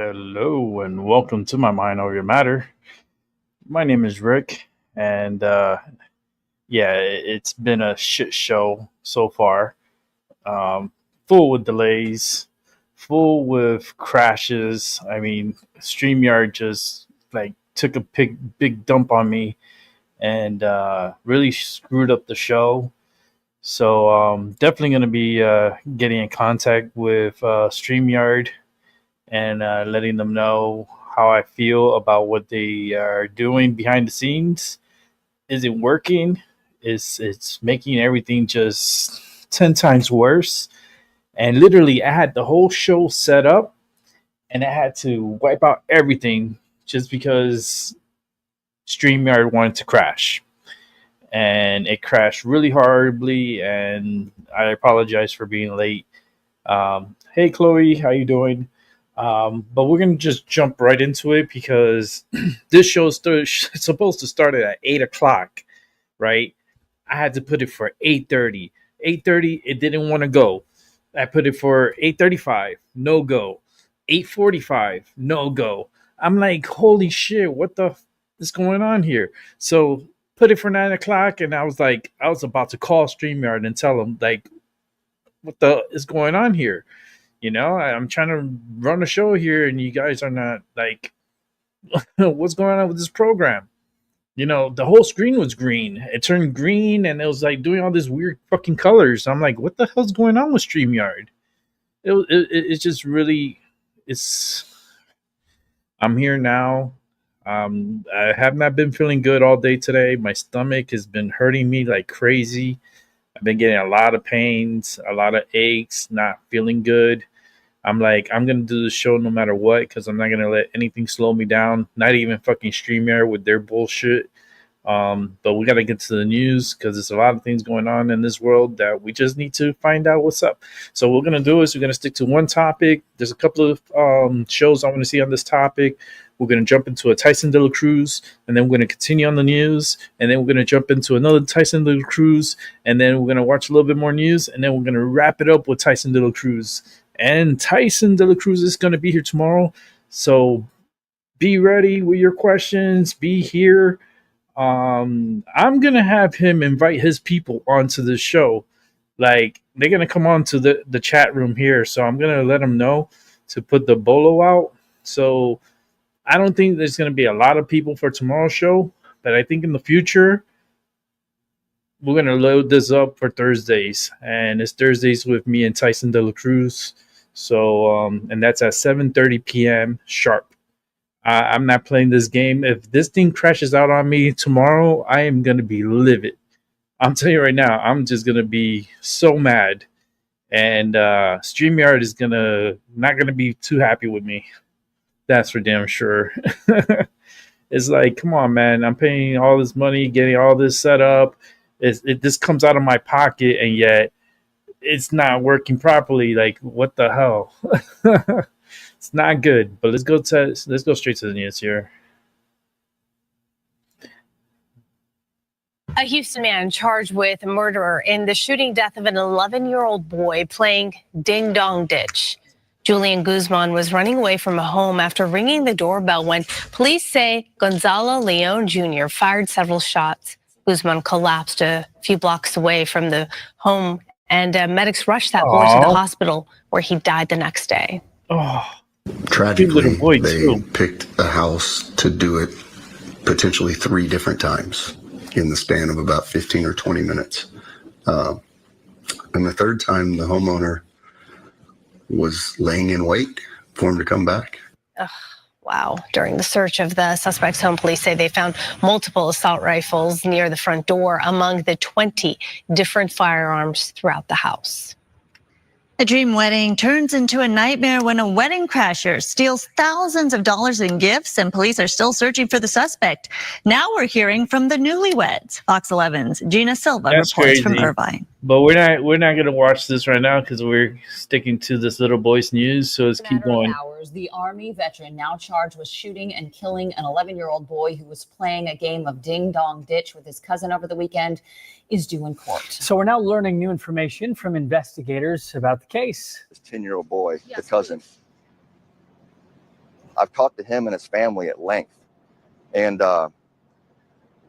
Hello and welcome to my Mind Over Your Matter. My name is Rick, and yeah, it's been a shit show so far. Um, Full with delays, full with crashes. I mean, StreamYard just like took a big dump on me and really screwed up the show. So definitely going to be getting in contact with StreamYard and letting them know how I feel about what they are doing behind the scenes. Is it working? Is it's making everything just 10 times worse? And literally, I had the whole show set up, and I had to wipe out everything just because StreamYard wanted to crash, and it crashed really horribly. And I apologize for being late. Hey, Chloe, how you doing? But we're gonna just jump right into it because this show is supposed to start at 8 o'clock, right? I had to put it for 8:30. 8:30, it didn't want to go. I put it for 8:35, no go. 8:45, no go. I'm like, holy shit, what the is going on here? So put it for 9 o'clock, and I was like, I was about to call StreamYard and tell them like, what the is going on here? I'm trying to run a show here, and you guys are not like, what's going on with this program? The whole screen was green. It turned green, and it was like doing all this weird fucking colors. I'm like, what the hell's going on with StreamYard? It's just really, it's. I'm here now. I have not been feeling good all day today. My stomach has been hurting me like crazy. I've been getting a lot of pains, a lot of aches, not feeling good. I'm like, I'm gonna do the show no matter what because I'm not gonna let anything slow me down. Not even fucking StreamYard with their bullshit. But we gotta get to the news because there's a lot of things going on in this world that we just need to find out what's up. So what we're gonna do is we're gonna stick to one topic. There's a couple of shows I want to see on this topic. We're gonna jump into a Tyson De La Cruz, and then we're gonna continue on the news, and then we're gonna jump into another Tyson De La Cruz, and then we're gonna watch a little bit more news, and then we're gonna wrap it up with Tyson De La Cruz. And Tyson De La Cruz is gonna be here tomorrow, so be ready with your questions. Be here. I'm gonna have him invite his people onto the show. Like they're gonna come on to the chat room here, so I'm gonna let them know to put the bolo out. So I don't think there's gonna be a lot of people for tomorrow's show, but I think in the future we're gonna load this up for Thursdays, and it's Thursdays with me and Tyson De La Cruz. So and that's at 7:30 p.m. sharp. I'm not playing this game. If this thing crashes out on me tomorrow, I am going to be livid. I'm telling you right now, I'm just going to be so mad. And StreamYard is not going to be too happy with me. That's for damn sure. It's like, come on, man. I'm paying all this money, getting all this set up. This comes out of my pocket, and yet it's not working properly. Like, what the hell? It's not good, but let's go straight to the news here. A Houston man charged with murder in the shooting death of an 11-year-old boy playing ding dong ditch. Julian Guzman was running away from a home after ringing the doorbell when police say Gonzalo Leon Jr. fired several shots. Guzman collapsed a few blocks away from the home, and medics rushed that boy to the hospital where he died the next day. Tragically, they picked a house to do it potentially 3 different times in the span of about 15 or 20 minutes. And the third time, the homeowner was laying in wait for him to come back. Wow. During the search of the suspect's home, police say they found multiple assault rifles near the front door among the 20 different firearms throughout the house. A dream wedding turns into a nightmare when a wedding crasher steals thousands of dollars in gifts, and police are still searching for the suspect. Now we're hearing from the newlyweds. Fox 11's Gina Silva reports from Irvine. But we're not going to watch this right now because we're sticking to this little boy's news. So let's keep going. Hours, the Army veteran now charged with shooting and killing an 11-year-old boy who was playing a game of ding dong ditch with his cousin over the weekend is due in court. So we're now learning new information from investigators about the case. This 10-year-old boy, the cousin. I've talked to him and his family at length, and I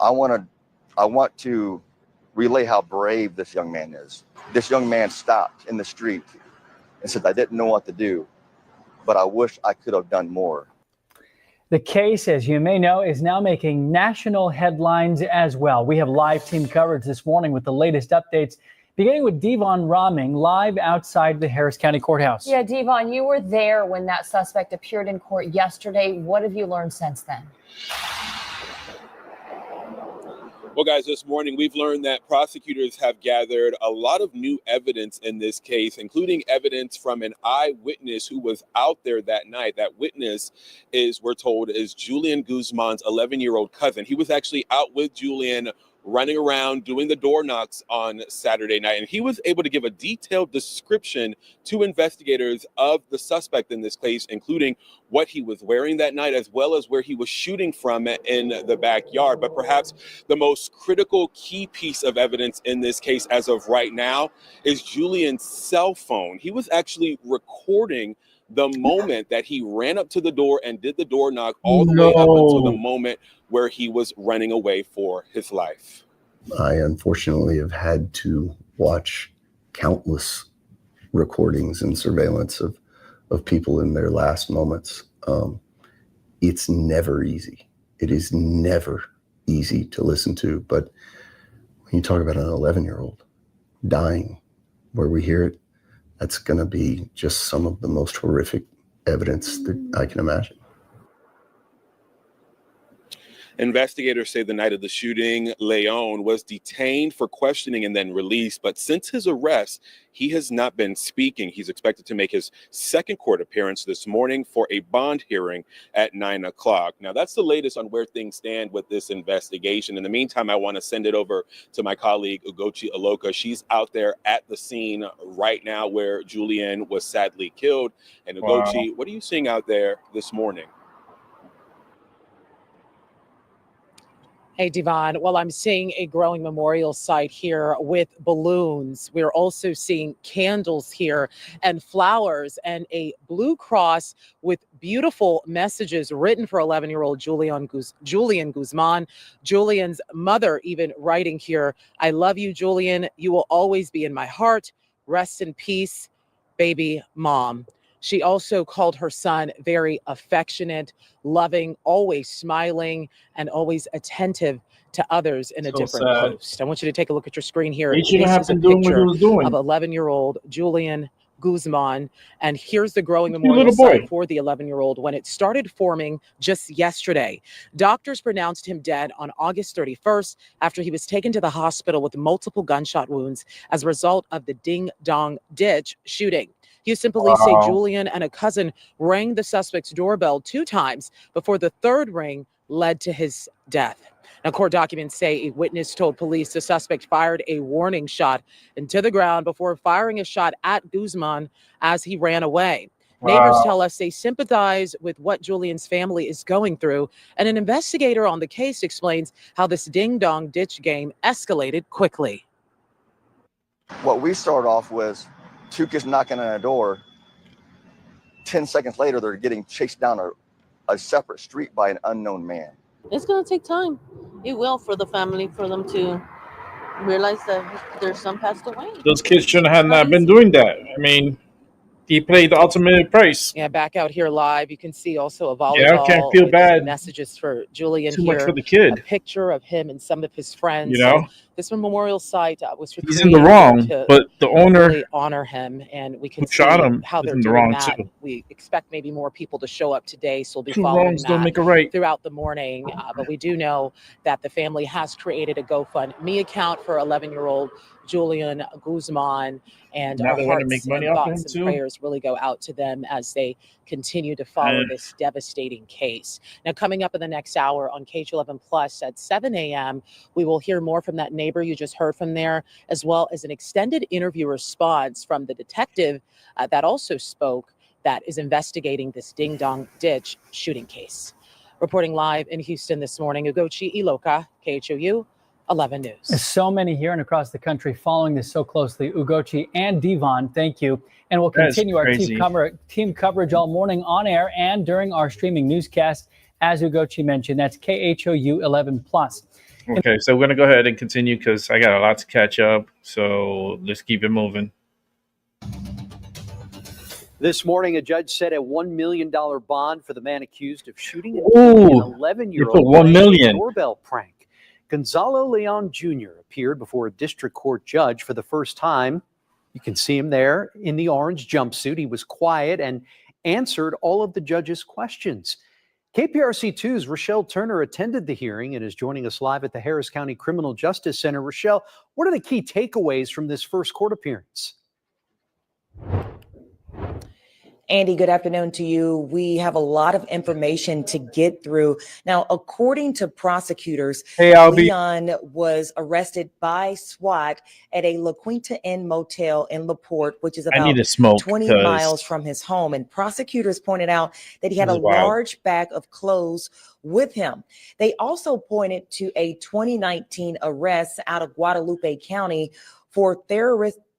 want to relay how brave this young man is. This young man stopped in the street and said, "I didn't know what to do, but I wish I could have done more." The case, as you may know, is now making national headlines as well. We have live team coverage this morning with the latest updates, beginning with Devon Roming live outside the Harris County Courthouse. Yeah, Devon, you were there when that suspect appeared in court yesterday. What have you learned since then? Well, guys, this morning we've learned that prosecutors have gathered a lot of new evidence in this case, including evidence from an eyewitness who was out there that night. That witness is, we're told, is Julian Guzman's 11-year-old cousin. He was actually out with Julian running around doing the door knocks on Saturday night, and he was able to give a detailed description to investigators of the suspect in this case, including what he was wearing that night, as well as where he was shooting from in the backyard. But perhaps the most critical key piece of evidence in this case as of right now is Julian's cell phone. He was actually recording the moment that he ran up to the door and did the door knock all the way up until the moment where he was running away for his life. I unfortunately have had to watch countless recordings and surveillance of people in their last moments. It's never easy. It is never easy to listen to. But when you talk about an 11-year-old dying where we hear it, that's going to be just some of the most horrific evidence that I can imagine. Investigators say the night of the shooting, Leon was detained for questioning and then released. But since his arrest, he has not been speaking. He's expected to make his second court appearance this morning for a bond hearing at 9 o'clock. Now, that's the latest on where things stand with this investigation. In the meantime, I want to send it over to my colleague, Ugochi Aloka. She's out there at the scene right now where Julian was sadly killed. And Ugochi, what are you seeing out there this morning? Hey, Devon. Well, I'm seeing a growing memorial site here with balloons. We're also seeing candles here and flowers and a blue cross with beautiful messages written for 11-year-old Julian Guzman. Julian's mother even writing here, "I love you, Julian. You will always be in my heart. Rest in peace, baby mom." She also called her son very affectionate, loving, always smiling, and always attentive to others in a different post. I want you to take a look at your screen here. This is a picture of 11-year-old Julian Guzman. And here's the growing memorial site for the 11-year-old when it started forming just yesterday. Doctors pronounced him dead on August 31st after he was taken to the hospital with multiple gunshot wounds as a result of the Ding Dong Ditch shooting. Houston police say Julian and a cousin rang the suspect's doorbell 2 times before the third ring led to his death. Now, court documents say a witness told police the suspect fired a warning shot into the ground before firing a shot at Guzman as he ran away. Neighbors tell us they sympathize with what Julian's family is going through, and an investigator on the case explains how this ding-dong ditch game escalated quickly. What we started off was 2 kids knocking on a door. 10 seconds later, they're getting chased down a separate street by an unknown man. It's going to take time. It will for the family, for them to realize that their son passed away. Those kids shouldn't have not been doing that. I mean, he paid the ultimate price. Yeah, back out here live, you can see also a volleyball. Yeah, I can't feel bad. Messages for Julian Too here. much for the kid. A picture of him and some of his friends. You know, so this memorial site was he's in the wrong, but the owner really honor him, and we can see shot him how they're in the doing wrong that. too. We expect maybe more people to show up today, so we'll be 2 following wrongs don't that make a right. throughout the morning. But we do know that the family has created a GoFundMe account for 11-year-old Julian Guzman, and Now our they want to hearts make money and off thoughts him and too. prayers really go out to them as they continue to follow this devastating case. Now, coming up in the next hour on KH11 Plus at 7 a.m., we will hear more from that neighbor you just heard from there, as well as an extended interview response from the detective that also spoke that is investigating this Ding Dong Ditch shooting case. Reporting live in Houston this morning, Ugochi Iloka, KHOU 11 News. There's so many here and across the country following this so closely. Ugochi and Devon, thank you. And we'll continue our team coverage all morning on air and during our streaming newscast. As Ugochi mentioned, that's KHOU 11+. Okay, so we're going to go ahead and continue because I got a lot to catch up. So let's keep it moving. This morning, a judge set a $1 million bond for the man accused of shooting and killing an 11-year-old $1 million doorbell prank. Gonzalo Leon Jr. appeared before a district court judge for the first time. You can see him there in the orange jumpsuit. He was quiet and answered all of the judge's questions. KPRC2's Rochelle Turner attended the hearing and is joining us live at the Harris County Criminal Justice Center. Rochelle, what are the key takeaways from this first court appearance? Andy, good afternoon to you. We have a lot of information to get through. Now, according to prosecutors, Leon was arrested by SWAT at a La Quinta Inn motel in LaPorte, which is about 20 miles from his home. And prosecutors pointed out that he had a large bag of clothes with him. They also pointed to a 2019 arrest out of Guadalupe County for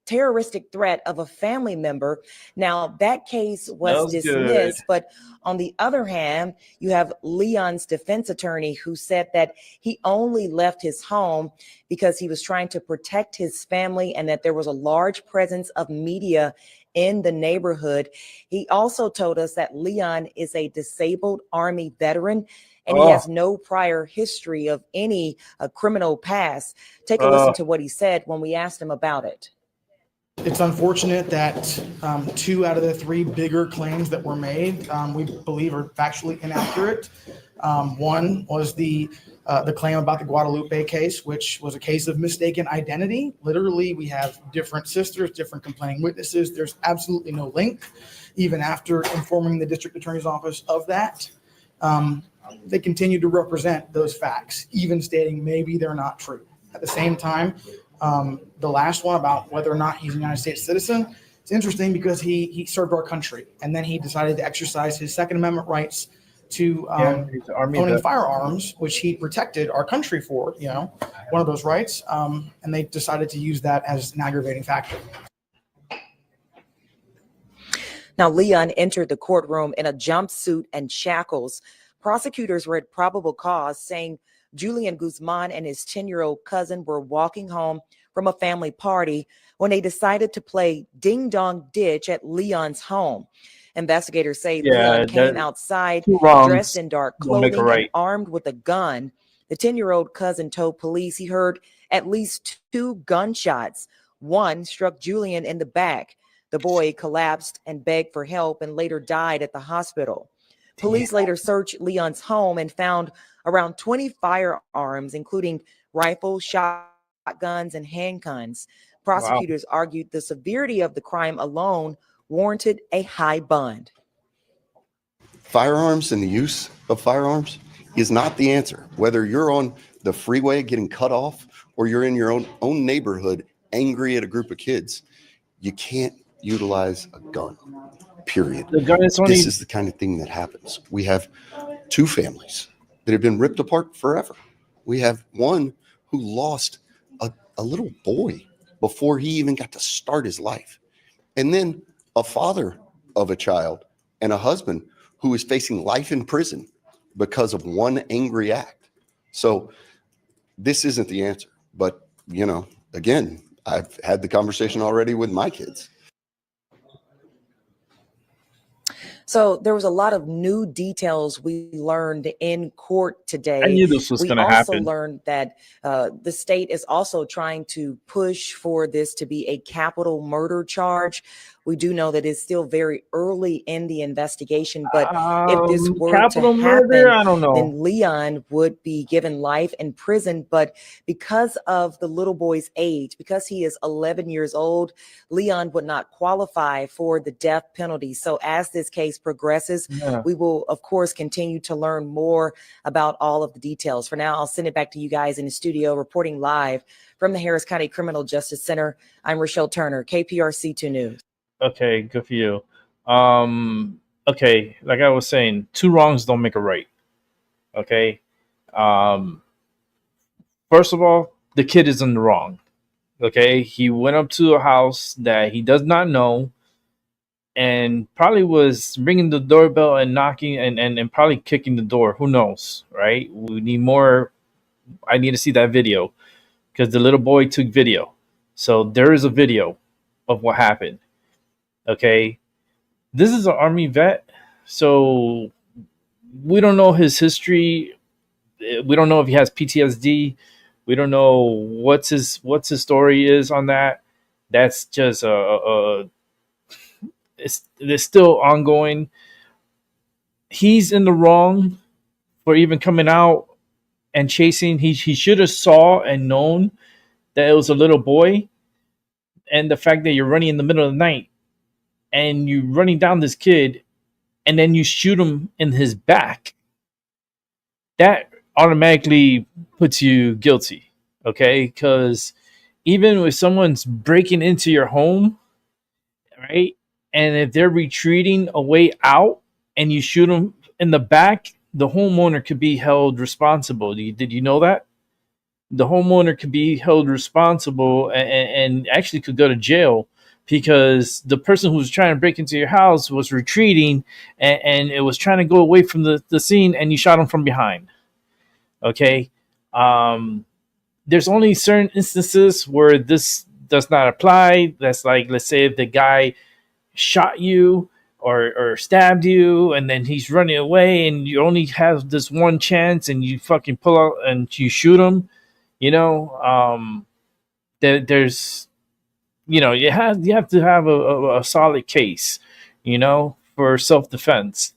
terroristic threat of a family member. Now, that case was dismissed, but on the other hand, you have Leon's defense attorney who said that he only left his home because he was trying to protect his family and that there was a large presence of media in the neighborhood. He also told us that Leon is a disabled Army veteran and he has no prior history of any criminal past. Take a listen to what he said when we asked him about it. It's unfortunate that 2 out of the 3 bigger claims that were made, we believe are factually inaccurate. One was the claim about the Guadalupe case, which was a case of mistaken identity. Literally, we have different sisters, different complaining witnesses. There's absolutely no link, even after informing the district attorney's office of that. They continue to represent those facts, even stating maybe they're not true. At the same time, the last one about whether or not he's a United States citizen, it's interesting because he served our country and then he decided to exercise his Second Amendment rights to owning firearms, which he protected our country for, one of those rights. And they decided to use that as an aggravating factor. Now, Leon entered the courtroom in a jumpsuit and shackles. Prosecutors read probable cause, saying Julian Guzman and his 10-year-old cousin were walking home from a family party when they decided to play Ding Dong Ditch at Leon's home. Investigators say Leon came outside dressed in dark clothing and armed with a gun. The 10-year-old cousin told police he heard at least 2 gunshots. One struck Julian in the back. The boy collapsed and begged for help and later died at the hospital. Police later searched Leon's home and found around 20 firearms, including rifles, shotguns, and handguns. Prosecutors argued the severity of the crime alone warranted a high bond. Firearms and the use of firearms is not the answer. Whether you're on the freeway getting cut off or you're in your own neighborhood angry at a group of kids, you can't utilize a gun, period. This is the kind of thing that happens. We have 2 families that have been ripped apart forever. We have one who lost a little boy before he even got to start his life. And then a father of a child and a husband who is facing life in prison because of one angry act. So this isn't the answer. But, again, I've had the conversation already with my kids. So there was a lot of new details we learned in court today. I knew this was going to happen. We also learned that the state is also trying to push for this to be a capital murder charge. We do know that it's still very early in the investigation, but if this were to happen, murder, I don't know. then Leon would be given life in prison. But because of the little boy's age, because he is 11 years old, Leon would not qualify for the death penalty. So as this case progresses, we will, of course, continue to learn more about all of the details. For now, I'll send it back to you guys in the studio, reporting live from the Harris County Criminal Justice Center. I'm Rochelle Turner, KPRC2 News. Okay, good for you. Okay, like I was saying, 2 wrongs don't make a right. Okay. First of all, the kid is in the wrong. Okay, he went up to a house that he does not know and probably was ringing the doorbell and knocking and probably kicking the door. Who knows, right? We need more. I need to see that video because the little boy took video. So there is a video of what happened. Okay, this is an Army vet, so we don't know his history. We don't know if he has PTSD. We don't know what's his story is on that. That's just it's still ongoing. He's in the wrong for even coming out and chasing. He should have saw and known that it was a little boy, and the fact that you're running in the middle of the night and you running down this kid and then you shoot him in his back, that automatically puts you guilty. Okay, because even if someone's breaking into your home, right, and if they're retreating a way out and you shoot them in the back, the homeowner could be held responsible. Did you know that? The homeowner could be held responsible and actually could go to jail because the person who was trying to break into your house was retreating and it was trying to go away from the scene and you shot him from behind. Okay. There's only certain instances where this does not apply. That's like, let's say if the guy shot you or stabbed you and then he's running away and you only have this one chance and you fucking pull out and you shoot him, there's, you have to have a solid case, for self-defense.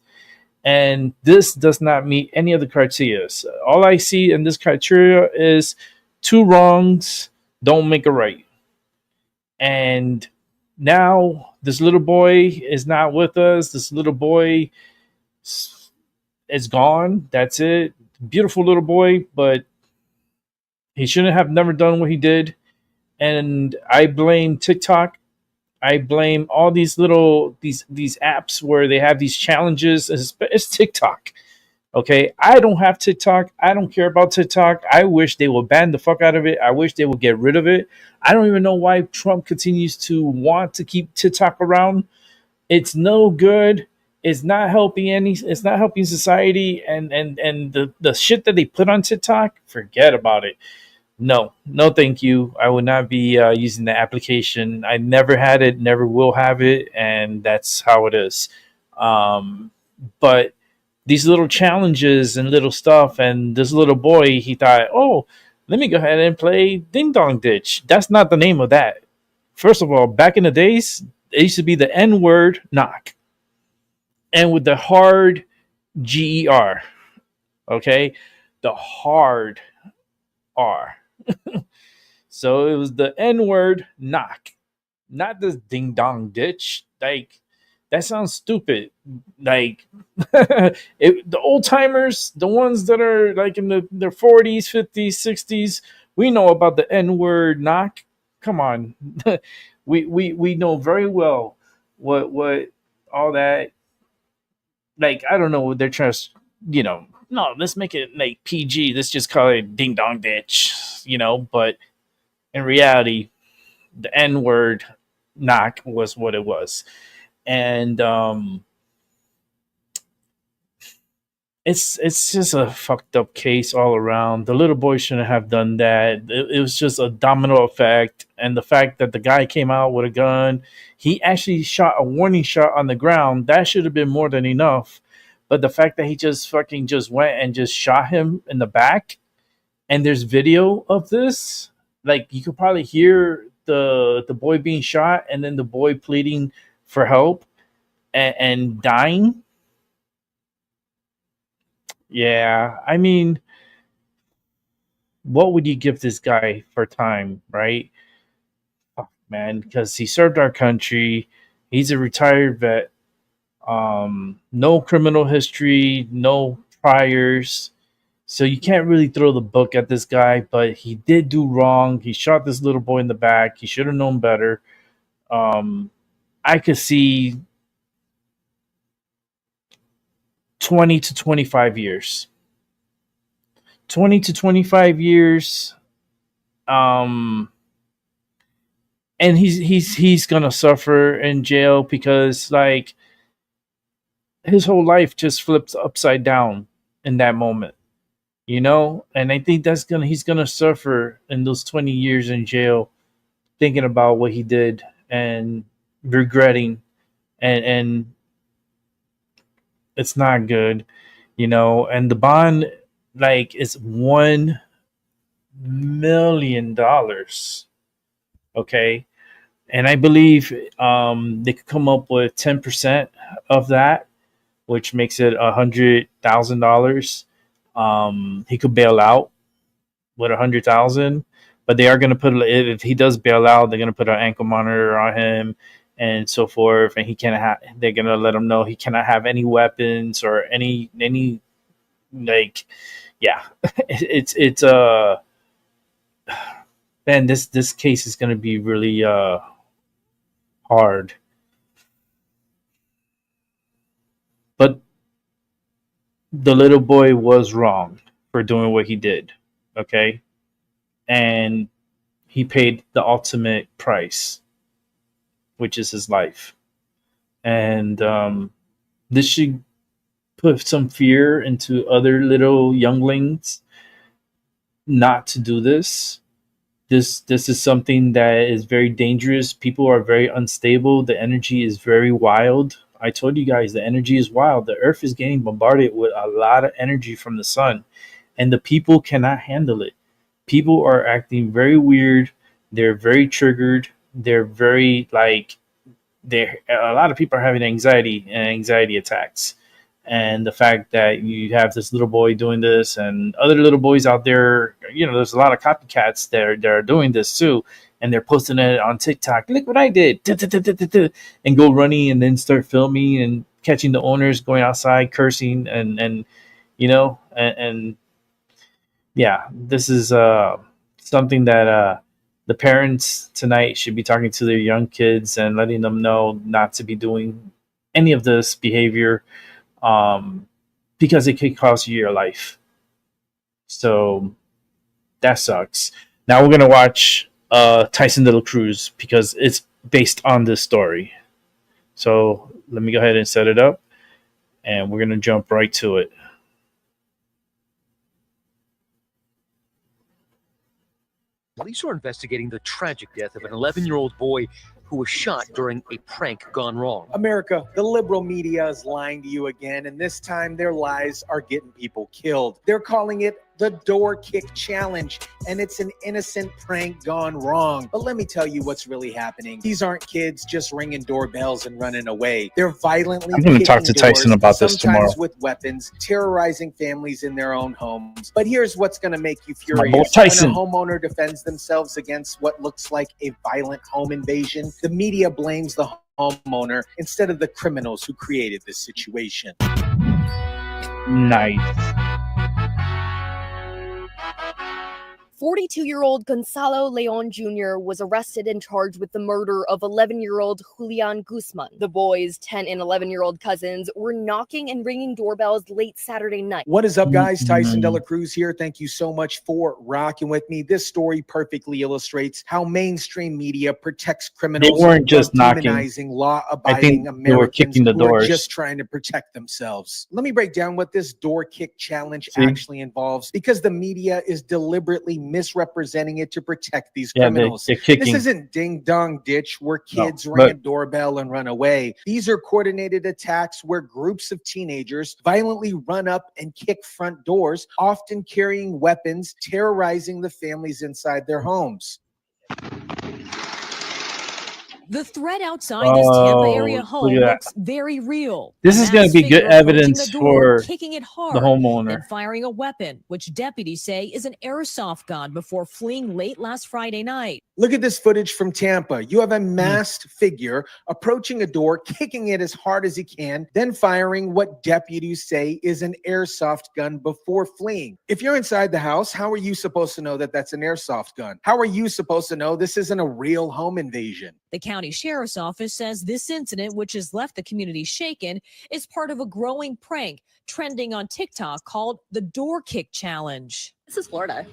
And this does not meet any of the criteria. All I see in this criteria is two wrongs don't make a right. And now this little boy is not with us. This little boy is gone. That's it. Beautiful little boy, but he shouldn't have never done what he did. And I blame TikTok. I blame all these these apps where they have these challenges. It's TikTok. Okay, I don't have TikTok. I don't care about TikTok. I wish they would ban the fuck out of it. I wish they would get rid of it. I don't even know why Trump continues to want to keep TikTok around. It's no good. It's not helping it's not helping society. And the shit that they put on TikTok, forget about it. No, thank you. I would not be using the application. I never had it, never will have it, and that's how it is. But these little challenges and little stuff, and this little boy, he thought, oh, let me go ahead and play Ding Dong Ditch. That's not the name of that. First of all, back in the days, it used to be the N-word knock. And with the hard G-E-R. Okay? The hard R. So it was the N-word knock. Not this Ding Dong Ditch. Like, that sounds stupid. Like, the old timers, the ones that are like in their 40s, 50s, 60s, we know about the N-word knock. Come on. we know very well what all that, like, I don't know what they're trying to, no, let's make it like PG. Let's just call it Ding Dong Ditch, but in reality, the N-word knock was what it was. And it's just a fucked up case all around. The little boy shouldn't have done that. It was just a domino effect. And the fact that the guy came out with a gun, he actually shot a warning shot on the ground. That should have been more than enough. But the fact that he just went and just shot him in the back, and there's video of this, like, you could probably hear the boy being shot and then the boy pleading for help and dying. Yeah, I mean, what would you give this guy for time, right? Oh, man, because he served our country. He's a retired vet. No criminal history, no priors. So you can't really throw the book at this guy, but he did do wrong. He shot this little boy in the back. He should have known better. I could see 20 to 25 years. 20 to 25 years and he's gonna suffer in jail because like his whole life just flips upside down in that moment, you know. And I think he's gonna suffer in those 20 years in jail, thinking about what he did and regretting, and it's not good, you know. And the bond like is $1 million, okay. And I believe they could come up with 10% of that, which makes it $100,000. He could bail out with 100,000, but they are going to put, if he does bail out, they're going to put an ankle monitor on him and so forth, and they're going to let him know he cannot have any weapons or any like, yeah. it's man, this case is going to be really hard. But the little boy was wrong for doing what he did, okay? And he paid the ultimate price, which is his life. And this should put some fear into other little younglings not to do this. This is something that is very dangerous. People are very unstable. The energy is very wild. I told you guys the energy is wild. The earth is getting bombarded with a lot of energy from the sun, and the people cannot handle it. People are acting very weird. They're very triggered. They're very like a lot of people are having anxiety attacks. And the fact that you have this little boy doing this and other little boys out there, you know, there's a lot of copycats that are doing this too, and they're posting it on TikTok. Look what I did, and go running and then start filming and catching the owners going outside cursing and you know, and yeah, this is something that the parents tonight should be talking to their young kids and letting them know not to be doing any of this behavior, because it could cost you your life. So that sucks. Now we're gonna watch Tyson Little Cruz because it's based on this story. So let me go ahead and set it up, and we're gonna jump right to it. Police are investigating the tragic death of an 11-year-old boy who was shot during a prank gone wrong. America, the liberal media is lying to you again, and this time their lies are getting people killed. They're calling it the door kick challenge, and it's an innocent prank gone wrong. But let me tell you what's really happening. These aren't kids just ringing doorbells and running away. They're violently I'm going to talk to Tyson about this tomorrow. Sometimes with weapons, terrorizing families in their own homes. But here's what's going to make you My boy furious. Tyson. When a homeowner defends themselves against what looks like a violent home invasion, the media blames the homeowner instead of the criminals who created this situation. Nice. 42-year-old Gonzalo Leon Jr. was arrested and charged with the murder of 11-year-old Julian Guzman. The boy's 10 and 11-year-old cousins were knocking and ringing doorbells late Saturday night. What is up, guys? Tyson Dela Cruz here. Thank you so much for rocking with me. This story perfectly illustrates how mainstream media protects criminals. They weren't just while knocking. demonizing law-abiding I think Americans they were kicking the who are doors. just trying to protect themselves. Let me break down what this door kick challenge See? actually involves, because the media is deliberately misrepresenting it to protect these Yeah, criminals. they're kicking. This isn't ding dong ditch where kids No, ring a but- doorbell and run away. These are coordinated attacks where groups of teenagers violently run up and kick front doors, often carrying weapons, terrorizing the families inside their homes. The threat outside this Tampa area Oh, home look at looks very real. This A is gonna masked be good figure approaching evidence the door, for kicking it the hard, homeowner. then firing a weapon, which deputies say is an airsoft gun, before fleeing late last Friday night. Look at this footage from Tampa. You have a masked figure approaching a door, kicking it as hard as he can, then firing what deputies say is an airsoft gun before fleeing. If you're inside the house, how are you supposed to know that that's an airsoft gun? How are you supposed to know this isn't a real home invasion? The county sheriff's office says this incident, which has left the community shaken, is part of a growing prank trending on TikTok called the door kick challenge. This is Florida.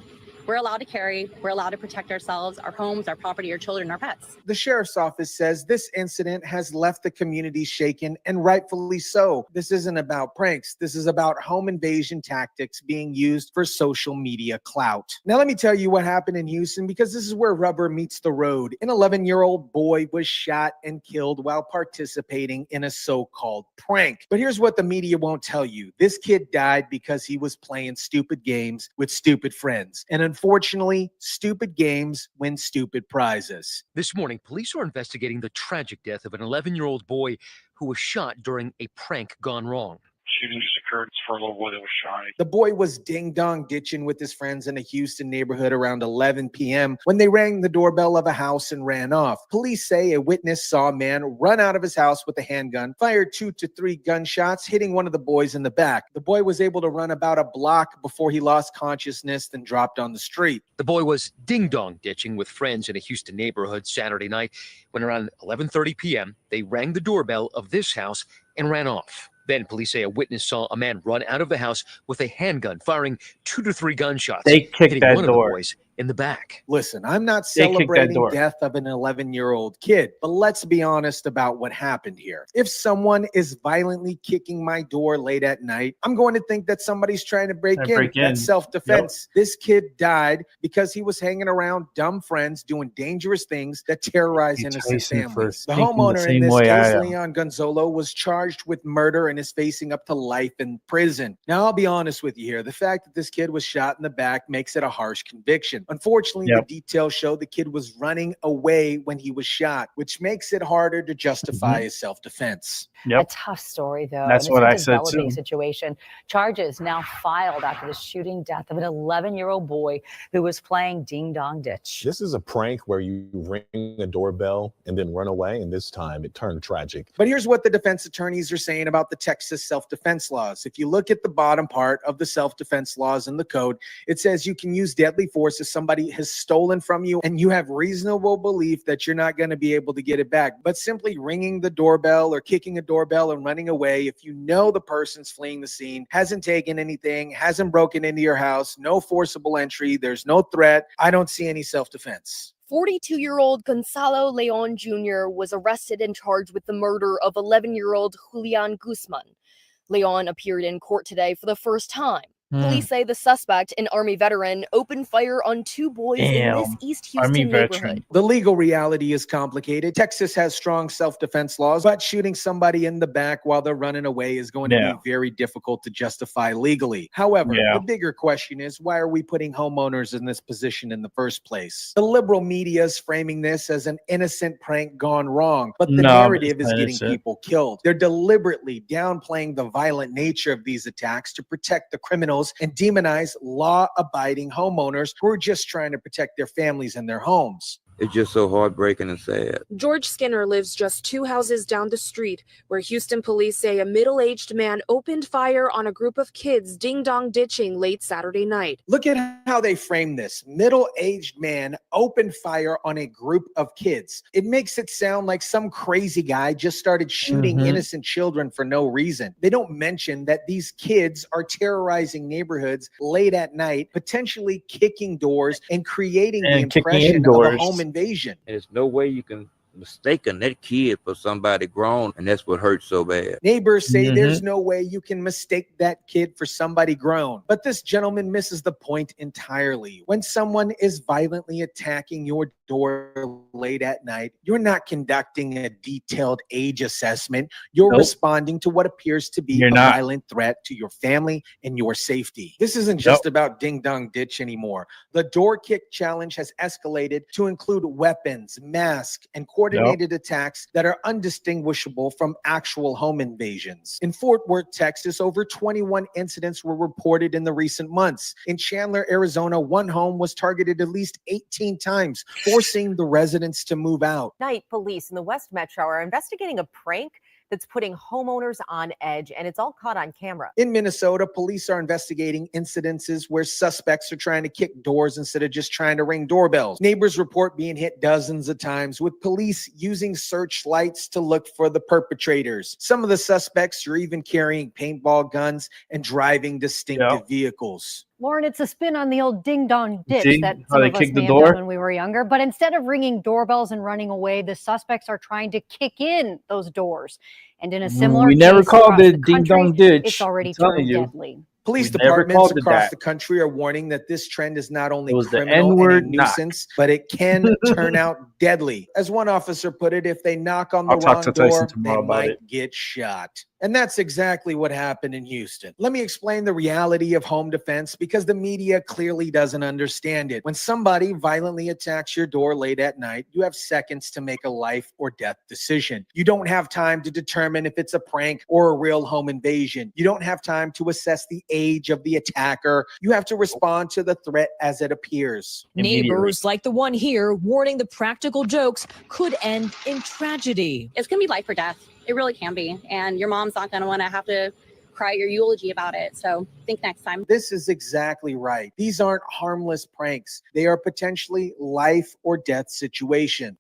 we're allowed to carry, we're allowed to protect ourselves, our homes, our property, our children, our pets. The sheriff's office says this incident has left the community shaken, and rightfully so. This isn't about pranks. This is about home invasion tactics being used for social media clout. Now, let me tell you what happened in Houston, because this is where rubber meets the road. An 11-year-old boy was shot and killed while participating in a so-called prank. But here's what the media won't tell you. This kid died because he was playing stupid games with stupid friends. And unfortunately, stupid games win stupid prizes. This morning, police are investigating the tragic death of an 11-year-old boy who was shot during a prank gone wrong. Shooting just occurred for a little boy that was shot. The boy was ding-dong ditching with his friends in a Houston neighborhood around 11 p.m. when they rang the doorbell of a house and ran off. Police say a witness saw a man run out of his house with a handgun, fired 2 to 3 gunshots, hitting one of the boys in the back. The boy was able to run about a block before he lost consciousness, then dropped on the street. The boy was ding-dong ditching with friends in a Houston neighborhood Saturday night when around 11:30 p.m. they rang the doorbell of this house and ran off. Then police say a witness saw a man run out of the house with a handgun, firing 2 to 3 gunshots, They kicked hitting that one door. of the boys in the back. Listen, I'm not They kicked that celebrating door. death of an 11-year-old kid, but let's be honest about what happened here. If someone is violently kicking my door late at night, I'm going to think that somebody's trying to break in. That's self-defense. This kid died because he was hanging around dumb friends doing dangerous things that terrorize innocent families. The homeowner in this case, Leon Gonzalo, was charged with murder and is facing up to life in prison. Now, I'll be honest with you here. The fact that this kid was shot in the back makes it a harsh conviction. Unfortunately, the details show the kid was running away when he was shot, which makes it harder to justify his self-defense. A tough story, though. That's and what I it's a said, developing too. situation. Charges now filed after the shooting death of an 11-year-old boy who was playing Ding Dong Ditch. This is a prank where you ring a doorbell and then run away, and this time it turned tragic. But here's what the defense attorneys are saying about the Texas self-defense laws. If you look at the bottom part of the self-defense laws in the code, it says you can use deadly force if somebody has stolen from you and you have reasonable belief that you're not going to be able to get it back. But simply ringing the doorbell or kicking a doorbell and running away, if you know the person's fleeing the scene, hasn't taken anything, hasn't broken into your house, no forcible entry, there's no threat, I don't see any self-defense. 42-year-old Gonzalo Leon Jr. was arrested and charged with the murder of 11-year-old Julian Guzman. Leon appeared in court today for the first time. Police say the suspect, an Army veteran, opened fire on 2 boys in this East Houston neighborhood. The legal reality is complicated. Texas has strong self-defense laws, but shooting somebody in the back while they're running away is going to be very difficult to justify legally. However, the bigger question is, why are we putting homeowners in this position in the first place? The liberal media is framing this as an innocent prank gone wrong, but the narrative is getting people killed. They're deliberately downplaying the violent nature of these attacks to protect the criminals and demonize law-abiding homeowners who are just trying to protect their families and their homes. It's just so heartbreaking and sad. George Skinner lives just 2 houses down the street, where Houston police say a middle-aged man opened fire on a group of kids ding-dong ditching late Saturday night. Look at how they frame this. Middle-aged man opened fire on a group of kids. It makes it sound like some crazy guy just started shooting innocent children for no reason. They don't mention that these kids are terrorizing neighborhoods late at night, potentially kicking doors and creating the impression of a home invasion. There's no way you can mistaken that kid for somebody grown, and that's what hurts so bad. Neighbors say there's no way you can mistake that kid for somebody grown. But this gentleman misses the point entirely. When someone is violently attacking your door late at night, you're not conducting a detailed age assessment. You're responding to what appears to be a violent threat to your family and your safety. This isn't just about ding dong ditch anymore. The door kick challenge has escalated to include weapons, masks, and coordinated attacks that are undistinguishable from actual home invasions. In Fort Worth, Texas, over 21 incidents were reported in the recent months. In Chandler, Arizona, one home was targeted at least 18 times, forcing the residents to move out. Night, police in the West Metro are investigating a prank that's putting homeowners on edge, and it's all caught on camera. In Minnesota, police are investigating incidences where suspects are trying to kick doors instead of just trying to ring doorbells. Neighbors report being hit dozens of times, with police using searchlights to look for the perpetrators. Some of the suspects are even carrying paintball guns and driving distinctive vehicles. Lauren, it's a spin on the old ding-dong ditch See that how some they of us kicked the may have done door? when we were younger. But instead of ringing doorbells and running away, the suspects are trying to kick in those doors. And in a similar We never case called across the it ding country, dong ditch. it's already I'm telling turned you. deadly. Police We never departments called it across that. the country are warning that this trend is not only It was the criminal and a N-word knock. nuisance, but it can turn out deadly. As one officer put it, if they knock on the I'll talk wrong to Tyson door, they tomorrow about might it. get shot. And that's exactly what happened in Houston. Let me explain the reality of home defense because the media clearly doesn't understand it. When somebody violently attacks your door late at night, you have seconds to make a life or death decision. You don't have time to determine if it's a prank or a real home invasion. You don't have time to assess the age of the attacker. You have to respond to the threat as it appears. Neighbors like the one here warning the practical jokes could end in tragedy. It's going to be life or death. It really can be. And your mom's not going to want to have to cry your eulogy about it. So think next time. This is exactly right. These aren't harmless pranks. They are potentially life or death situation.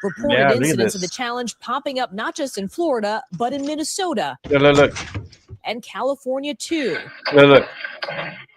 Reported incidents of the challenge popping up not just in Florida, but in Minnesota Look. and California too. Look.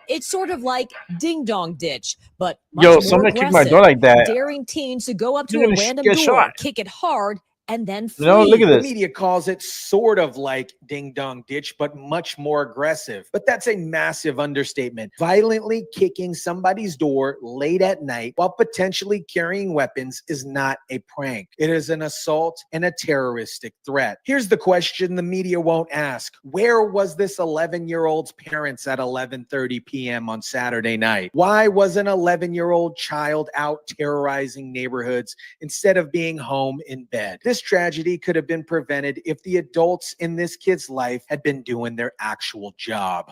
It's sort of like ding dong ditch, but much Yo, more somebody aggressive, kicked my door like that. daring teens to go up to You're a gonna random get door, shot. kick it hard, and then flee. No, look at The this. media calls it sort of like ding dong ditch, but much more aggressive. But that's a massive understatement. Violently kicking somebody's door late at night while potentially carrying weapons is not a prank. It is an assault and a terroristic threat. Here's the question the media won't ask. Where was this 11-year-old's parents at 11:30 p.m. on Saturday night? Why was an 11-year-old child out terrorizing neighborhoods instead of being home in bed? This tragedy could have been prevented if the adults in this kid's life had been doing their actual job.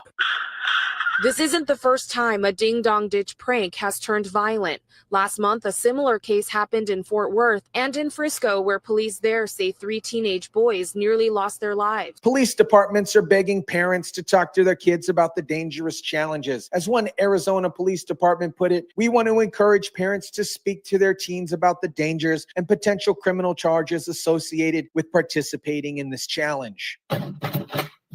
This isn't the first time a ding-dong ditch prank has turned violent. Last month, a similar case happened in Fort Worth and in Frisco, where police there say 3 teenage boys nearly lost their lives. Police departments are begging parents to talk to their kids about the dangerous challenges. As one Arizona police department put it, we want to encourage parents to speak to their teens about the dangers and potential criminal charges associated with participating in this challenge.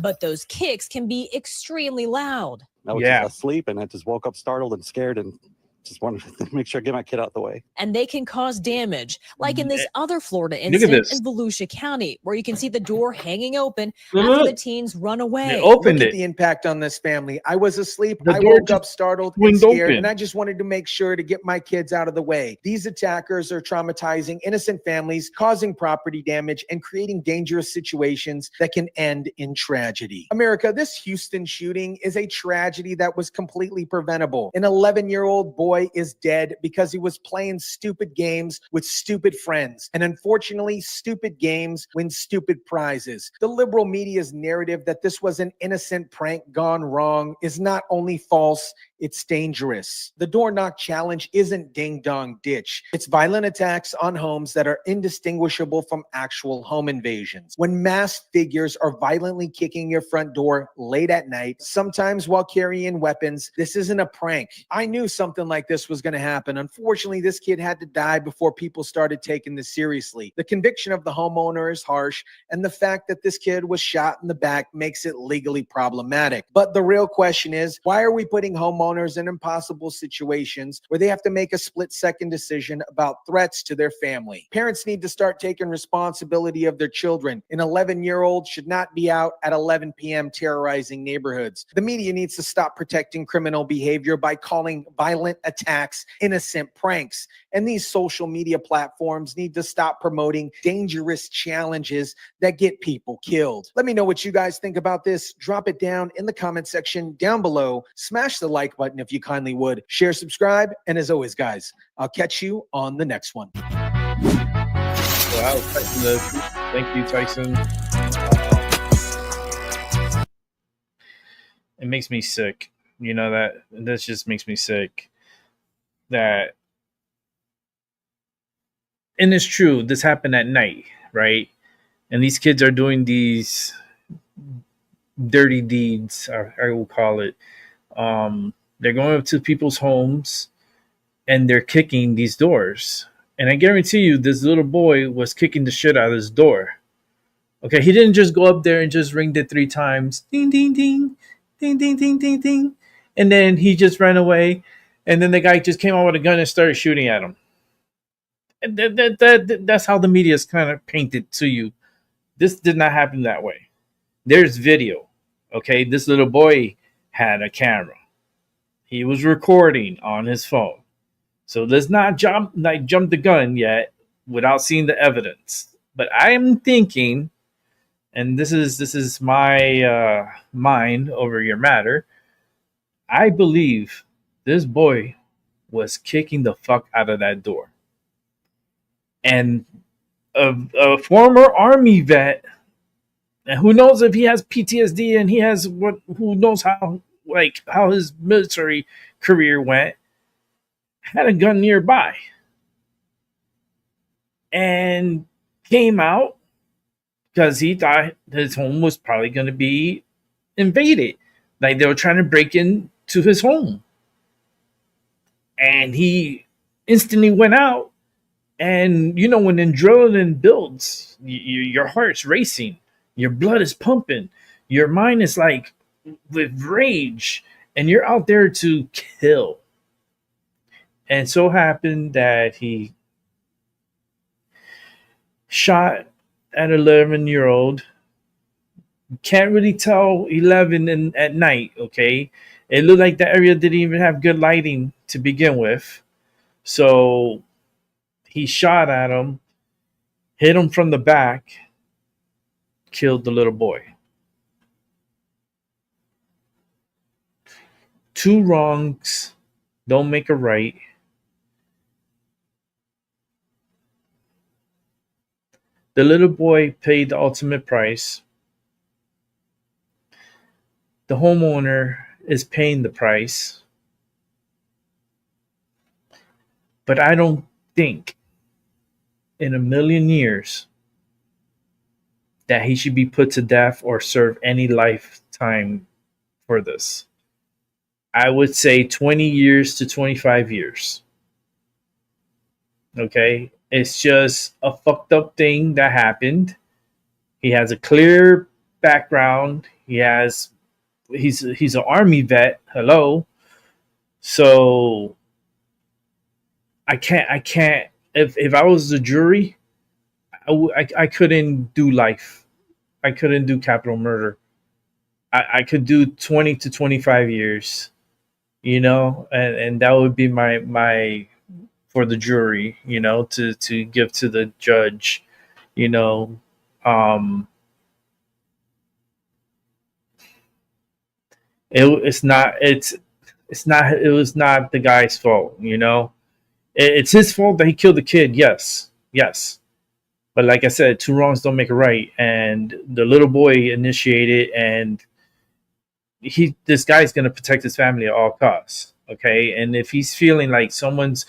But those kicks can be extremely loud. I was just asleep and I just woke up startled and scared and just wanted to make sure I get my kid out the way. And they can cause damage, like in this other Florida Look at incident this. in Volusia County, where you can see the door hanging open Look. after the teens run away. Look at the impact on this family. I was asleep. The I door woke up just startled and swinged scared, open. and I just wanted to make sure to get my kids out of the way. These attackers are traumatizing innocent families, causing property damage, and creating dangerous situations that can end in tragedy. America, this Houston shooting is a tragedy that was completely preventable. An 11-year-old boy is dead because he was playing stupid games with stupid friends. And unfortunately, stupid games win stupid prizes. The liberal media's narrative that this was an innocent prank gone wrong is not only false, it's dangerous. The door knock challenge isn't ding dong ditch. It's violent attacks on homes that are indistinguishable from actual home invasions. When masked figures are violently kicking your front door late at night, sometimes while carrying weapons, this isn't a prank. I knew something like this was going to happen. Unfortunately, this kid had to die before people started taking this seriously. The conviction of the homeowner is harsh, and the fact that this kid was shot in the back makes it legally problematic. But the real question is, why are we putting homeowners in impossible situations where they have to make a split-second decision about threats to their family? Parents need to start taking responsibility of their children. An 11-year-old should not be out at 11 p.m. terrorizing neighborhoods. The media needs to stop protecting criminal behavior by calling violent attacks innocent pranks. And these social media platforms need to stop promoting dangerous challenges that get people killed. Let me know what you guys think about this. Drop it down in the comment section down below. Smash the like button if you kindly would. Share, subscribe, and as always, guys, I'll catch you on the next one. Wow, thank you, Tyson. It makes me sick. You know that. This just makes me sick. That, and it's true. This happened at night, right? And these kids are doing these dirty deeds. I will call it. They're going up to people's homes and they're kicking these doors. And I guarantee you, this little boy was kicking the shit out of his door. Okay, he didn't just go up there and just ring it 3 times. Ding, ding, ding. Ding, ding, ding, ding, ding. and then he just ran away, and then the guy just came out with a gun and started shooting at him. And that's how the media is kind of painted to you. This did not happen that way. There's video. Okay, this little boy had a camera. He was recording on his phone. So let's not jump the gun yet without seeing the evidence. But I am thinking, and this is my mind over your matter. I believe this boy was kicking the fuck out of that door. And a former army vet, and who knows if he has PTSD and he has who knows how his military career went, had a gun nearby and came out because he thought his home was probably going to be invaded. Like they were trying to break into his home. And he instantly went out. And, when adrenaline builds, your heart's racing. Your blood is pumping. Your mind is like with rage. And you're out there to kill. And so happened that he shot at 11-year-old. Can't really tell 11 at night, okay? It looked like the area didn't even have good lighting to begin with. So he shot at him, hit him from the back, killed the little boy. Two wrongs don't make a right. The little boy paid the ultimate price. The homeowner is paying the price. But I don't think in a million years that he should be put to death or serve any lifetime for this. I would say 20 years to 25 years. Okay? It's just a fucked up thing that happened. He has a clear background. He's an army vet. Hello. So I can't if I was the jury, I couldn't do life. I couldn't do capital murder. I could do 20 to 25 years, and that would be my for the jury, to give to the judge, it was not the guy's fault, It's his fault that he killed the kid, yes. But like I said, two wrongs don't make a right, and the little boy initiated, and this guy's going to protect his family at all costs. Okay. And if he's feeling like and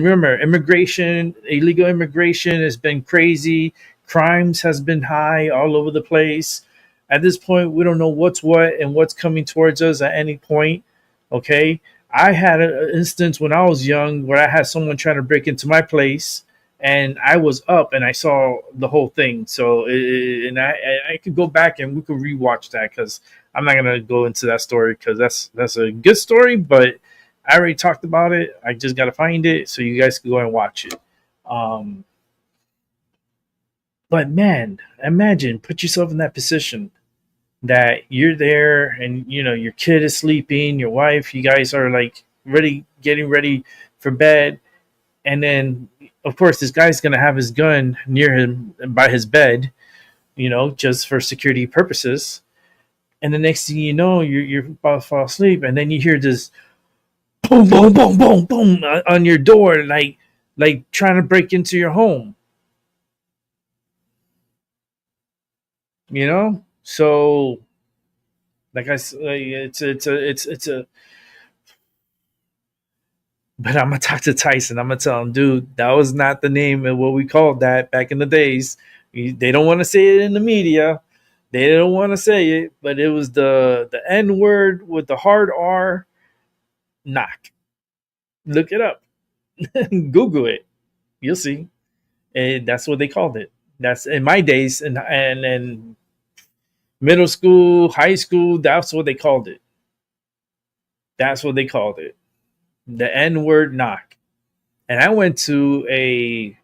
remember, illegal immigration has been crazy. Crimes has been high all over the place. At this point, we don't know what's what and what's coming towards us at any point. Okay. I had an instance when I was young where I had someone trying to break into my place, and I was up and I saw the whole thing. So, I could go back and we could rewatch that, because I'm not going to go into that story because that's a good story, but I already talked about it. I just got to find it so you guys can go and watch it. But man, imagine, put yourself in that position that you're there and, your kid is sleeping, your wife, you guys are like getting ready for bed. And then, of course, this guy's going to have his gun near him by his bed, just for security purposes. And the next thing you know, you're about to fall asleep, and then you hear this boom, boom, boom, boom, boom on your door, like trying to break into your home. So like I said, it's a. But I'm gonna talk to Tyson. I'm gonna tell him, dude, that was not the name of what we called that back in the days. They don't want to say it in the media. They don't want to say it, but it was the N word with the hard R. Knock. Look it up. Google it. You'll see. And that's what they called it. That's in my days, and middle school, high school. That's what they called it. That's what they called it. The N-word knock. And I went to a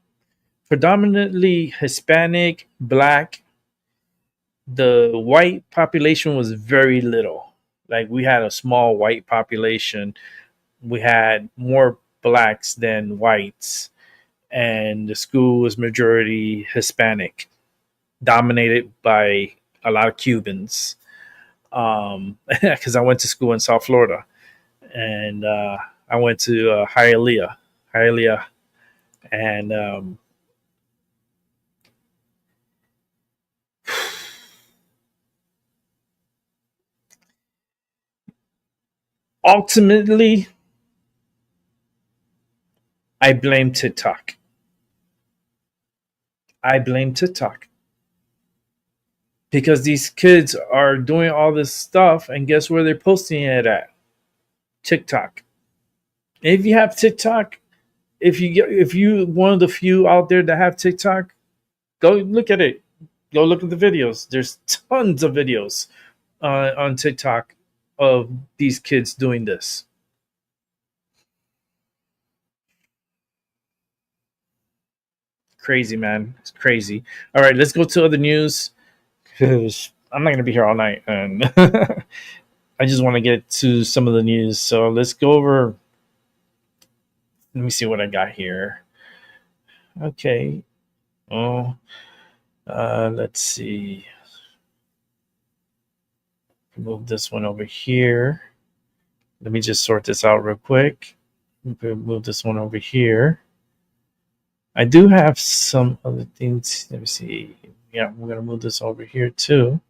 predominantly Hispanic, Black. The white population was very little. Like, we had a small white population. We had more Blacks than whites. And the school was majority Hispanic, dominated by a lot of Cubans. Because I went to school in South Florida. And I went to Hialeah. And ultimately, I blame TikTok. Because these kids are doing all this stuff, and guess where they're posting it at? TikTok. If you have TikTok, if you one of the few out there that have TikTok, go look at it. Go look at the videos. There's tons of videos on TikTok of these kids doing this. Crazy, man. It's crazy. All right, let's go to other news, because I'm not going to be here all night, and I just want to get to some of the news. So let's go over. Let me see what I got here. Okay. Oh, let's see. Move this one over here. Let me just sort this out real quick. Move this one over here. I do have some other things. Let me see. Yeah, we're going to move this over here too.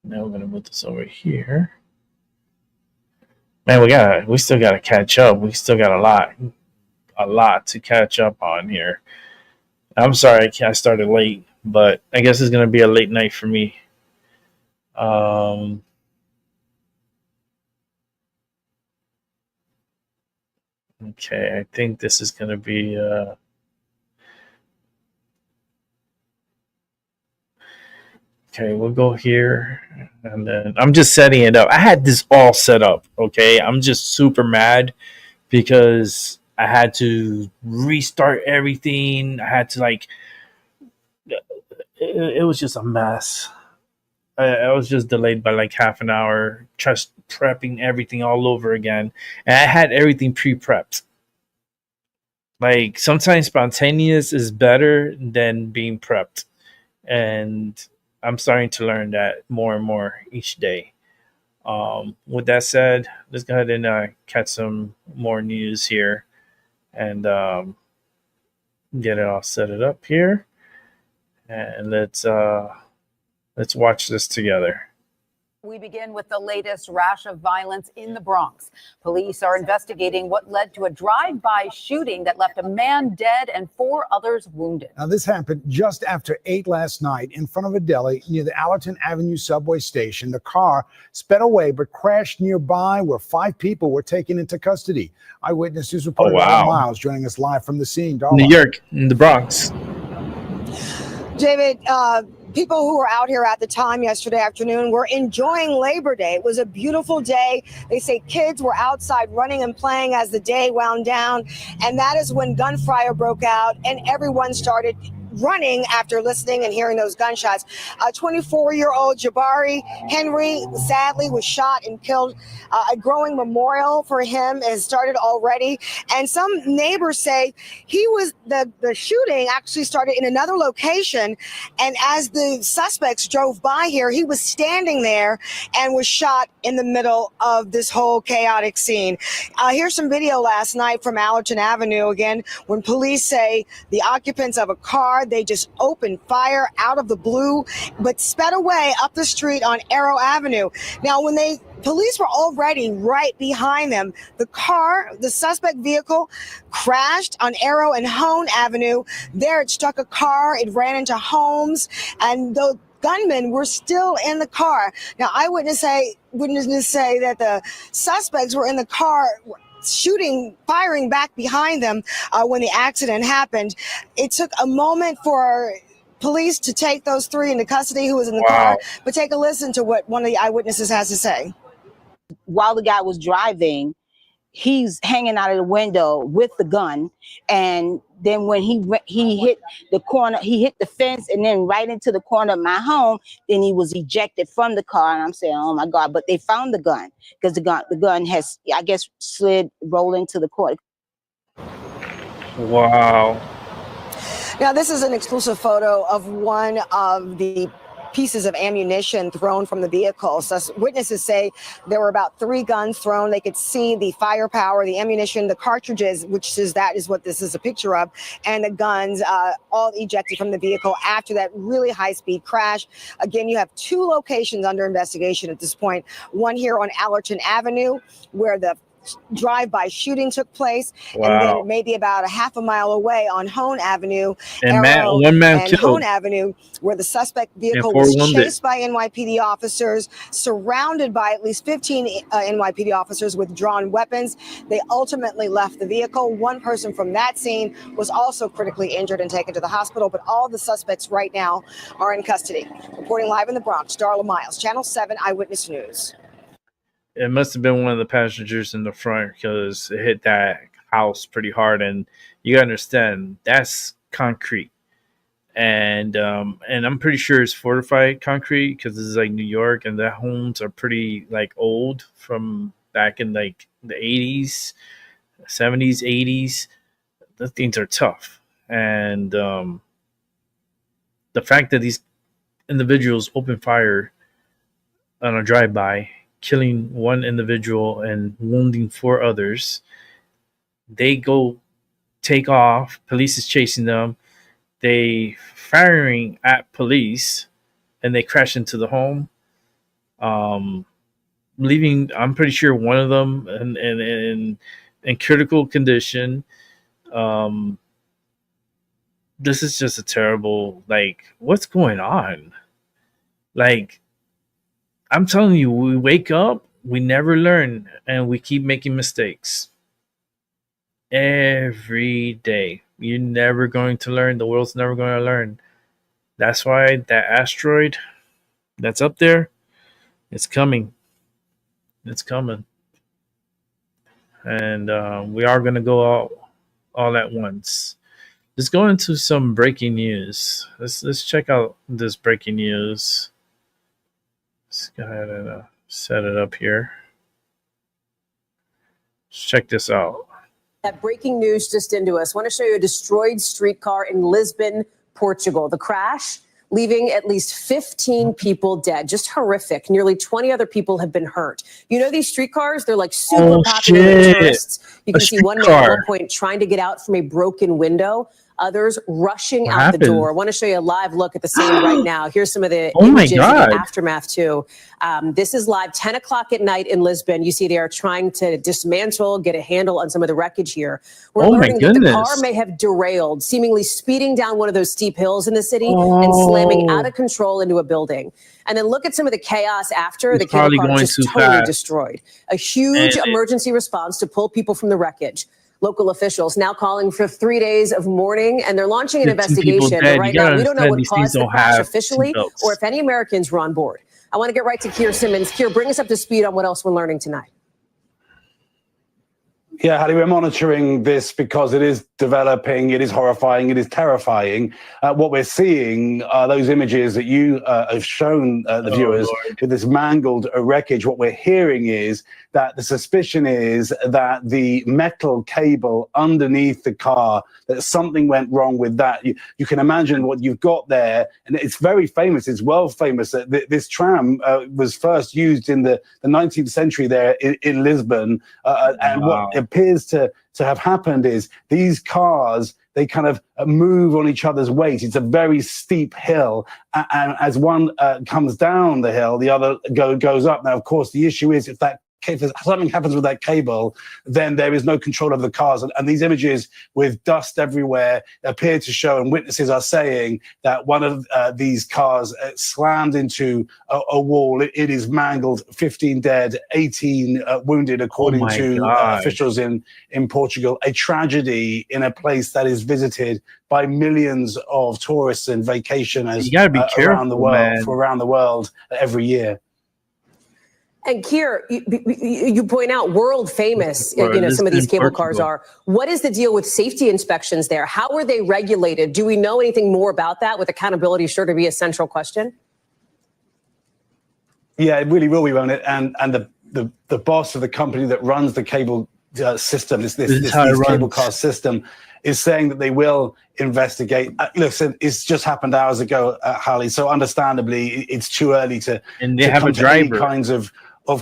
Now we're going to move this over here. Man, we still got to catch up. We still got a lot to catch up on here. I'm sorry I started late, but I guess it's going to be a late night for me. Okay, I think this is going to be okay, we'll go here, and then I'm just setting it up. I had this all set up, okay? I'm just super mad because I had to restart everything. I had to it was just a mess. I was just delayed by like half an hour, just prepping everything all over again. And I had everything pre-prepped. Like, sometimes spontaneous is better than being prepped. And I'm starting to learn that more and more each day. With that said, let's go ahead and catch some more news here and get it all set it up here. And let's watch this together. We begin with the latest rash of violence in the Bronx. Police are investigating what led to a drive-by shooting that left a man dead and 4 others wounded. Now, this happened just after 8 last night in front of a deli near the Allerton Avenue subway station. The car sped away but crashed nearby, where 5 people were taken into custody. Eyewitness News reporter Darla Miles joining us live from the scene. Darla. New York, in the Bronx. David, people who were out here at the time yesterday afternoon were enjoying Labor Day. It was a beautiful day. They say kids were outside running and playing as the day wound down. And that is when gunfire broke out and everyone started running after listening and hearing those gunshots. 24-year-old Jabari Henry sadly was shot and killed. A growing memorial for him has started already. And some neighbors say the shooting actually started in another location. And as the suspects drove by here, he was standing there and was shot in the middle of this whole chaotic scene. Here's some video last night from Allerton Avenue again, when police say the occupants of a car, they just opened fire out of the blue, but sped away up the street on Arrow Avenue. Now, when police were already right behind them, the suspect vehicle crashed on Arrow and Hone Avenue. There, it struck a car, it ran into homes, and the gunmen were still in the car. Now, eyewitnesses say that the suspects were in the car firing back behind them when the accident happened. It took a moment for police to take those three into custody who was in the car. But take a listen to what one of the eyewitnesses has to say. While the guy was driving, he's hanging out of the window with the gun, and then when he hit the corner, he hit the fence and then right into the corner of my home, then he was ejected from the car. And I'm saying, oh my God, but they found the gun because the gun has, I guess, rolled into the court. Wow. Now, this is an exclusive photo of one of the pieces of ammunition thrown from the vehicle. So witnesses say there were about 3 guns thrown. They could see the firepower, the ammunition, the cartridges, which is what this is a picture of, and the guns all ejected from the vehicle after that really high-speed crash. Again, you have 2 locations under investigation at this point. One here on Allerton Avenue, where the drive-by shooting took place, and then maybe about a half a mile away on Hone Avenue, one man and killed. Hone Avenue, where the suspect vehicle was chased by NYPD officers, surrounded by at least 15 NYPD officers with drawn weapons. They ultimately left the vehicle. One person from that scene was also critically injured and taken to the hospital, but all the suspects right now are in custody. Reporting live in the Bronx, Darla Miles, Channel 7 Eyewitness News. It must have been one of the passengers in the front because it hit that house pretty hard, and you gotta understand that's concrete, and I'm pretty sure it's fortified concrete because this is like New York, and the homes are pretty like old from back in like the 80s, 70s, 80s. The things are tough, and the fact that these individuals open fire on a drive-by, killing one individual and wounding 4 others. They go take off. Police is chasing them. They firing at police, and they crash into the home, leaving. I'm pretty sure one of them in critical condition. This is just a terrible. Like, what's going on? Like, I'm telling you, we wake up, we never learn, and we keep making mistakes. Every day. You're never going to learn. The world's never going to learn. That's why that asteroid that's up there, it's coming. It's coming. And we are going to go all at once. Let's go into some breaking news. Let's check out this breaking news. Let's go ahead and set it up here. Let's check this out. That breaking news just into us. I want to show you a destroyed streetcar in Lisbon, Portugal. The crash leaving at least 15 people dead. Just horrific. Nearly 20 other people have been hurt. You know these streetcars? They're like super popular with tourists. You can see one man at one point trying to get out from a broken window. Others rushing out the door. I want to show you a live look at the scene right now. Here's some of the images of the aftermath too. This is live 10 o'clock at night in Lisbon. You see they are trying to dismantle, get a handle on some of the wreckage here. We're learning that the car may have derailed, seemingly speeding down one of those steep hills in the city and slamming out of control into a building. And then look at some of the chaos after. The cable car just totally destroyed. A huge emergency response to pull people from the wreckage. Local officials now calling for 3 days of mourning, and they're launching an investigation. But right now, we don't know what caused the crash officially or if any Americans were on board. I want to get right to Keir Simmons. Keir, bring us up to speed on what else we're learning tonight. Yeah, Hattie, we're monitoring this because it is developing, it is horrifying, it is terrifying. What we're seeing are those images that you have shown the viewers with this mangled wreckage. What we're hearing is that the suspicion is that the metal cable underneath the car, that something went wrong with that. You can imagine what you've got there, and it's very famous, it's world famous. That this tram was first used in the 19th century there in Lisbon, and what appears to have happened is these cars, they kind of move on each other's weight. It's a very steep hill, and as one comes down the hill, the other goes up. Now, of course, the issue is if that if something happens with that cable, then there is no control of the cars. And these images with dust everywhere appear to show, and witnesses are saying that one of these cars slammed into a wall. It is mangled, 15 dead, 18 wounded, according to officials in Portugal. A tragedy in a place that is visited by millions of tourists and vacationers around the world every year. And Keir, you point out world famous, some of these cable cars are. What is the deal with safety inspections there? How are they regulated? Do we know anything more about that, with accountability sure to be a central question? Yeah, it really will be, won't it? And the boss of the company that runs the cable system, this cable car system, is saying that they will investigate. Listen, it's just happened hours ago, Hallie, so understandably it's too early to come to any kinds of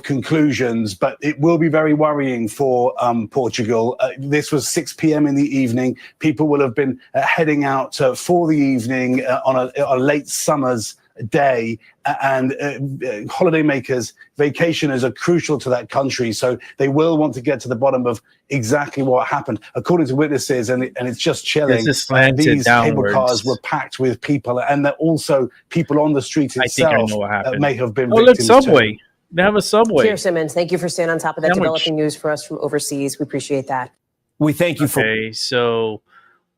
conclusions, but it will be very worrying for Portugal. This was 6 p.m. in the evening. People will have been heading out for the evening on a late summer's day, and holidaymakers, vacationers are crucial to that country, so they will want to get to the bottom of exactly what happened. According to witnesses, and it's just chilling, these cable cars were packed with people, and that also people on the street itself may have been victims Subway. too. They have a Subway. Keir Simmons, thank you for staying on top of that developing news for us from overseas. We appreciate that. We thank you for. Okay, so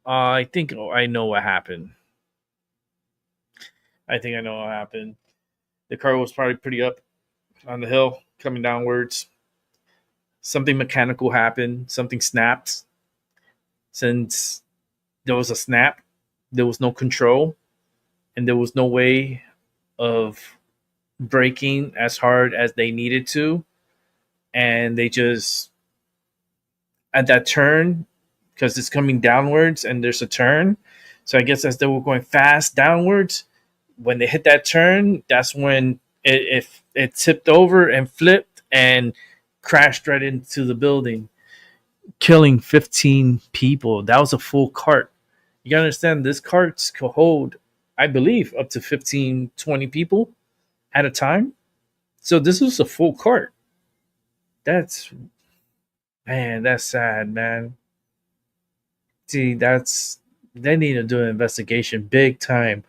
I think I know what happened. The car was probably pretty up on the hill, coming downwards. Something mechanical happened. Something snapped. Since there was a snap, there was no control, and there was no way of braking as hard as they needed to. And they just, at that turn, because it's coming downwards and there's a turn, so I guess as they were going fast downwards, when they hit that turn, that's when it tipped over and flipped and crashed right into the building, killing 15 people. That was a full cart. You gotta understand, this cart could hold, I believe, up to 15, 20 people at a time. So this was a full cart. That's sad, man. See, they need to do an investigation big time.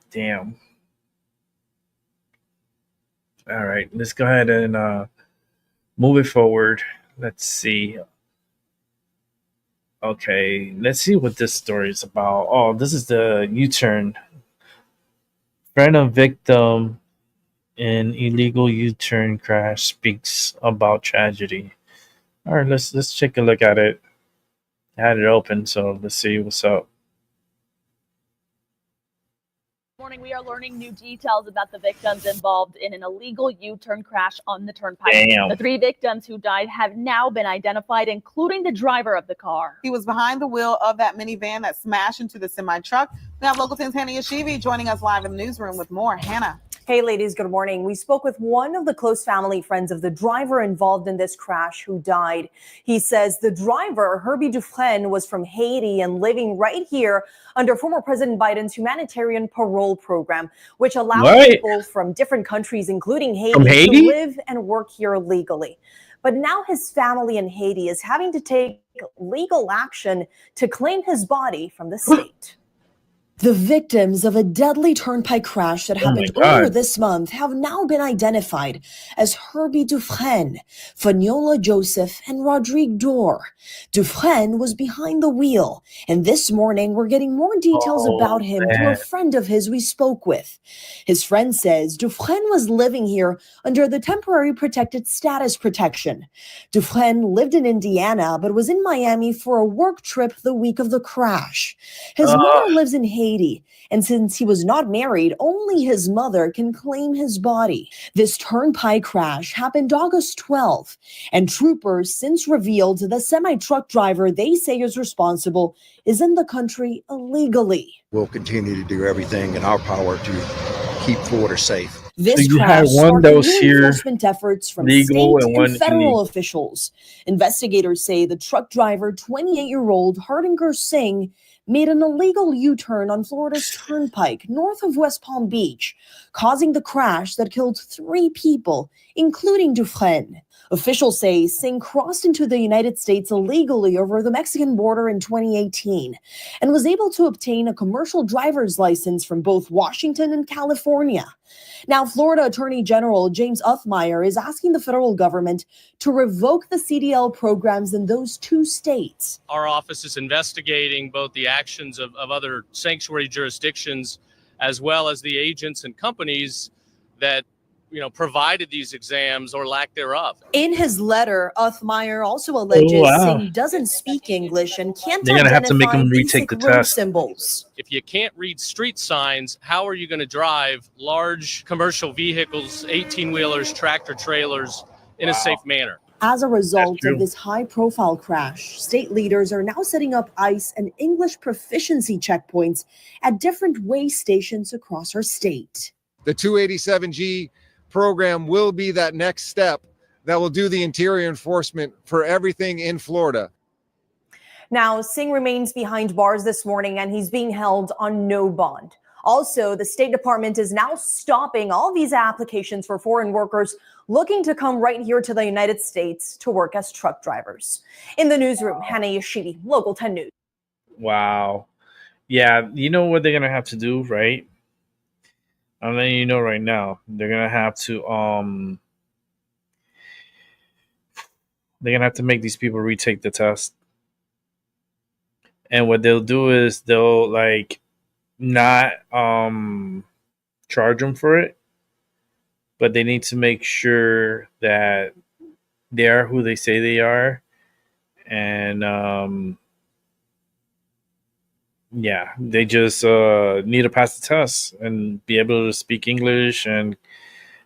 Damn. All right, let's go ahead and move it forward. Let's see. Okay, let's see what this story is about. Oh, this is the U-turn. Friend of victim in illegal U-turn crash speaks about tragedy. All right, let's take a look at it. I had it open, so let's see what's up. Morning, we are learning new details about the victims involved in an illegal U-turn crash on the turnpike. Damn. The 3 victims who died have now been identified, including the driver of the car. He was behind the wheel of that minivan that smashed into the semi-truck. We have Local 10's Hannah Yashivi joining us live in the newsroom with more. Hannah. Hey, ladies, good morning. We spoke with one of the close family friends of the driver involved in this crash who died. He says the driver, Herbie Dufresne, was from Haiti and living right here under former President Biden's humanitarian parole program, which allows people from different countries, including Haiti, to live and work here legally. But now his family in Haiti is having to take legal action to claim his body from the state. The victims of a deadly turnpike crash that happened earlier this month have now been identified as Herbie Dufresne, Faniola Joseph, and Rodrigue Dor. Dufresne was behind the wheel, and this morning we're getting more details about him through a friend of his we spoke with. His friend says Dufresne was living here under the temporary protected status protection. Dufresne lived in Indiana but was in Miami for a work trip the week of the crash. His mother lives in Haiti, and since he was not married, only his mother can claim his body. This turnpike crash happened August 12th, and troopers since revealed the semi-truck driver they say is responsible is in the country illegally. We'll continue to do everything in our power to keep Florida safe. This So you crash had one sparked that was new here enforcement efforts from legal state and one and federal illegal. officials. Investigators say the truck driver, 28-year-old Hardinger Singh, made an illegal U-turn on Florida's Turnpike north of West Palm Beach, causing the crash that killed 3 people, including Dufresne. Officials say Singh crossed into the United States illegally over the Mexican border in 2018 and was able to obtain a commercial driver's license from both Washington and California. Now, Florida Attorney General James Uthmeyer is asking the federal government to revoke the CDL programs in those 2 states. Our office is investigating both the actions of other sanctuary jurisdictions as well as the agents and companies that provided these exams or lack thereof. In his letter, Uthmeyer also alleges Singh doesn't speak English and can't identify basic road symbols. If you can't read street signs, how are you going to drive large commercial vehicles, 18-wheelers, tractor trailers in a safe manner? As a result of this high-profile crash, state leaders are now setting up ICE and English proficiency checkpoints at different way stations across our state. The 287G program will be that next step that will do the interior enforcement for everything in Florida. Now, Singh remains behind bars this morning and he's being held on no bond. Also, the State Department is now stopping all visa applications for foreign workers looking to come right here to the United States to work as truck drivers. In the newsroom, Hannah Yashivi, Local 10 News. Wow. Yeah, you know what they're going to have to do, right? I'm letting you know right now. They're going to have to make these people retake the test. And what they'll do is they'll not charge them for it, but they need to make sure that they are who they say they are. And yeah, they just need to pass the test and be able to speak English and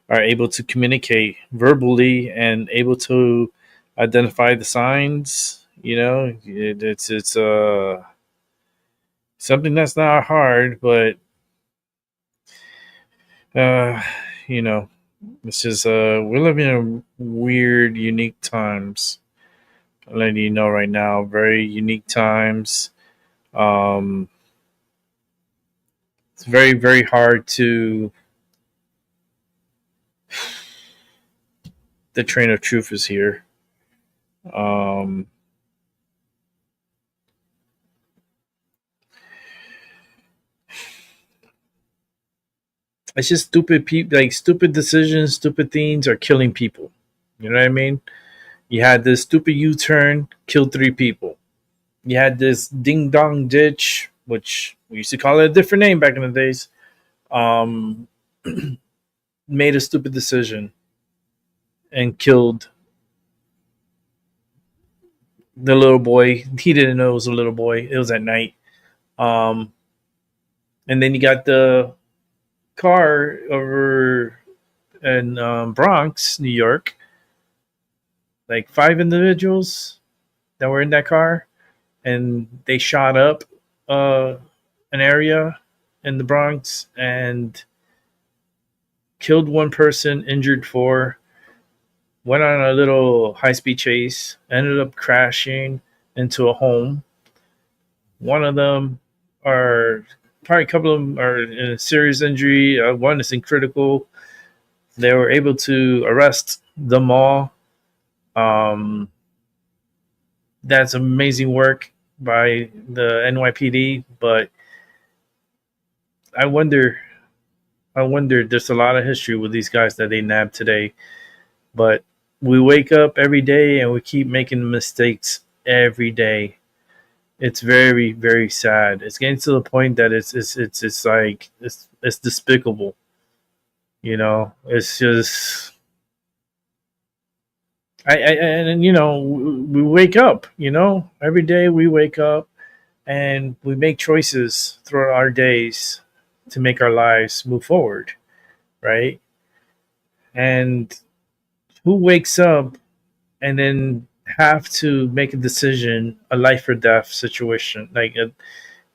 are able to communicate verbally and able to identify the signs. It's something that's not hard, but it's just we're living in weird, unique times. I'm letting you know right now, very unique times. It's very, very hard to. The train of truth is here. It's just stupid people, stupid decisions, stupid things are killing people. You know what I mean? You had this stupid U-turn, killed 3 people. You had this ding-dong ditch, which we used to call it a different name back in the days, made a stupid decision and killed the little boy. He didn't know it was a little boy. It was at night. And then you got the car over in Bronx, New York. 5 individuals that were in that car. And they shot up an area in the Bronx and killed 1 person, injured 4. Went on a little high-speed chase, ended up crashing into a home. One of them probably a couple of them are in a serious injury. One is in critical. They were able to arrest them all. That's amazing work by the NYPD, but I wonder, there's a lot of history with these guys that they nabbed today, but we wake up every day and we keep making mistakes every day. It's very, very sad. It's getting to the point that it's despicable. It's just, we wake up, every day we wake up and we make choices throughout our days to make our lives move forward, right? And who wakes up and then have to make a decision, a life or death situation,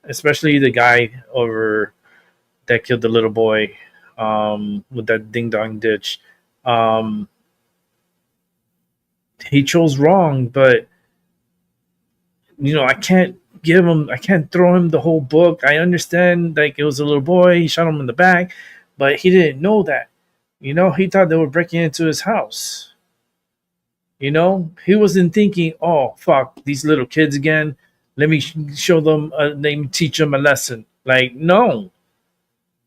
especially the guy over that killed the little boy with that ding dong ditch. He chose wrong, but I can't I can't throw him the whole book. I understand, like, it was a little boy, he shot him in the back, but he didn't know that. He thought they were breaking into his house. He wasn't thinking, oh, fuck, these little kids again. Let me show them, let me teach them a lesson. Like, no.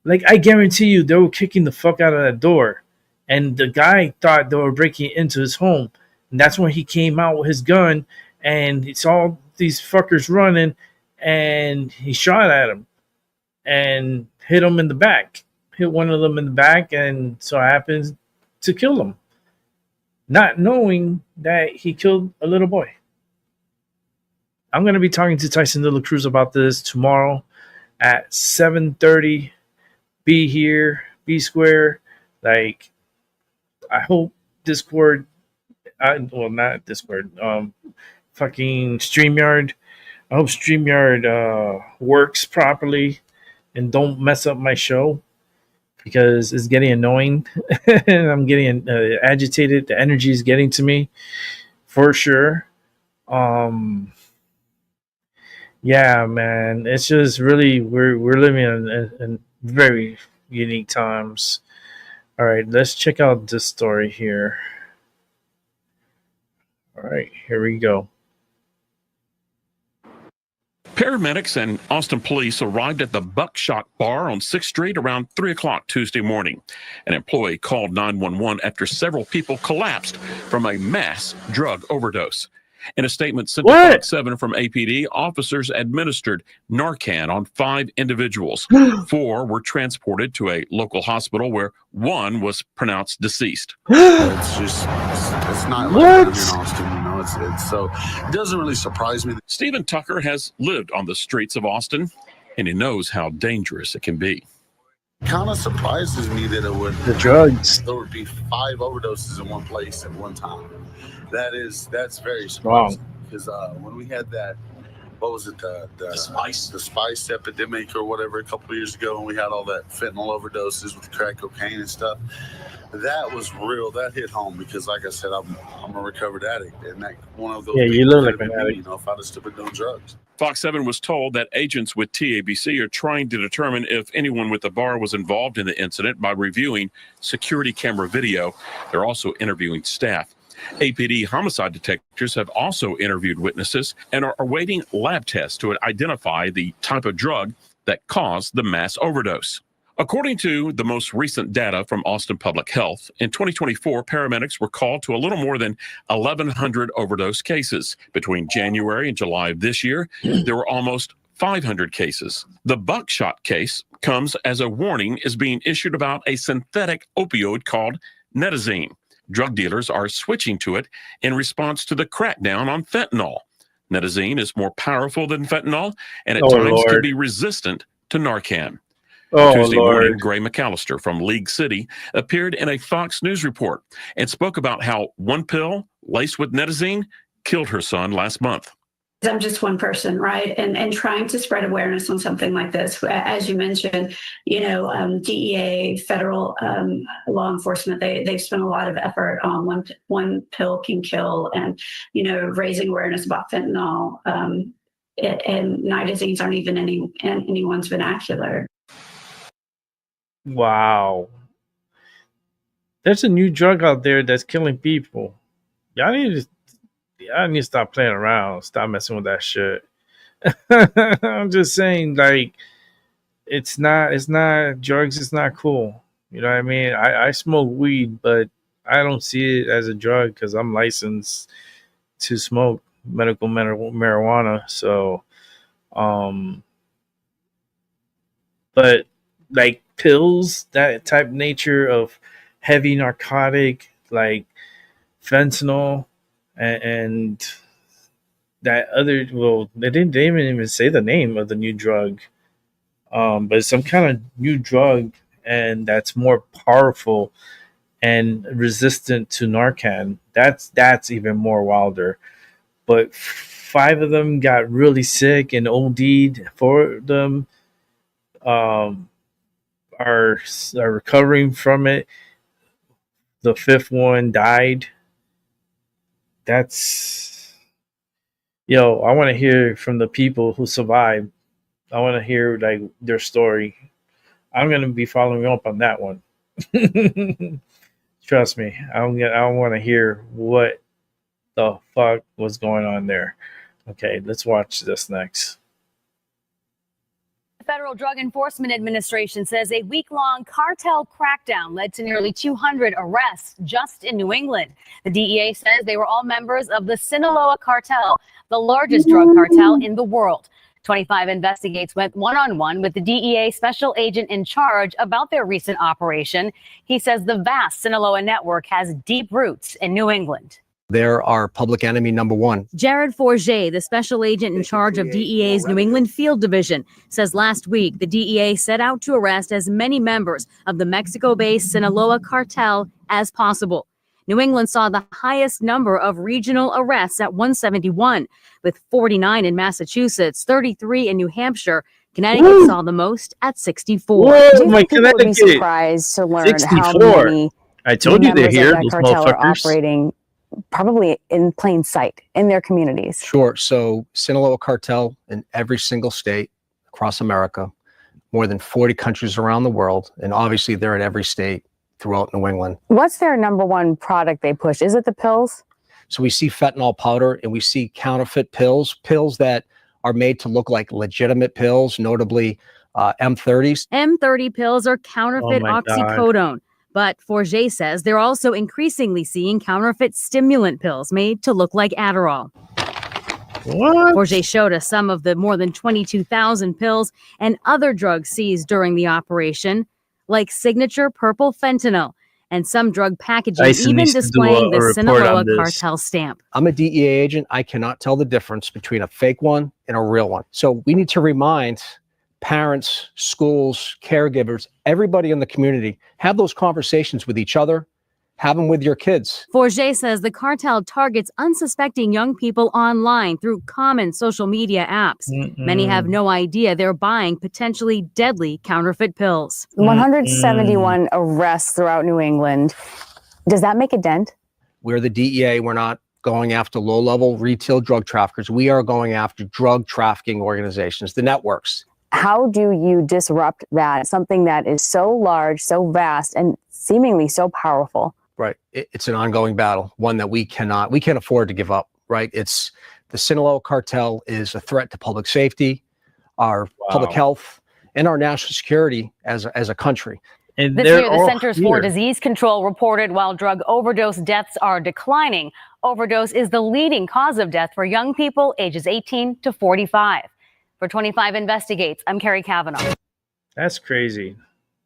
Like, I guarantee you, they were kicking the fuck out of that door. And the guy thought they were breaking into his home. And that's when he came out with his gun and he saw these fuckers running and he shot at him and hit him in the back. Hit one of them in the back and so happens to kill him. Not knowing that he killed a little boy. I'm going to be talking to Tyson De La Cruz about this tomorrow at 7:30. Be here, be square. Like, I hope Discord, not Discord, fucking StreamYard. I hope StreamYard works properly and don't mess up my show because it's getting annoying and I'm getting agitated. The energy is getting to me for sure. Yeah, man, it's just really we're living in very unique times. All right, let's check out this story here. All right, here we go. Paramedics and Austin police arrived at the Buckshot Bar on 6th Street around 3 o'clock Tuesday morning. An employee called 911 after several people collapsed from a mass drug overdose. In a statement sent to Fox 7 from APD, officers administered Narcan on 5 individuals. 4 were transported to a local hospital where 1 was pronounced deceased. It's not like that in Austin, it's so it doesn't really surprise me. Stephen Tucker has lived on the streets of Austin, and he knows how dangerous it can be. Kind of surprises me that the drugs. There would be 5 overdoses in one place at one time. That's very surprising because when we had that, what was it, the spice epidemic or whatever a couple of years ago, and we had all that fentanyl overdoses with crack cocaine and stuff. That was real. That hit home because, like I said, I'm a recovered addict, and that one of those. Yeah, you look like an addict. If I'd have still been doing drugs. Fox 7 was told that agents with TABC are trying to determine if anyone with the bar was involved in the incident by reviewing security camera video. They're also interviewing staff. APD homicide detectives have also interviewed witnesses and are awaiting lab tests to identify the type of drug that caused the mass overdose. According to the most recent data from Austin Public Health, in 2024, paramedics were called to a little more than 1,100 overdose cases. Between January and July of this year, there were almost 500 cases. The Buckshot case comes as a warning is being issued about a synthetic opioid called Netazine. Drug dealers are switching to it in response to the crackdown on fentanyl. Netazine is more powerful than fentanyl and at times can be resistant to Narcan. Tuesday morning, Gray McAllister from League City appeared in a Fox News report and spoke about how one pill laced with Netazine killed her son last month. I'm just one person, right? And trying to spread awareness on something like this. As you mentioned, DEA, federal law enforcement, they've spent a lot of effort on one pill can kill and, raising awareness about fentanyl. And nitazines aren't even in anyone's vernacular. Wow. There's a new drug out there that's killing people. Y'all need to stop playing around. Stop messing with that shit. I'm just saying, like, it's not drugs. It's not cool. You know what I mean? I smoke weed, but I don't see it as a drug because I'm licensed to smoke medical marijuana. So, but like pills, that type nature of heavy narcotic, like fentanyl, and that other, well, they didn't even say the name of the new drug, but it's some kind of new drug, and that's more powerful and resistant to Narcan. That's even more wilder. But 5 of them got really sick and OD'd. 4 of them are recovering from it. The 5th one died. That's Yo, I want to hear from the people who survived. I want to hear like their story. I'm gonna be following up on that one. Trust me, I want to hear what the fuck was going on there. Okay, let's watch this next. The Federal Drug Enforcement Administration says a week-long cartel crackdown led to nearly 200 arrests just in New England. The DEA says they were all members of the Sinaloa cartel, the largest drug cartel in the world. 25 investigators went one-on-one with the DEA special agent in charge about their recent operation. He says the vast Sinaloa network has deep roots in New England. They're our public enemy number one. Jared Forget, the special agent in charge of DEA's New England Field Division, says last week the DEA set out to arrest as many members of the Mexico-based Sinaloa cartel as possible. New England saw the highest number of regional arrests at 171, with 49 in Massachusetts, 33 in New Hampshire. Connecticut saw the most at 64. Whoa, my People would be Connecticut. surprised to learn 64. how many I told you they're members of here, that those cartel are motherfuckers. operating probably in plain sight in their communities. Sure. So Sinaloa cartel in every single state across America, more than 40 countries around the world, and obviously they're in every state throughout New England. What's their number one product they push? Is it the pills? So we see fentanyl powder and we see counterfeit pills that are made to look like legitimate pills, notably M30s. M30 pills are counterfeit Oh my God. oxycodone. But Forget says they're also increasingly seeing counterfeit stimulant pills made to look like Adderall. What? Forget showed us some of the more than 22,000 pills and other drugs seized during the operation, like signature purple fentanyl, and some drug packaging Tyson even needs to do displaying a the report Sinaloa on this. cartel stamp. I'm a DEA agent. I cannot tell the difference between a fake one and a real one. So we need to remind parents, schools, caregivers, everybody in the community, have those conversations with each other, have them with your kids. Forget says the cartel targets unsuspecting young people online through common social media apps. Many have no idea they're buying potentially deadly counterfeit pills. 171 arrests throughout New England. Does that make a dent? We're the DEA. We're not going after low-level retail drug traffickers. We are going after drug trafficking organizations, the networks. How do you disrupt that, something that is so large, so vast, and seemingly so powerful? Right. It's an ongoing battle, one that we can't afford to give up, right? It's the Sinaloa cartel is a threat to public safety, our public health, and our national security as a country. And This year, the Centers for Disease Control reported while drug overdose deaths are declining, overdose is the leading cause of death for young people ages 18 to 45. For 25 Investigates, I'm Carrie Kavanaugh. That's crazy.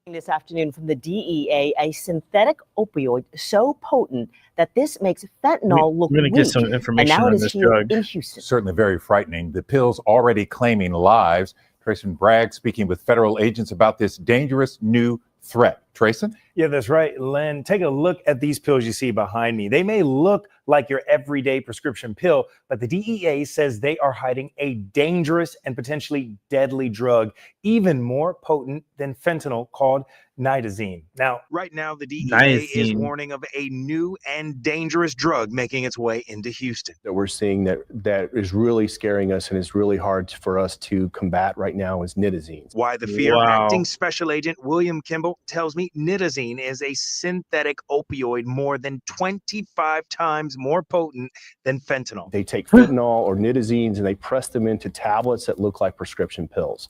This afternoon from the DEA, a synthetic opioid so potent that this makes fentanyl look We're gonna weak. get some And information now on it is this here drug. in Houston. Certainly very frightening. The pills already claiming lives. Trayson Bragg speaking with federal agents about this dangerous new threat. Trayson? Yeah, that's right, Len. Take a look at these pills you see behind me. They may look like your everyday prescription pill, but the DEA says they are hiding a dangerous and potentially deadly drug, even more potent than fentanyl, called nitazene. Now, right now, the DEA is Nitazene. warning of a new and dangerous drug making its way into Houston. That we're seeing that is really scaring us and is really hard for us to combat right now is nitazene. Why the fear? Acting Special Agent William Kimball tells me nitazene is a synthetic opioid more than 25 times more potent than fentanyl. They take fentanyl or nitazenes and they press them into tablets that look like prescription pills.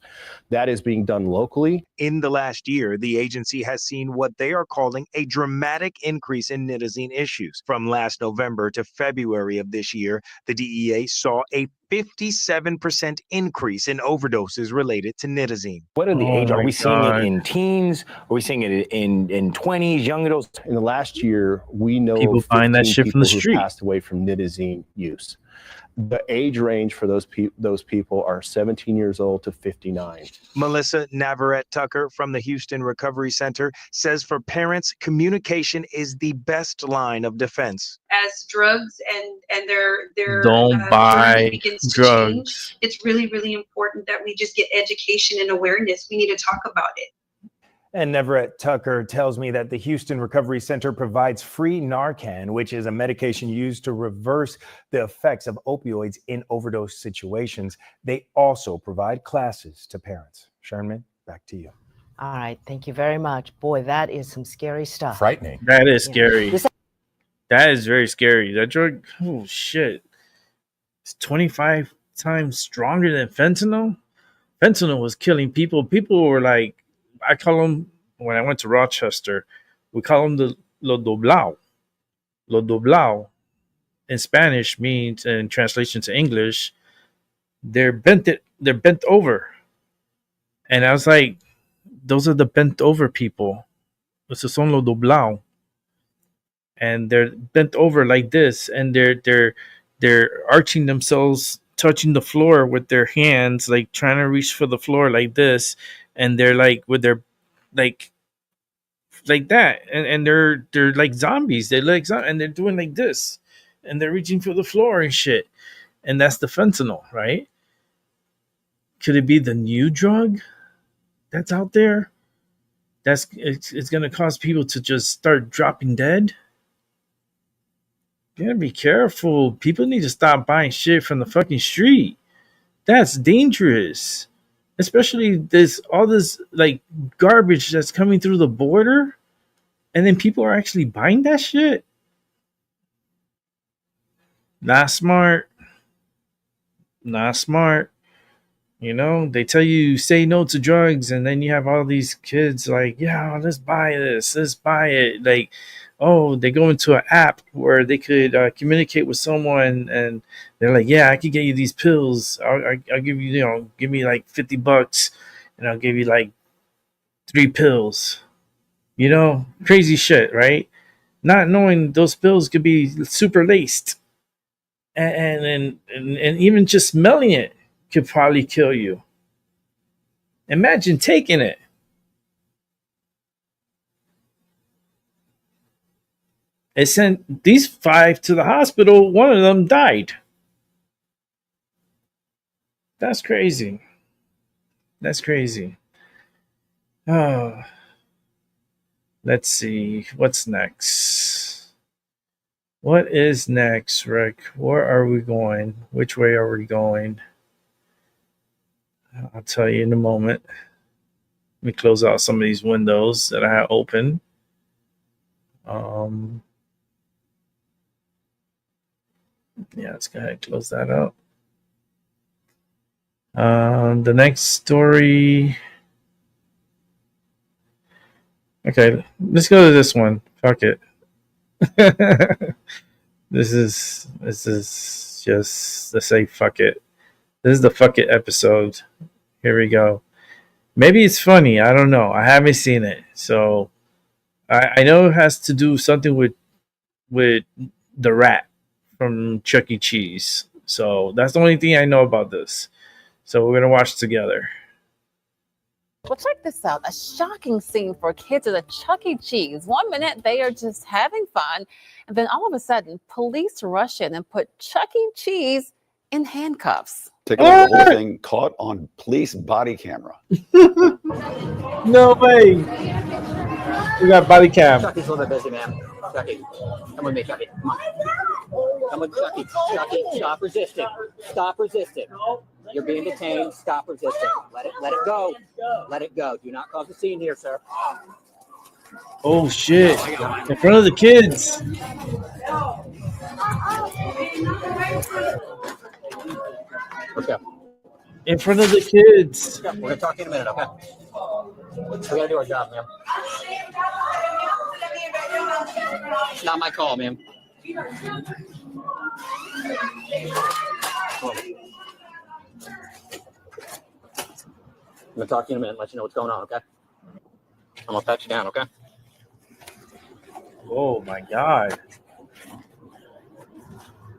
That is being done locally. In the last year, the agency has seen what they are calling a dramatic increase in nitazene issues. From last November to February of this year, the DEA saw a 57% increase in overdoses related to nitazene. What are the age? Are my we seeing God. it in teens? Are we seeing it in 20s, young adults? In the last year, we know People of find that 15 shit from the people who street. passed away from nitazene use. The age range for those people are 17 years old to 59. Melissa Navarette Tucker from the Houston Recovery Center says for parents, communication is the best line of defense. As drugs and their Don't journey buy begins to drugs. change, it's really, really important that we just get education and awareness. We need to talk about it. And Neverett Tucker tells me that the Houston Recovery Center provides free Narcan, which is a medication used to reverse the effects of opioids in overdose situations. They also provide classes to parents. Sherman, back to you. All right, thank you very much. Boy, that is some scary stuff. Frightening. That is Yeah. scary. That is very scary. That drug, oh shit, it's 25 times stronger than fentanyl. Fentanyl was killing people. People were like, I call them, when I went to Rochester, we call them the lo doblao. Lo doblao in Spanish means, in translation to English, they're bent over. And I was like, those are the bent over people. Esos son lo doblao. And they're bent over like this, and they're arching themselves, touching the floor with their hands, like trying to reach for the floor like this, and they're like with their like that, and they're like zombies. They're like and they're doing like this, and they're reaching for the floor and shit. And that's the fentanyl, right? Could it be the new drug that's out there? It's going to cause people to just start dropping dead. You gotta be careful. People need to stop buying shit from the fucking street. That's dangerous. Especially all this like garbage that's coming through the border, and then people are actually buying that shit. Not smart. Not smart. You know, they tell you say no to drugs, and then you have all these kids like, yeah, let's buy this, let's buy it. Like, oh, they go into an app where they could communicate with someone, and they're like, yeah, I could get you these pills. I'll give you, give me like $50, and I'll give you like 3 pills. Crazy shit, right? Not knowing those pills could be super laced, and even just smelling it could probably kill you. Imagine taking it. It sent these 5 to the hospital. One of them died. That's crazy. That's crazy. Oh. Let's see. What's next? What is next, Rick? Where are we going? Which way are we going? I'll tell you in a moment. Let me close out some of these windows that I have open. Yeah, let's go ahead and close that up. The next story. Okay, let's go to this one. Fuck it. This is just, let's say fuck it. This is the fuck it episode. Here we go. Maybe it's funny. I don't know. I haven't seen it. So I know it has to do something with the rat from Chuck E. Cheese. So that's the only thing I know about this. So we're going to watch together. Well, check this out. A shocking scene for kids at a Chuck E. Cheese. 1 minute they are just having fun, and then all of a sudden, police rush in and put Chuck E. Cheese in handcuffs. Take a look at the whole thing caught on police body camera. No way. We got body cam. Chucky's a little bit busy, man. Chucky, come with me, Chucky. Come on. Come with Chucky. Chucky, stop resisting. Stop resisting. You're being detained. Stop resisting. Let it go. Let it go. Do not cause a scene here, sir. Oh shit. In front of the kids. Let's go. In front of the kids. We're going to talk in a minute, okay? We got to do our job, ma'am. It's not my call, ma'am. I'm going to talk to you in a minute and let you know what's going on, okay? I'm going to pat you down, okay? Oh my God.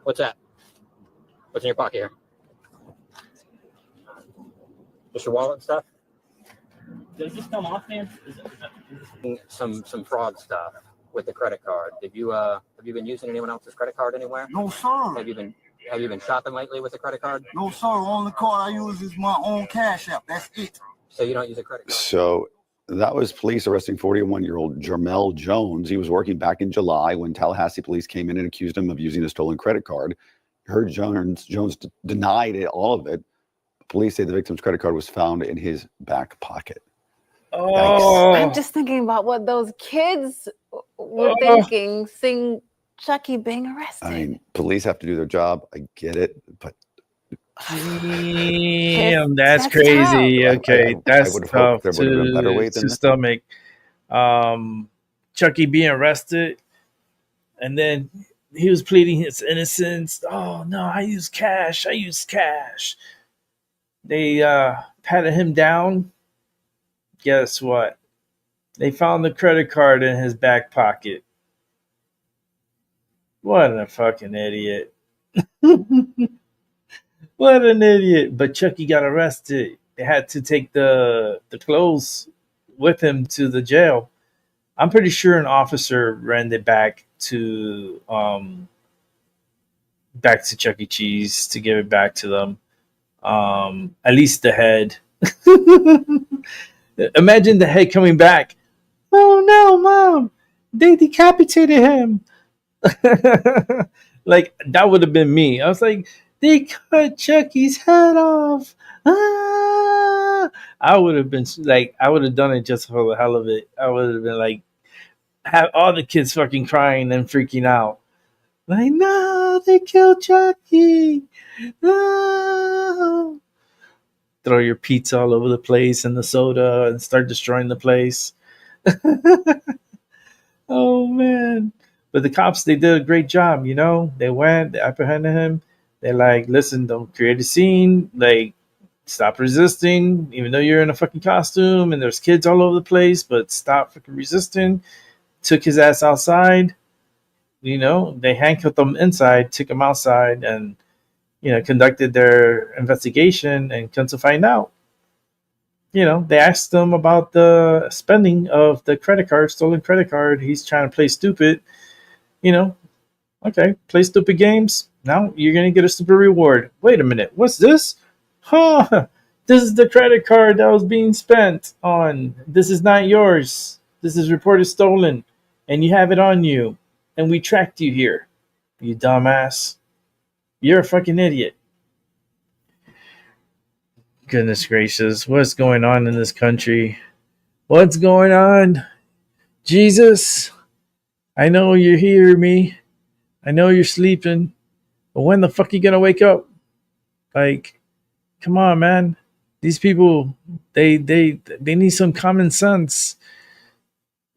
What's that? What's in your pocket here? Just your wallet and stuff? Did it just come off, man? Some fraud stuff with the credit card. Have you been using anyone else's credit card anywhere? No, sir. Have you been shopping lately with a credit card? No, sir. Only card I use is my own Cash App. That's it. So you don't use a credit card? So That was police arresting 41-year-old Jermel Jones. He was working back in July when Tallahassee police came in and accused him of using a stolen credit card. Heard Jones denied it, all of it. Police say the victim's credit card was found in his back pocket. Oh, I'm just thinking about what those kids were thinking, seeing Chucky being arrested. I mean, police have to do their job. I get it, but damn, that's crazy. tough. Okay, I that's would have hoped tough there would have been a better way to than that. stomach. Chucky being arrested, and then he was pleading his innocence. Oh no, I use cash. They patted him down. Guess what? They found the credit card in his back pocket. What a fucking idiot. What an idiot. But Chucky got arrested. They had to take the clothes with him to the jail. I'm pretty sure an officer ran it back to Chuck E. Cheese to give it back to them. At least the head. Imagine the head coming back. Oh no, Mom! They decapitated him. Like, that would have been me. I was like, they cut Chucky's head off. Ah! I would have been like, I would have done it just for the hell of it. I would have been like, have all the kids fucking crying and freaking out. Like, no, they killed Chucky. No. Throw your pizza all over the place and the soda and start destroying the place. Oh, man. But the cops, they did a great job, you know? They went, they apprehended him. They're like, listen, don't create a scene. Like, stop resisting, even though you're in a fucking costume and there's kids all over the place, but stop fucking resisting. Took his ass outside. You know, they handcuffed him inside, took him outside, and, you know, conducted their investigation and come to find out. You know, they asked him about the spending of the credit card, stolen credit card. He's trying to play stupid. You know, okay, play stupid games. Now you're going to get a stupid reward. Wait a minute, what's this? Huh, this is the credit card that was being spent on. This is not yours. This is reported stolen, and you have it on you, and we tracked you here. You dumbass. You're a fucking idiot. Goodness gracious, what's going on in this country? What's going on? Jesus, I know you hear me. I know you're sleeping. But when the fuck are you gonna wake up? Like, come on, man. These people, they need some common sense.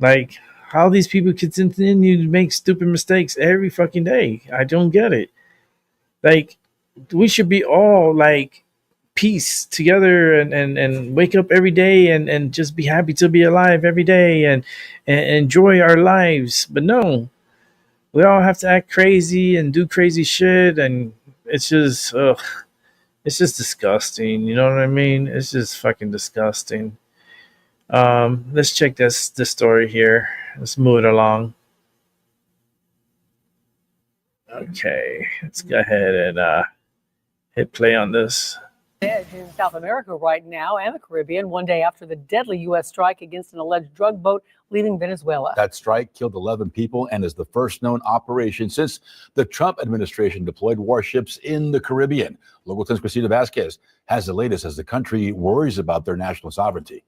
Like, how these people continue to make stupid mistakes every fucking day. I don't get it. Like, we should be all like peace together and wake up every day and just be happy to be alive every day and enjoy our lives. But no, we all have to act crazy and do crazy shit, and it's just it's just disgusting. You know what I mean? It's just fucking disgusting. Let's check this story here. Let's move it along. Okay, let's go ahead and hit play on this. In South America right now and the Caribbean, one day after the deadly U.S. strike against an alleged drug boat leaving Venezuela. That strike killed 11 people and is the first known operation since the Trump administration deployed warships in the Caribbean. Local 10's Christina Vasquez has the latest as the country worries about their national sovereignty.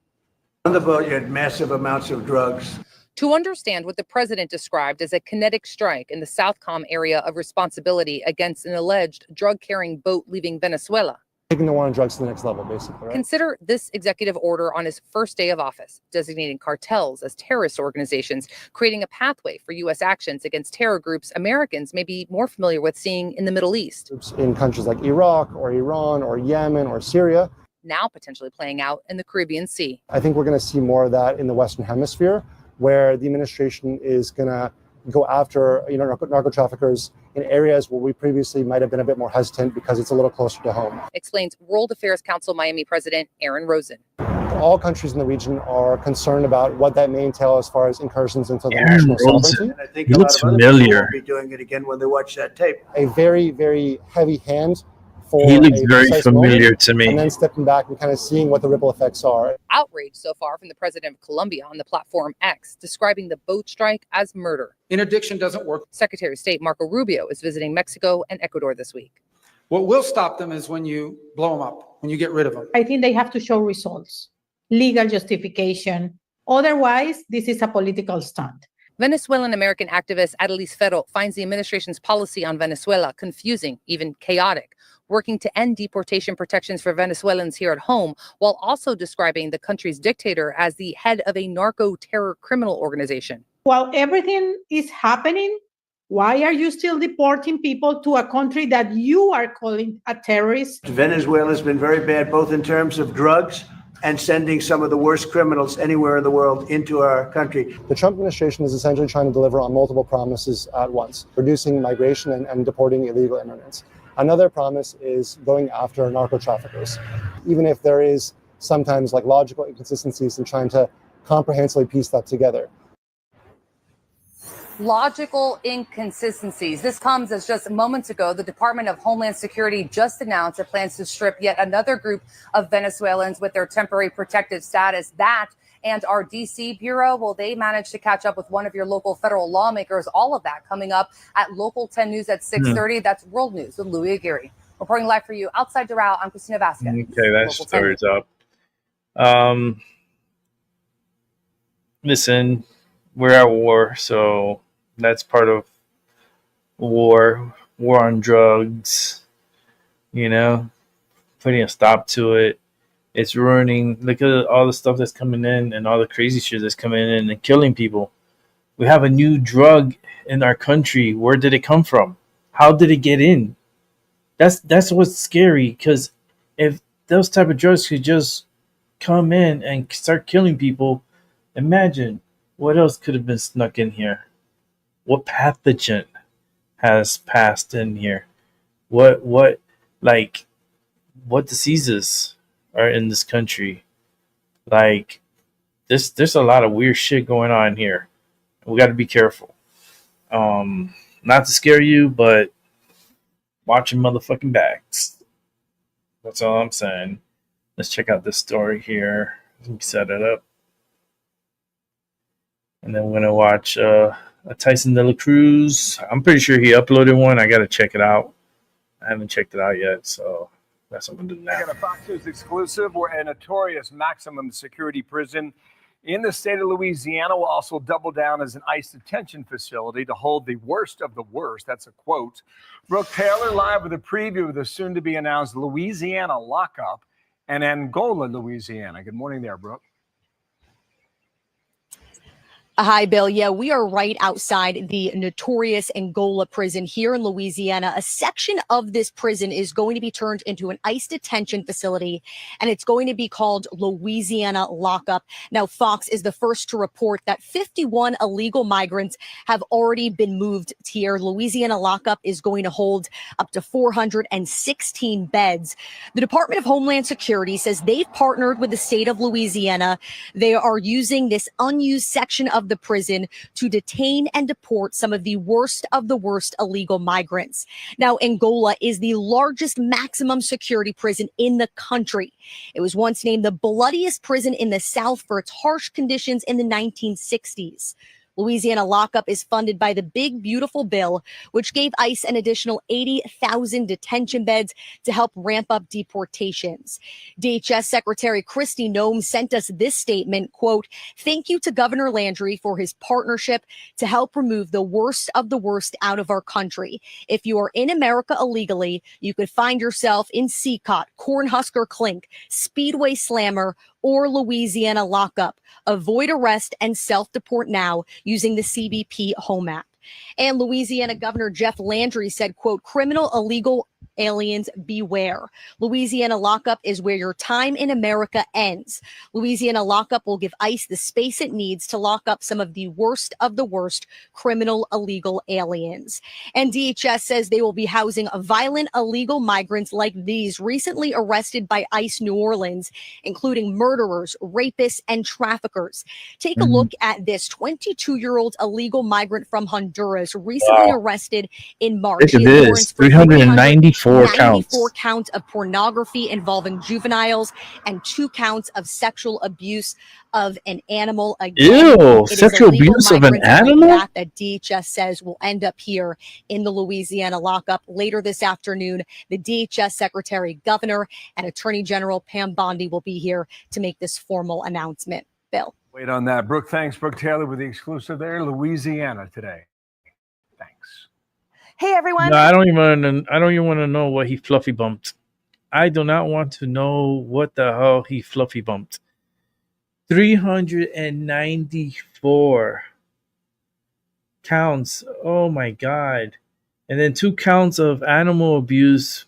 On the boat, you had massive amounts of drugs. To understand what the president described as a kinetic strike in the Southcom area of responsibility against an alleged drug-carrying boat leaving Venezuela. Taking the war on drugs to the next level, basically. Right? Consider this executive order on his first day of office, designating cartels as terrorist organizations, creating a pathway for U.S. actions against terror groups Americans may be more familiar with seeing in the Middle East. In countries like Iraq or Iran or Yemen or Syria. Now potentially playing out in the Caribbean Sea. I think we're going to see more of that in the Western Hemisphere, where the administration is going to go after narco traffickers in areas where we previously might have been a bit more hesitant because it's a little closer to home. Explains World Affairs Council Miami President Aaron Rosen. All countries in the region are concerned about what that may entail as far as incursions into their national sovereignty. And I think a lot of other people will be doing it again when they watch that tape. A very, very heavy hand for He looks a very precise familiar moment, to me. and then stepping back and kind of seeing what the ripple effects are. Outrage so far from the president of Colombia on the platform X, describing the boat strike as murder. Interdiction doesn't work. Secretary of State Marco Rubio is visiting Mexico and Ecuador this week. What will stop them is when you blow them up, when you get rid of them. I think they have to show results, legal justification. Otherwise, this is a political stunt. Venezuelan American activist Adelise Ferro finds the administration's policy on Venezuela confusing, even chaotic, working to end deportation protections for Venezuelans here at home, while also describing the country's dictator as the head of a narco-terror criminal organization. While everything is happening, why are you still deporting people to a country that you are calling a terrorist? Venezuela has been very bad, both in terms of drugs and sending some of the worst criminals anywhere in the world into our country. The Trump administration is essentially trying to deliver on multiple promises at once, reducing migration and deporting illegal immigrants. Another promise is going after narco traffickers, even if there is sometimes like logical inconsistencies in trying to comprehensively piece that together. Logical inconsistencies. This comes as just moments ago, the Department of Homeland Security just announced it plans to strip yet another group of Venezuelans with their temporary protected status. That and our DC bureau, well, they managed to catch up with one of your local federal lawmakers. All of that coming up at Local 10 News at 6:30. That's World News with Louis Aguirre. Reporting live for you outside Doral, I'm Christina Vasquez. Okay, that Local 10 story's up. Listen, we're at war, so that's part of war on drugs, putting a stop to it. It's ruining, look at all the stuff that's coming in and all the crazy shit that's coming in and killing people. We have a new drug in our country. Where did it come from? How did it get in? That's what's scary, because if those type of drugs could just come in and start killing people, imagine what else could have been snuck in here. What pathogen has passed in here? What diseases are in this country? Like, there's a lot of weird shit going on here. We got to be careful. Not to scare you, but watch your motherfucking backs. That's all I'm saying. Let's check out this story here. Let me set it up. And then we're going to watch a Tyson De La Cruz. I'm pretty sure he uploaded one. I got to check it out. I haven't checked it out yet, so that's what I'm going to do now. A Fox News exclusive, where a notorious maximum security prison in the state of Louisiana will also double down as an ICE detention facility to hold the worst of the worst. That's a quote. Brooke Taylor live with a preview of the soon-to-be-announced Louisiana lockup in Angola, Louisiana. Good morning there, Brooke. Hi, Bill. Yeah, we are right outside the notorious Angola prison here in Louisiana. A section of this prison is going to be turned into an ICE detention facility, and it's going to be called Louisiana Lockup. Now, Fox is the first to report that 51 illegal migrants have already been moved here. Louisiana Lockup is going to hold up to 416 beds. The Department of Homeland Security says they've partnered with the state of Louisiana. They are using this unused section of the prison to detain and deport some of the worst illegal migrants. Now, Angola is the largest maximum security prison in the country. It was once named the bloodiest prison in the South for its harsh conditions in the 1960s. Louisiana Lockup is funded by the Big Beautiful Bill, which gave ICE an additional 80,000 detention beds to help ramp up deportations. DHS Secretary Kristi Noem sent us this statement, quote, "Thank you to Governor Landry for his partnership to help remove the worst of the worst out of our country. If you are in America illegally, you could find yourself in Seacott, Cornhusker Clink, Speedway Slammer, or Louisiana Lockup. Avoid arrest and self-deport now using the CBP Home app." And Louisiana Governor Jeff Landry said, quote, "Criminal illegal aliens beware. Louisiana Lockup is where your time in America ends. Louisiana Lockup will give ICE the space it needs to lock up some of the worst criminal illegal aliens." And DHS says they will be housing violent illegal migrants like these recently arrested by ICE New Orleans, including murderers, rapists, and traffickers. Take a look at this 22-year-old illegal migrant from Honduras, recently arrested in March. Look at this, 394 94 counts. 94 counts of pornography involving juveniles and 2 counts of sexual abuse of an animal. Again, Ew, it is sexual illegal abuse of an migrants like animal? that DHS says will end up here in the Louisiana lockup later this afternoon. The DHS Secretary, Governor, and Attorney General Pam Bondi will be here to make this formal announcement. Bill. Wait on that. Brooke, thanks. Brooke Taylor with the exclusive there, Louisiana today. Thanks. Hey, everyone. No, I don't even want to know what he fluffy bumped. I do not want to know what the hell he fluffy bumped. 394 counts. Oh my God. And then 2 counts of animal abuse,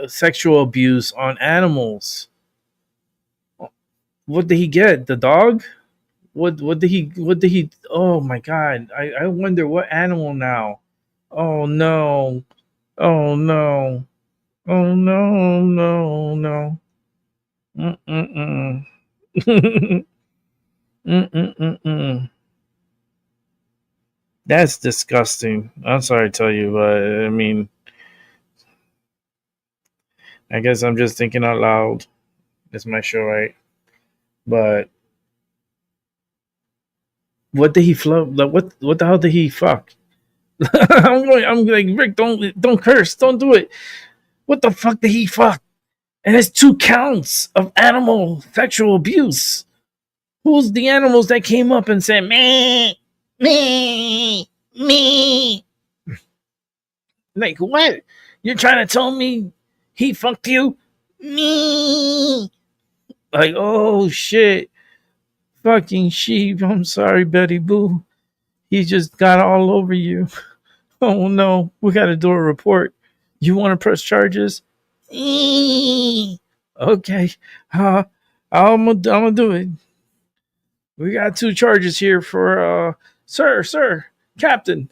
sexual abuse on animals. What did he get? The dog? What did he oh my God. I wonder what animal now. Oh no. Oh no. Oh no, no, no. Mm-mm-mm. Mm-mm-mm-mm. That's disgusting. I'm sorry to tell you, but I mean, I guess I'm just thinking out loud. It's my show, right? But what did he flub? Like, what the hell did he fuck? I'm like, Rick, don't curse, don't do it. What the fuck did he fuck? And it's 2 counts of animal sexual abuse. Who's the animals that came up and said, me? Like, what? You're trying to tell me he fucked you? Me. Like, oh shit. Fucking sheep. I'm sorry, Betty Boo. He just got all over you. Oh no. We gotta do a report. You wanna press charges? Okay. I'm gonna do it. We got 2 charges here for sir, Captain.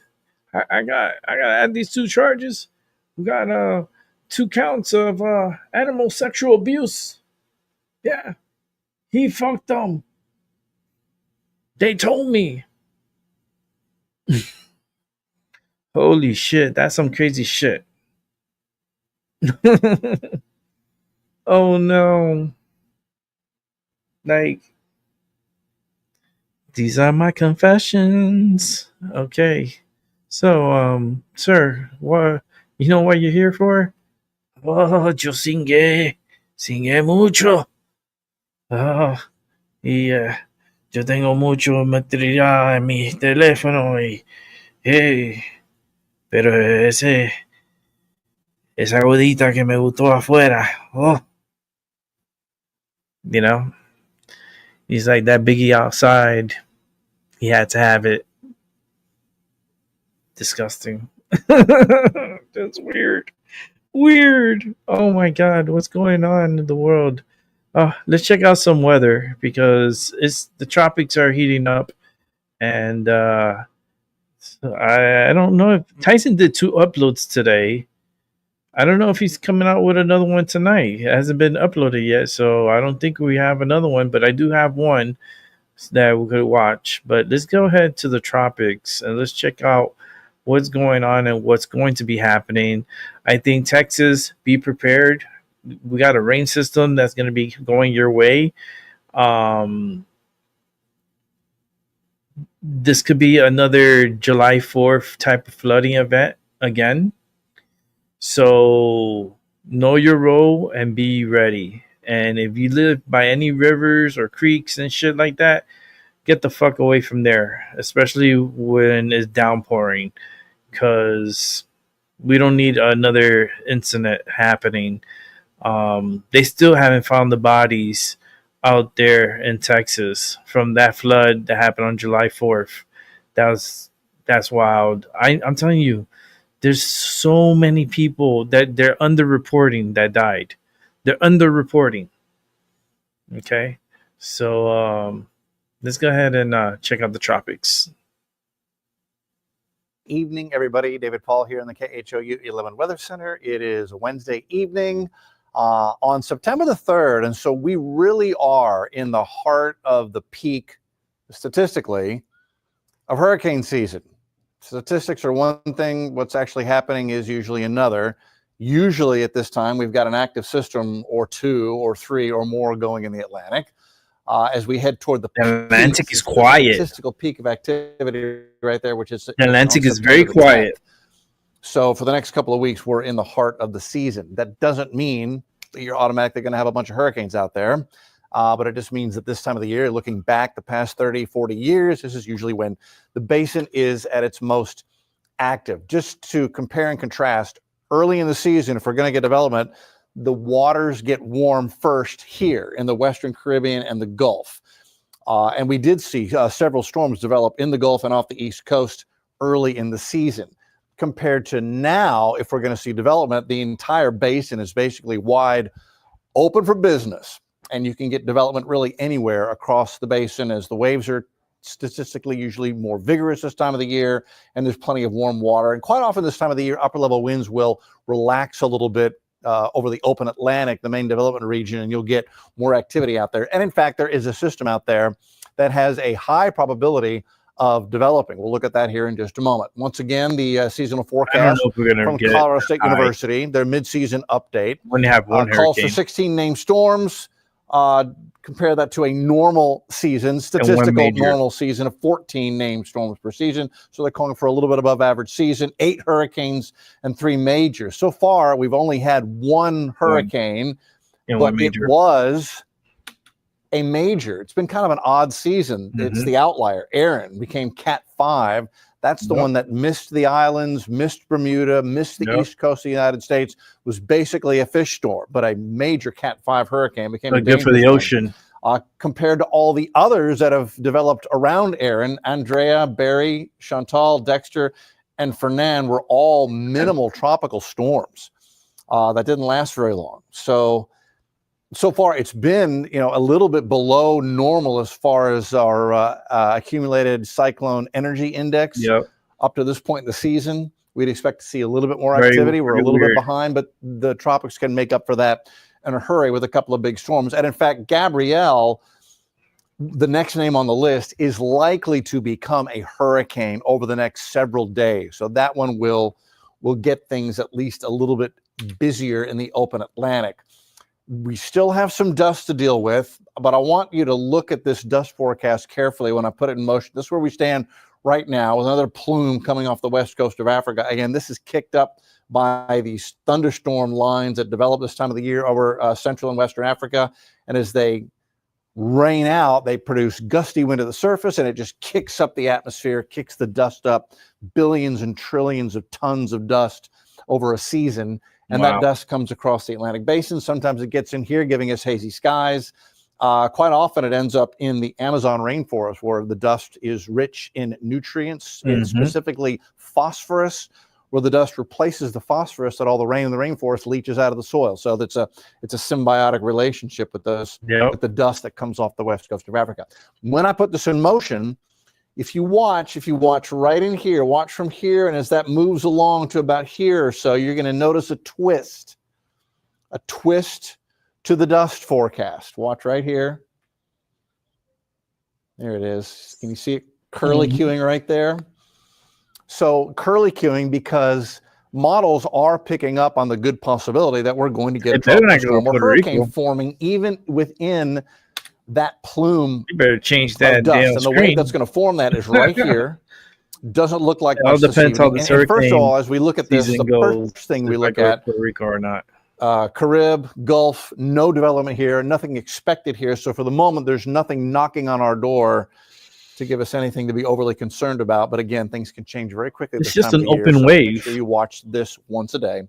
I gotta add these 2 charges. We got 2 counts of animal sexual abuse. Yeah. He fucked them. They told me. Holy shit, that's some crazy shit. Oh no. Like, these are my confessions. Okay. So, sir, what you know what you're here for? Oh, yo singué mucho. Y yo tengo mucho material en mi teléfono pero esa godita que me gustó afuera. Oh, you know, he's like that Biggie outside. He had to have it. Disgusting. That's weird. Weird. Oh my God, what's going on in the world? Let's check out some weather because the tropics are heating up, and I don't know if Tyson did 2 uploads today. I don't know if he's coming out with another one tonight. It hasn't been uploaded yet, so I don't think we have another one, but I do have one that we could watch. But let's go ahead to the tropics and let's check out what's going on and what's going to be happening. I think Texas, be prepared. We got a rain system that's going to be going your way. This could be another July 4th type of flooding event again. So know your role and be ready. And if you live by any rivers or creeks and shit like that, get the fuck away from there, especially when it's downpouring, because we don't need another incident happening. They still haven't found the bodies out there in Texas from that flood that happened on July 4th. That's wild. I'm telling you, there's so many people that they're underreporting that died. They're underreporting. Okay, so let's go ahead and check out the tropics. Evening, everybody. David Paul here in the KHOU 11 Weather Center. It is Wednesday evening on September the 3rd, and so we really are in the heart of the peak, statistically, of hurricane season. Statistics are one thing. What's actually happening is usually another. Usually at this time, we've got an active system or two or three or more going in the Atlantic. As we head toward the Atlantic peak, is quiet. Statistical peak of activity right there, which is The Atlantic on is very September the quiet. 10th. So for the next couple of weeks, we're in the heart of the season. That doesn't mean that you're automatically going to have a bunch of hurricanes out there. But it just means that this time of the year, looking back the past 30, 40 years, this is usually when the basin is at its most active. Just to compare and contrast, early in the season, if we're going to get development, the waters get warm first here in the Western Caribbean and the Gulf. And we did see several storms develop in the Gulf and off the East Coast early in the season. Compared to now, if we're going to see development, the entire basin is basically wide open for business. And you can get development really anywhere across the basin as the waves are statistically usually more vigorous this time of the year, and there's plenty of warm water. And quite often this time of the year, upper level winds will relax a little bit over the open Atlantic, the main development region, and you'll get more activity out there. And in fact, there is a system out there that has a high probability of developing. We'll look at that here in just a moment. Once again, the seasonal forecast from Colorado State University, their mid-season update, when they have one calls for hurricane. 16 named storms. Compare that to a normal season, statistical normal season of 14 named storms per season. So they're calling for a little bit above average season, 8 hurricanes and 3 majors. So far, we've only had one hurricane, but it was a major. It's been kind of an odd season. It's the outlier. Aaron became Cat 5. That's the one that missed the islands, missed Bermuda, missed the east coast of the United States, was basically a fish storm, but a major Cat 5 hurricane became a good for the dangerous one. ocean. Compared to all the others that have developed around Aaron, Andrea, Barry, Chantal, Dexter, and Fernand were all minimal tropical storms that didn't last very long. So far, it's been a little bit below normal as far as our accumulated cyclone energy index. Up to this point in the season, we'd expect to see a little bit more activity. We're a little bit behind, but the tropics can make up for that in a hurry with a couple of big storms. And in fact, Gabrielle, the next name on the list, is likely to become a hurricane over the next several days. So that one will get things at least a little bit busier in the open Atlantic. We still have some dust to deal with, but I want you to look at this dust forecast carefully when I put it in motion. This is where we stand right now with another plume coming off the west coast of Africa. Again, this is kicked up by these thunderstorm lines that develop this time of the year over central and western Africa. And as they rain out, they produce gusty wind at the surface, and it just kicks up the atmosphere, kicks the dust up, billions and trillions of tons of dust over a season. And that dust comes across the Atlantic basin. Sometimes it gets in here, giving us hazy skies. Quite often it ends up in the Amazon rainforest, where the dust is rich in nutrients, and specifically phosphorus, where the dust replaces the phosphorus that all the rain in the rainforest leaches out of the soil. So it's a symbiotic relationship with with the dust that comes off the west coast of Africa. When I put this in motion, if you watch right in here, watch from here, and as that moves along to about here or so, you're going to notice a twist to the dust forecast. Watch right here. There it is. Can you see it curly cueing right there? So curly cueing because models are picking up on the good possibility that we're going to get a tropical storm or hurricane forming even within that plume. You better change of that dust. damn And the screen. way that's going to form that is right here. Doesn't look like It all much this depends how evening. this And first of hurricane all, as we look at this, season the goes, first thing we if I look go to at, Puerto Rico or not. Carib, Gulf, no development here, nothing expected here. So for the moment, there's nothing knocking on our door to give us anything to be overly concerned about. But again, things can change very quickly. It's this just time an of year, open so Make wave. sure you watch this once a day.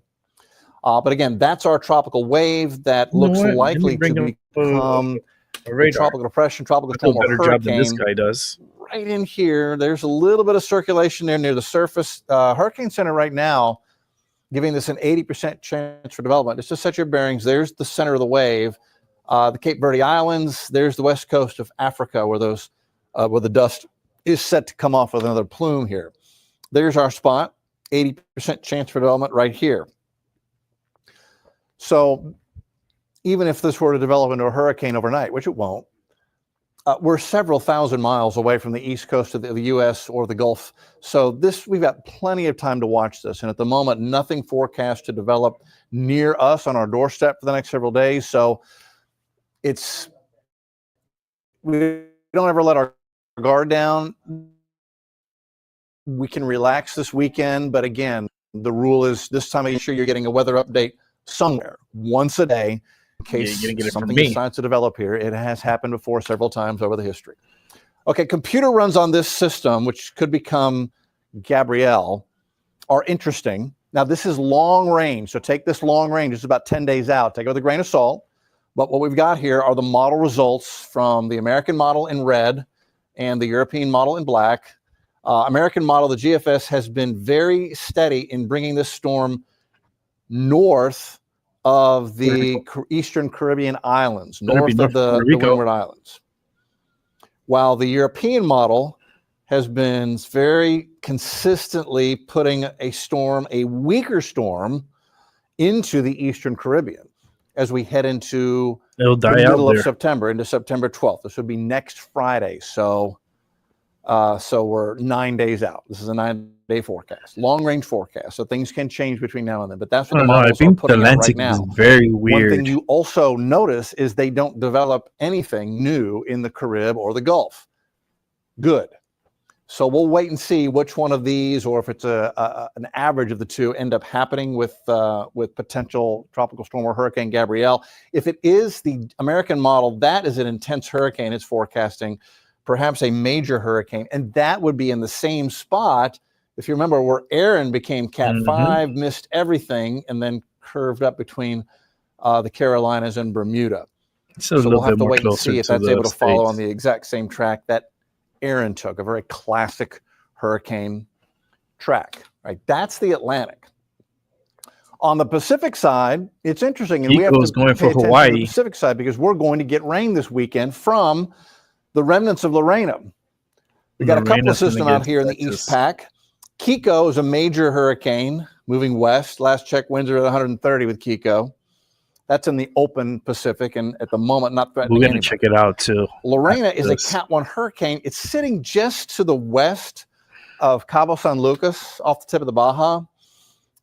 But again, that's our tropical wave that You know looks what? Let me likely bring to up become a a radar. tropical depression, tropical I do storm, a or better job than this hurricane. guy does. Right in here, there's a little bit of circulation there near the surface. Hurricane Center right now giving this an 80% chance for development. Just to set your bearings, there's the center of the wave. The Cape Verde Islands, there's the west coast of Africa where where the dust is set to come off with another plume here. There's our spot, 80% chance for development right here. So even if this were to develop into a hurricane overnight, which it won't, we're several thousand miles away from the east coast of the U.S. or the Gulf. So we've got plenty of time to watch this. And at the moment, nothing forecast to develop near us on our doorstep for the next several days. So we don't ever let our guard down. We can relax this weekend. But again, the rule is this time of year, you're getting a weather update somewhere once a day. In case something decides to develop here. It has happened before several times over the history. Okay, computer runs on this system, which could become Gabrielle, are interesting. Now, this is long range, so take this long range. It's about 10 days out. Take it with a grain of salt. But what we've got here are the model results from the American model in red and the European model in black. American model, the GFS, has been very steady in bringing this storm north of the Eastern Caribbean islands, north of the Windward Islands. While the European model has been very consistently putting a weaker storm, into the Eastern Caribbean as we head into the middle of September, into September 12th. This would be next Friday. So we're 9 days out. This is a 9-day forecast, long-range forecast. So things can change between now and then. But that's what the models are putting out right now. Very weird. One thing you also notice is they don't develop anything new in the Carib or the Gulf. Good. So we'll wait and see which one of these, or if it's an average of the two, end up happening with potential tropical storm or Hurricane Gabrielle. If it is the American model, that is an intense hurricane. It's forecasting perhaps a major hurricane, and that would be in the same spot, if you remember, where Aaron became Cat 5, missed everything, and then curved up between the Carolinas and Bermuda. So we'll have to wait and see if that's able to follow on the exact same track that Aaron took, a very classic hurricane track. Right, that's the Atlantic. On the Pacific side, it's interesting, and we have to pay attention to the Pacific side because we're going to get rain this weekend from the remnants of Lorena. We got a couple of systems out here in the East Pac. Kiko is a major hurricane moving west. Last check, winds are at 130 with Kiko. That's in the open Pacific, and at the moment, not threatening anybody. We're going to check it out, too. Lorena is a Cat 1 hurricane. It's sitting just to the west of Cabo San Lucas, off the tip of the Baja.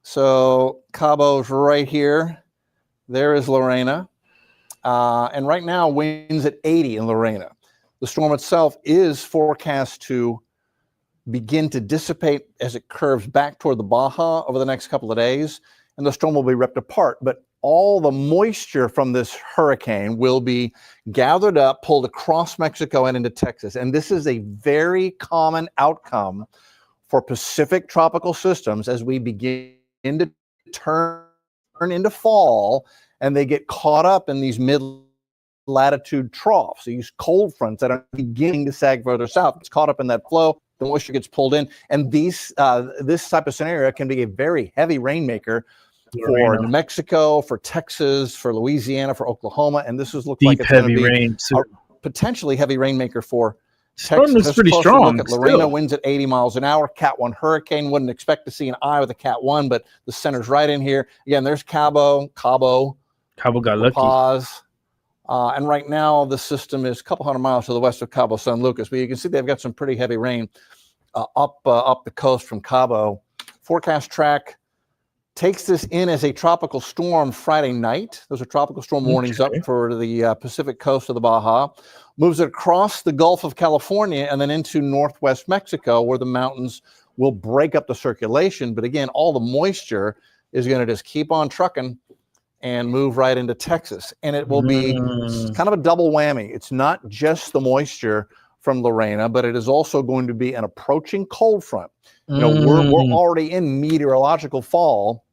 So Cabo's right here. There is Lorena. And right now, winds at 80 in Lorena. The storm itself is forecast to begin to dissipate as it curves back toward the Baja over the next couple of days, and the storm will be ripped apart. But all the moisture from this hurricane will be gathered up, pulled across Mexico and into Texas. And this is a very common outcome for Pacific tropical systems as we begin to turn into fall, and they get caught up in these mid-latitude troughs, these cold fronts that are beginning to sag further south. It's caught up in that flow. The moisture gets pulled in. And this type of scenario can be a very heavy rainmaker for New Mexico, for Texas, for Louisiana, for Oklahoma, and this looks like it's going to be a potentially heavy rainmaker for Texas. It's pretty strong. Look at Lorena, winds at 80 miles an hour. Cat 1 hurricane. Wouldn't expect to see an eye with a Cat 1, but the center's right in here. Again, there's Cabo got lucky. Paz. And right now, the system is a couple hundred miles to the west of Cabo San Lucas, but you can see they've got some pretty heavy rain up the coast from Cabo. Forecast track takes this in as a tropical storm Friday night. Those are tropical storm warnings up for the Pacific coast of the Baja. Moves it across the Gulf of California and then into northwest Mexico, where the mountains will break up the circulation. But again, all the moisture is going to just keep on trucking and move right into Texas. And it will be kind of a double whammy. It's not just the moisture from Lorena, but it is also going to be an approaching cold front. You know, we're already in meteorological fall.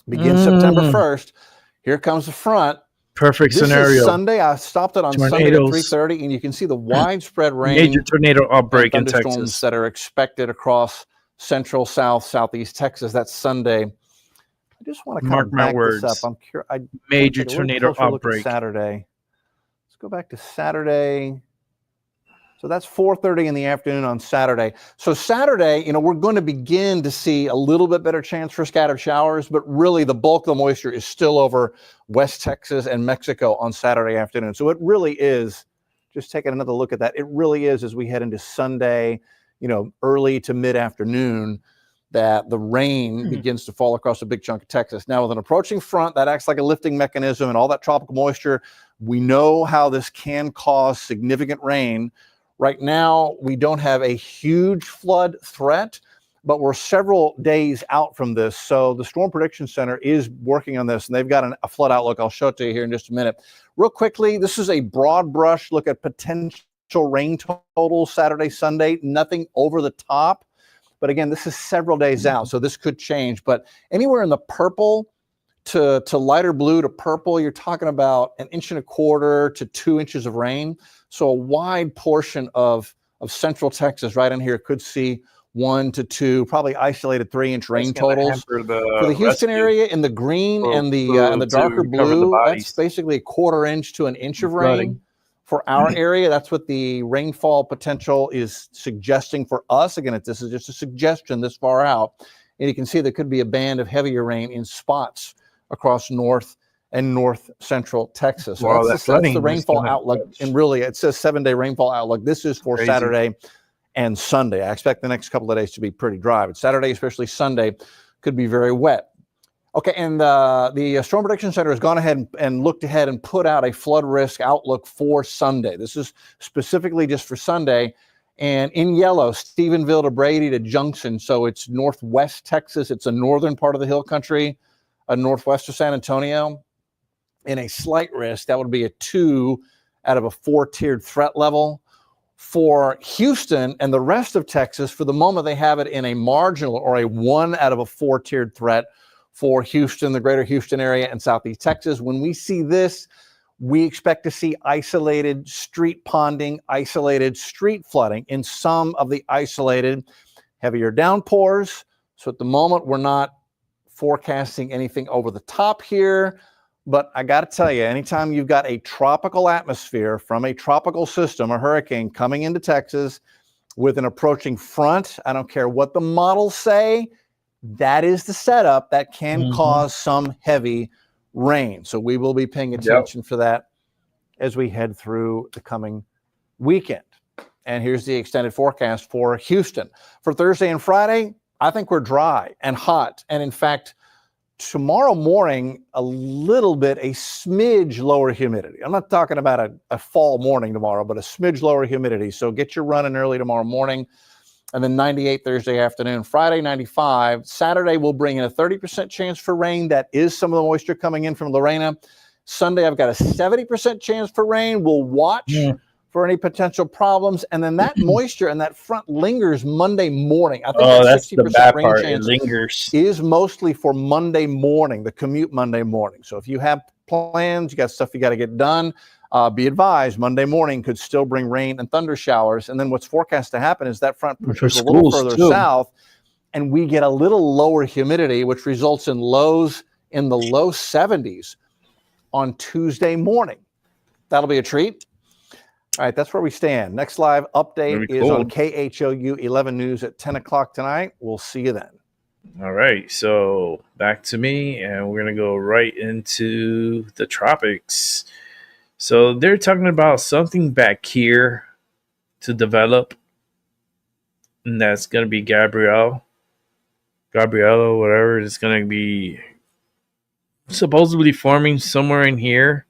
Begins September 1st. Here comes the front. Perfect this scenario. Is Sunday. I stopped it on Sunday at 3:30, and you can see the widespread rain. Major tornado outbreak in Texas that are expected across central, south, southeast Texas. That's Sunday. I just want to mark my words. This up. I'm curious. Major tornado outbreak. Saturday. Let's go back to Saturday. So that's 4:30 in the afternoon on Saturday. So Saturday, you know, we're going to begin to see a little bit better chance for scattered showers, but really the bulk of the moisture is still over West Texas and Mexico on Saturday afternoon. So it really is just taking another look at that. It really is, as we head into Sunday, early to mid-afternoon, that the rain begins to fall across a big chunk of Texas. Now, with an approaching front, that acts like a lifting mechanism, and all that tropical moisture, we know how this can cause significant rain. Right now, we don't have a huge flood threat, but we're several days out from this. So the Storm Prediction Center is working on this, and they've got a flood outlook. I'll show it to you here in just a minute. Real quickly, this is a broad brush look at potential rain totals Saturday, Sunday, nothing over the top. But again, this is several days out, so this could change. But anywhere in the purple to lighter blue to purple, you're talking about 1.25 to 2 inches of rain. So a wide portion of central Texas right in here could see 1 to 2, probably isolated 3-inch rain totals. For the Houston area, in the green and the darker blue, that's basically 1/4 inch to 1 inch of rain. For our area, that's what the rainfall potential is suggesting for us. Again, this is just a suggestion this far out. And you can see there could be a band of heavier rain in spots across north and north central Texas. So Wow, that's the rainfall outlook. And really, it says 7-day rainfall outlook. This is for Saturday and Sunday. I expect the next couple of days to be pretty dry, but Saturday, especially Sunday, could be very wet. Okay, and the Storm Prediction Center has gone ahead and looked ahead and put out a flood risk outlook for Sunday. This is specifically just for Sunday. And in yellow, Stephenville to Brady to Junction. So it's northwest Texas. It's a northern part of the hill country, northwest of San Antonio. In a slight risk, that would be a 2 out of a 4-tiered threat level. For Houston and the rest of Texas, for the moment, they have it in a marginal or a 1 out of a 4-tiered threat for Houston, the greater Houston area, and southeast Texas. When we see this, we expect to see isolated street ponding, isolated street flooding in some of the isolated heavier downpours. So at the moment, we're not forecasting anything over the top here. But I got to tell you, anytime you've got a tropical atmosphere from a tropical system, a hurricane coming into Texas with an approaching front, I don't care what the models say, that is the setup that can cause some heavy rain. So we will be paying attention for that as we head through the coming weekend. And here's the extended forecast for Houston. For Thursday and Friday, I think we're dry and hot. And in fact, tomorrow morning, a smidge lower humidity. I'm not talking about a fall morning tomorrow, but a smidge lower humidity. So get your running early tomorrow morning. And then 98 Thursday afternoon. Friday, 95. Saturday, we'll bring in a 30% chance for rain. That is some of the moisture coming in from Lorena. Sunday, I've got a 70% chance for rain. We'll watch for any potential problems. And then that moisture and that front lingers Monday morning. I think that's 60% the bad rain part. chance It lingers. is mostly for Monday morning, the commute Monday morning. So if you have plans, you got stuff you got to get done, be advised, Monday morning could still bring rain and thunder showers. And then what's forecast to happen is that front pushes a little further south, and we get a little lower humidity, which results in lows in the low 70s on Tuesday morning. That'll be a treat. All right, that's where we stand. Next live update is on KHOU 11 News at 10 o'clock tonight. We'll see you then. All right, so back to me, and we're going to go right into the tropics. So they're talking about something back here to develop, and that's going to be Gabriella, whatever. It's going to be supposedly forming somewhere in here,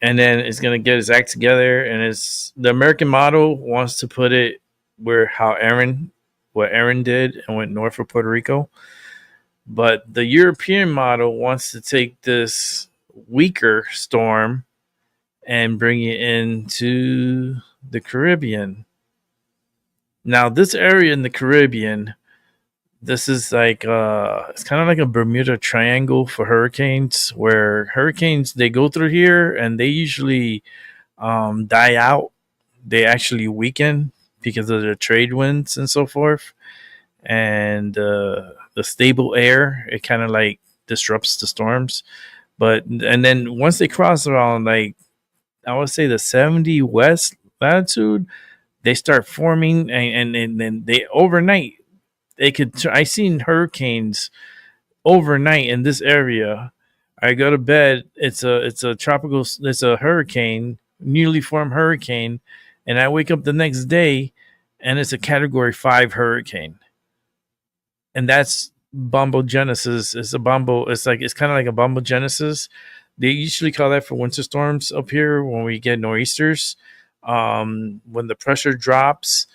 and then it's going to get its act together. And it's the American model wants to put it where what Aaron did and went north of Puerto Rico, but the European model wants to take this weaker storm and bring it into the Caribbean. Now, this area in the Caribbean, this is like it's kind of like a Bermuda Triangle for hurricanes, where hurricanes, they go through here and they usually die out. They actually weaken because of the trade winds and so forth, and the stable air, it kind of like disrupts the storms. And then once they cross around, like, I would say the 70 west latitude, they start forming, and then they overnight. I seen hurricanes overnight in this area. I go to bed. It's a hurricane newly formed hurricane, and I wake up the next day and it's a Category 5 hurricane, and that's bombogenesis. It's kind of like a bombogenesis. They usually call that for winter storms up here when we get nor'easters. When the pressure drops,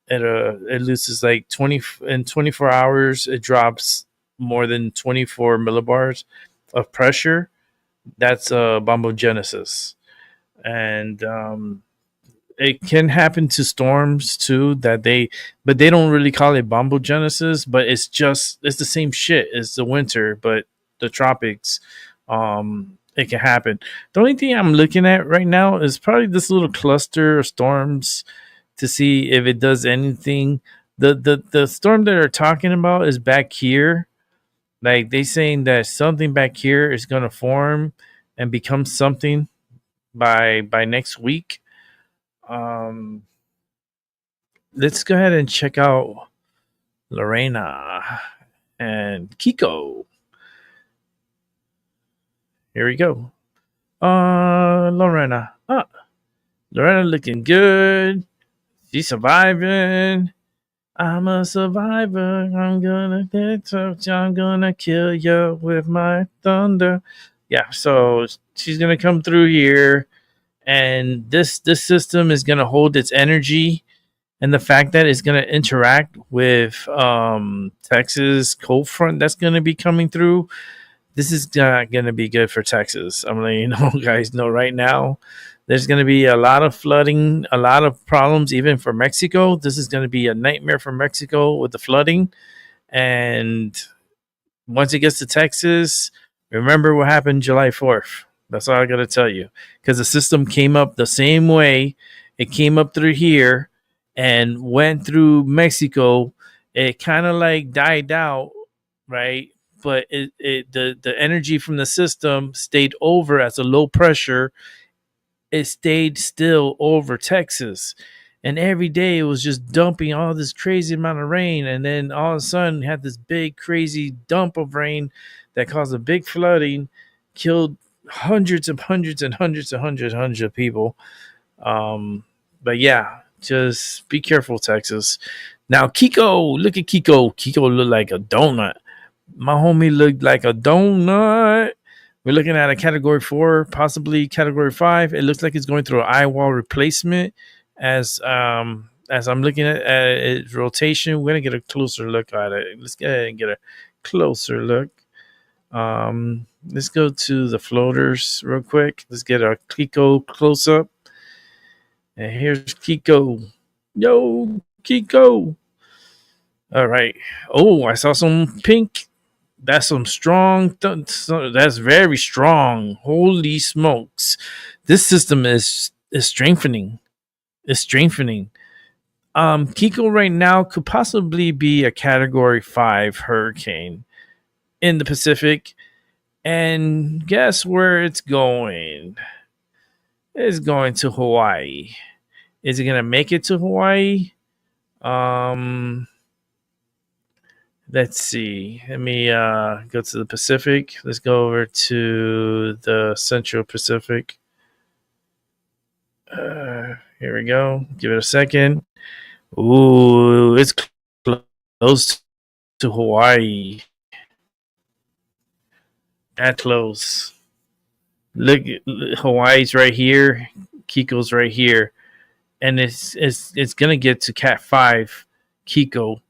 it loses like 24 hours. It drops more than 24 millibars of pressure. That's bombogenesis, and it can happen to storms too, but they don't really call it bombogenesis, but it's the same shit. It's the winter, but the tropics. It can happen. The only thing I'm looking at right now is probably this little cluster of storms to see if it does anything. The storm that they're talking about is back here. Like they saying that something back here is gonna form and become something by next week. Um, let's go ahead and check out Lorena and Kiko. Here we go. Lorena. Lorena looking good. She's surviving. I'm a survivor. I'm gonna get touched. I'm gonna kill you with my thunder. Yeah, so she's gonna come through here, and this system is gonna hold its energy, and the fact that it's gonna interact with Texas cold front that's gonna be coming through. This is not gonna be good for Texas. I'm letting you know, guys. Know right now. There's going to be a lot of flooding, a lot of problems, even for Mexico. This is going to be a nightmare for Mexico with the flooding. And once it gets to Texas, remember what happened July 4th. That's all I got to tell you. Because the system came up the same way. It came up through here and went through Mexico. It kind of like died out, right? But the energy from the system stayed over as a low pressure. It stayed still over Texas. And every day it was just dumping all this crazy amount of rain. And then all of a sudden had this big, crazy dump of rain that caused a big flooding, killed hundreds of people. But yeah, just be careful, Texas. Now, Kiko, look at Kiko. Kiko looked like a donut. My homie looked like a donut. We're looking at a Category 4, possibly Category 5. It looks like it's going through an eye wall replacement. As I'm looking at its rotation, we're gonna get a closer look at it. Let's get ahead and get a closer look. Let's go to the floaters real quick. Let's get our Kiko close up. And here's Kiko. Yo, Kiko. All right. Oh, I saw some pink. That's some strong. That's very strong. Holy smokes! This system is strengthening. It's strengthening. Kiko right now could possibly be a Category 5 hurricane in the Pacific, and guess where it's going? It's going to Hawaii. Is it gonna make it to Hawaii? Let's see. Let me go to the Pacific. Let's go over to the Central Pacific. Here we go. Give it a second. Ooh, it's close to Hawaii. That close. Look, Hawaii's right here. Kiko's right here, and it's gonna get to Cat 5, Kiko.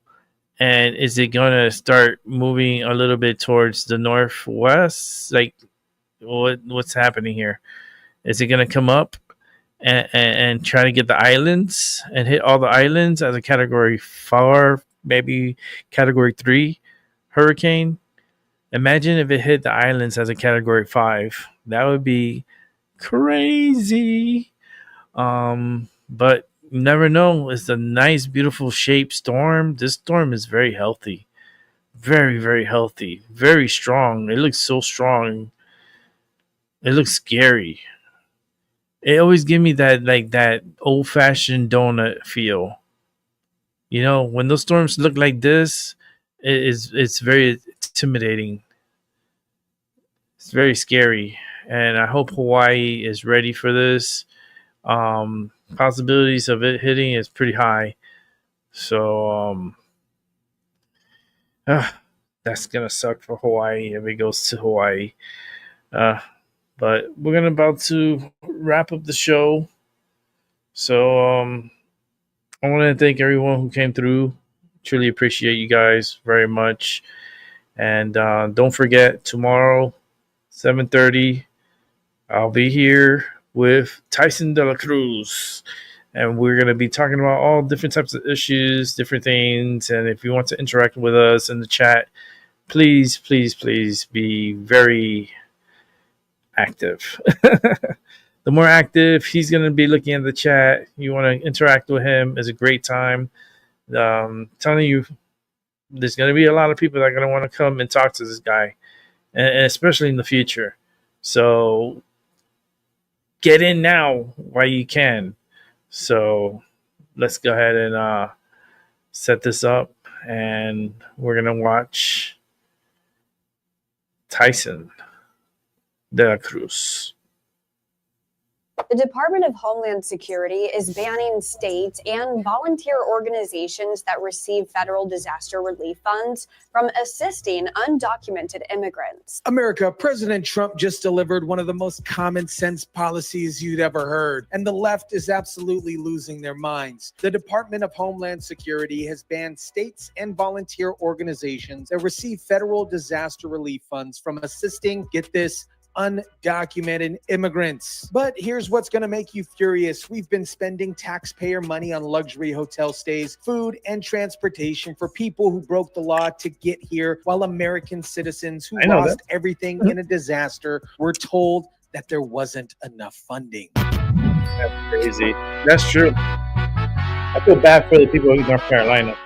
And is it gonna start moving a little bit towards the northwest? Like, what's happening here? Is it gonna come up and try to get the islands and hit all the islands as a Category 4, maybe Category 3 hurricane? Imagine if it hit the islands as a Category 5. That would be crazy. But you never know. It's a nice, beautiful shaped storm. This storm is very healthy. Very, very healthy. Very strong. It looks so strong. It looks scary. It always gives me that old fashioned donut feel. You know, when those storms look like this, it's very intimidating. It's very scary. And I hope Hawaii is ready for this. Possibilities of it hitting is pretty high. So that's gonna suck for Hawaii if it goes to Hawaii. But we're about to wrap up the show. So I want to thank everyone who came through. Truly appreciate you guys very much. And don't forget, tomorrow, 7:30, I'll be here with Tyson De La Cruz. And we're going to be talking about all different types of issues, different things. And if you want to interact with us in the chat, please, please, please be very active. The more active he's going to be looking at the chat, you want to interact with him. It's a great time. Telling you, there's going to be a lot of people that are going to want to come and talk to this guy, and especially in the future. So get in now while you can. So let's go ahead and set this up, and we're going to watch Tyson De La Cruz. The Department of Homeland Security is banning states and volunteer organizations that receive federal disaster relief funds from assisting undocumented immigrants. America, President Trump just delivered one of the most common sense policies you'd ever heard, and the left is absolutely losing their minds. The Department of Homeland Security has banned states and volunteer organizations that receive federal disaster relief funds from assisting, get this, undocumented immigrants. But here's what's going to make you furious. We've been spending taxpayer money on luxury hotel stays, food, and transportation for people who broke the law to get here, while American citizens who lost everything in a disaster were told that there wasn't enough funding. That's crazy. That's true. I feel bad for the people in North Carolina.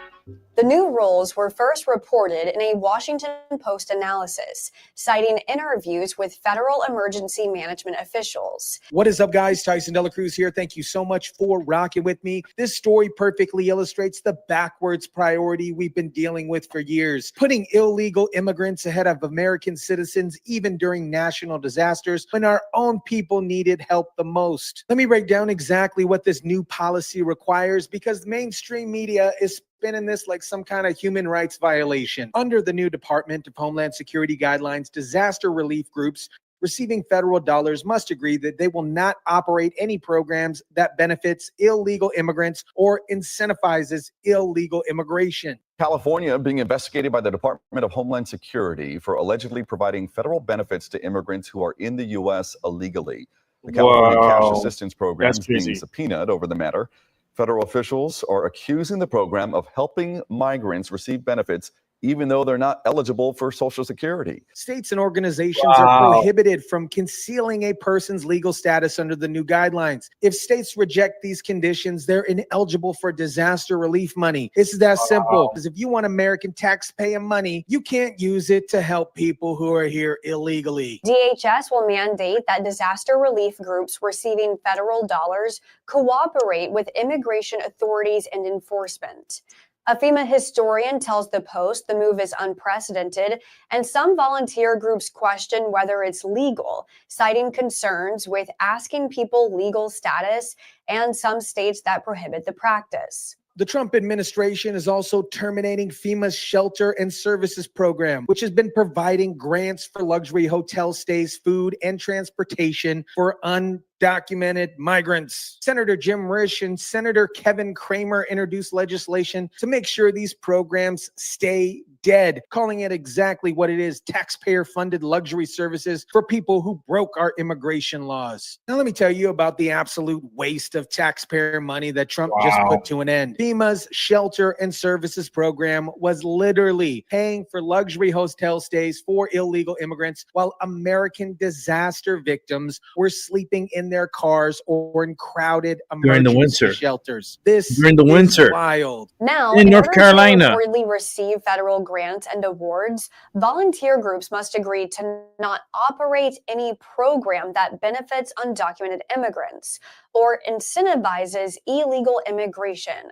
The new rules were first reported in a Washington Post analysis, citing interviews with federal emergency management officials. What is up, guys? Tyson De La Cruz here. Thank you so much for rocking with me. This story perfectly illustrates the backwards priority we've been dealing with for years, putting illegal immigrants ahead of American citizens, even during national disasters when our own people needed help the most. Let me break down exactly what this new policy requires, because the mainstream media is spinning this like some kind of human rights violation. Under the new Department of Homeland Security guidelines, disaster relief groups receiving federal dollars must agree that they will not operate any programs that benefits illegal immigrants or incentivizes illegal immigration. California being investigated by the Department of Homeland Security for allegedly providing federal benefits to immigrants who are in the U.S. illegally. The California Cash Assistance Program is being subpoenaed over the matter. Federal officials are accusing the program of helping migrants receive benefits even though they're not eligible for Social Security. States and organizations are prohibited from concealing a person's legal status under the new guidelines. If states reject these conditions, they're ineligible for disaster relief money. It's that simple. Because if you want American taxpayer money, you can't use it to help people who are here illegally. DHS will mandate that disaster relief groups receiving federal dollars cooperate with immigration authorities and enforcement. A FEMA historian tells the Post the move is unprecedented, and some volunteer groups question whether it's legal, citing concerns with asking people legal status and some states that prohibit the practice. The Trump administration is also terminating FEMA's Shelter and Services Program, which has been providing grants for luxury hotel stays, food, and transportation for undocumented migrants. Senator Jim Risch and Senator Kevin Cramer introduced legislation to make sure these programs stay dead, calling it exactly what it is: taxpayer-funded luxury services for people who broke our immigration laws. Now, let me tell you about the absolute waste of taxpayer money that Trump just put to an end. FEMA's Shelter and Services Program was literally paying for luxury hotel stays for illegal immigrants while American disaster victims were sleeping in their cars or in crowded emergency shelters. This is wild. Now, in North order Carolina, to reportedly receive federal grants and awards, volunteer groups must agree to not operate any program that benefits undocumented immigrants or incentivizes illegal immigration.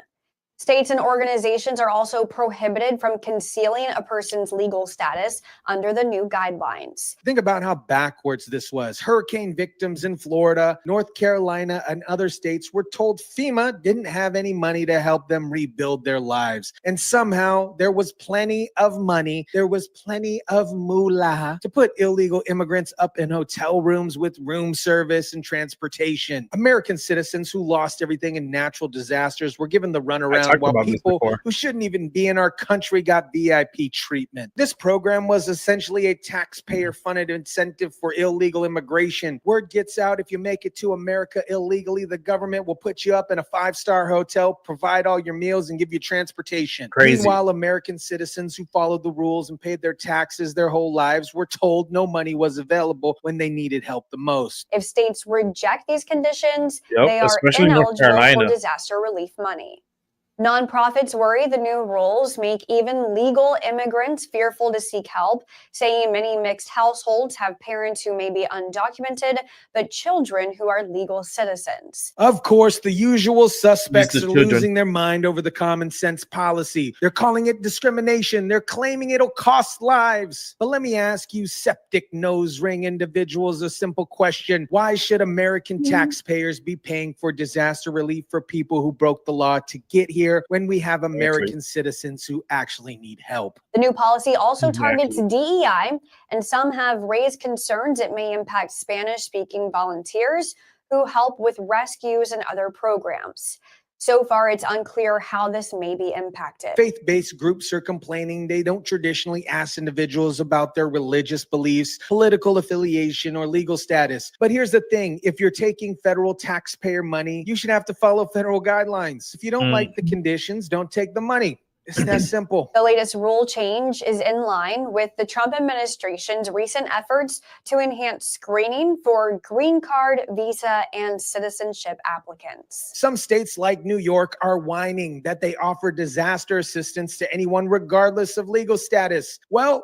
States and organizations are also prohibited from concealing a person's legal status under the new guidelines. Think about how backwards this was. Hurricane victims in Florida, North Carolina, and other states were told FEMA didn't have any money to help them rebuild their lives. And somehow there was plenty of money, there was plenty of moolah to put illegal immigrants up in hotel rooms with room service and transportation. American citizens who lost everything in natural disasters were given the runaround, while people who shouldn't even be in our country got VIP treatment. This program was essentially a taxpayer-funded incentive for illegal immigration. Word gets out, if you make it to America illegally, the government will put you up in a 5-star hotel, provide all your meals, and give you transportation. Crazy. Meanwhile, American citizens who followed the rules and paid their taxes their whole lives were told no money was available when they needed help the most. If states reject these conditions, Yep, they are especially North ineligible for Carolina. disaster relief money. Nonprofits worry the new rules make even legal immigrants fearful to seek help, saying many mixed households have parents who may be undocumented, but children who are legal citizens. Of course, the usual suspects Just are the children. losing their mind over the common sense policy. They're calling it discrimination. They're claiming it'll cost lives. But let me ask you, septic nose ring individuals, a simple question. Why should American taxpayers be paying for disaster relief for people who broke the law to get here when we have American citizens who actually need help? The new policy also targets DEI, and some have raised concerns it may impact Spanish-speaking volunteers who help with rescues and other programs. So far, it's unclear how this may be impacted. Faith-based groups are complaining they don't traditionally ask individuals about their religious beliefs, political affiliation, or legal status. But here's the thing. If you're taking federal taxpayer money, you should have to follow federal guidelines. If you don't like the conditions, don't take the money. It's that simple. The latest rule change is in line with the Trump administration's recent efforts to enhance screening for green card, visa, and citizenship applicants. Some states like New York are whining that they offer disaster assistance to anyone regardless of legal status. Well,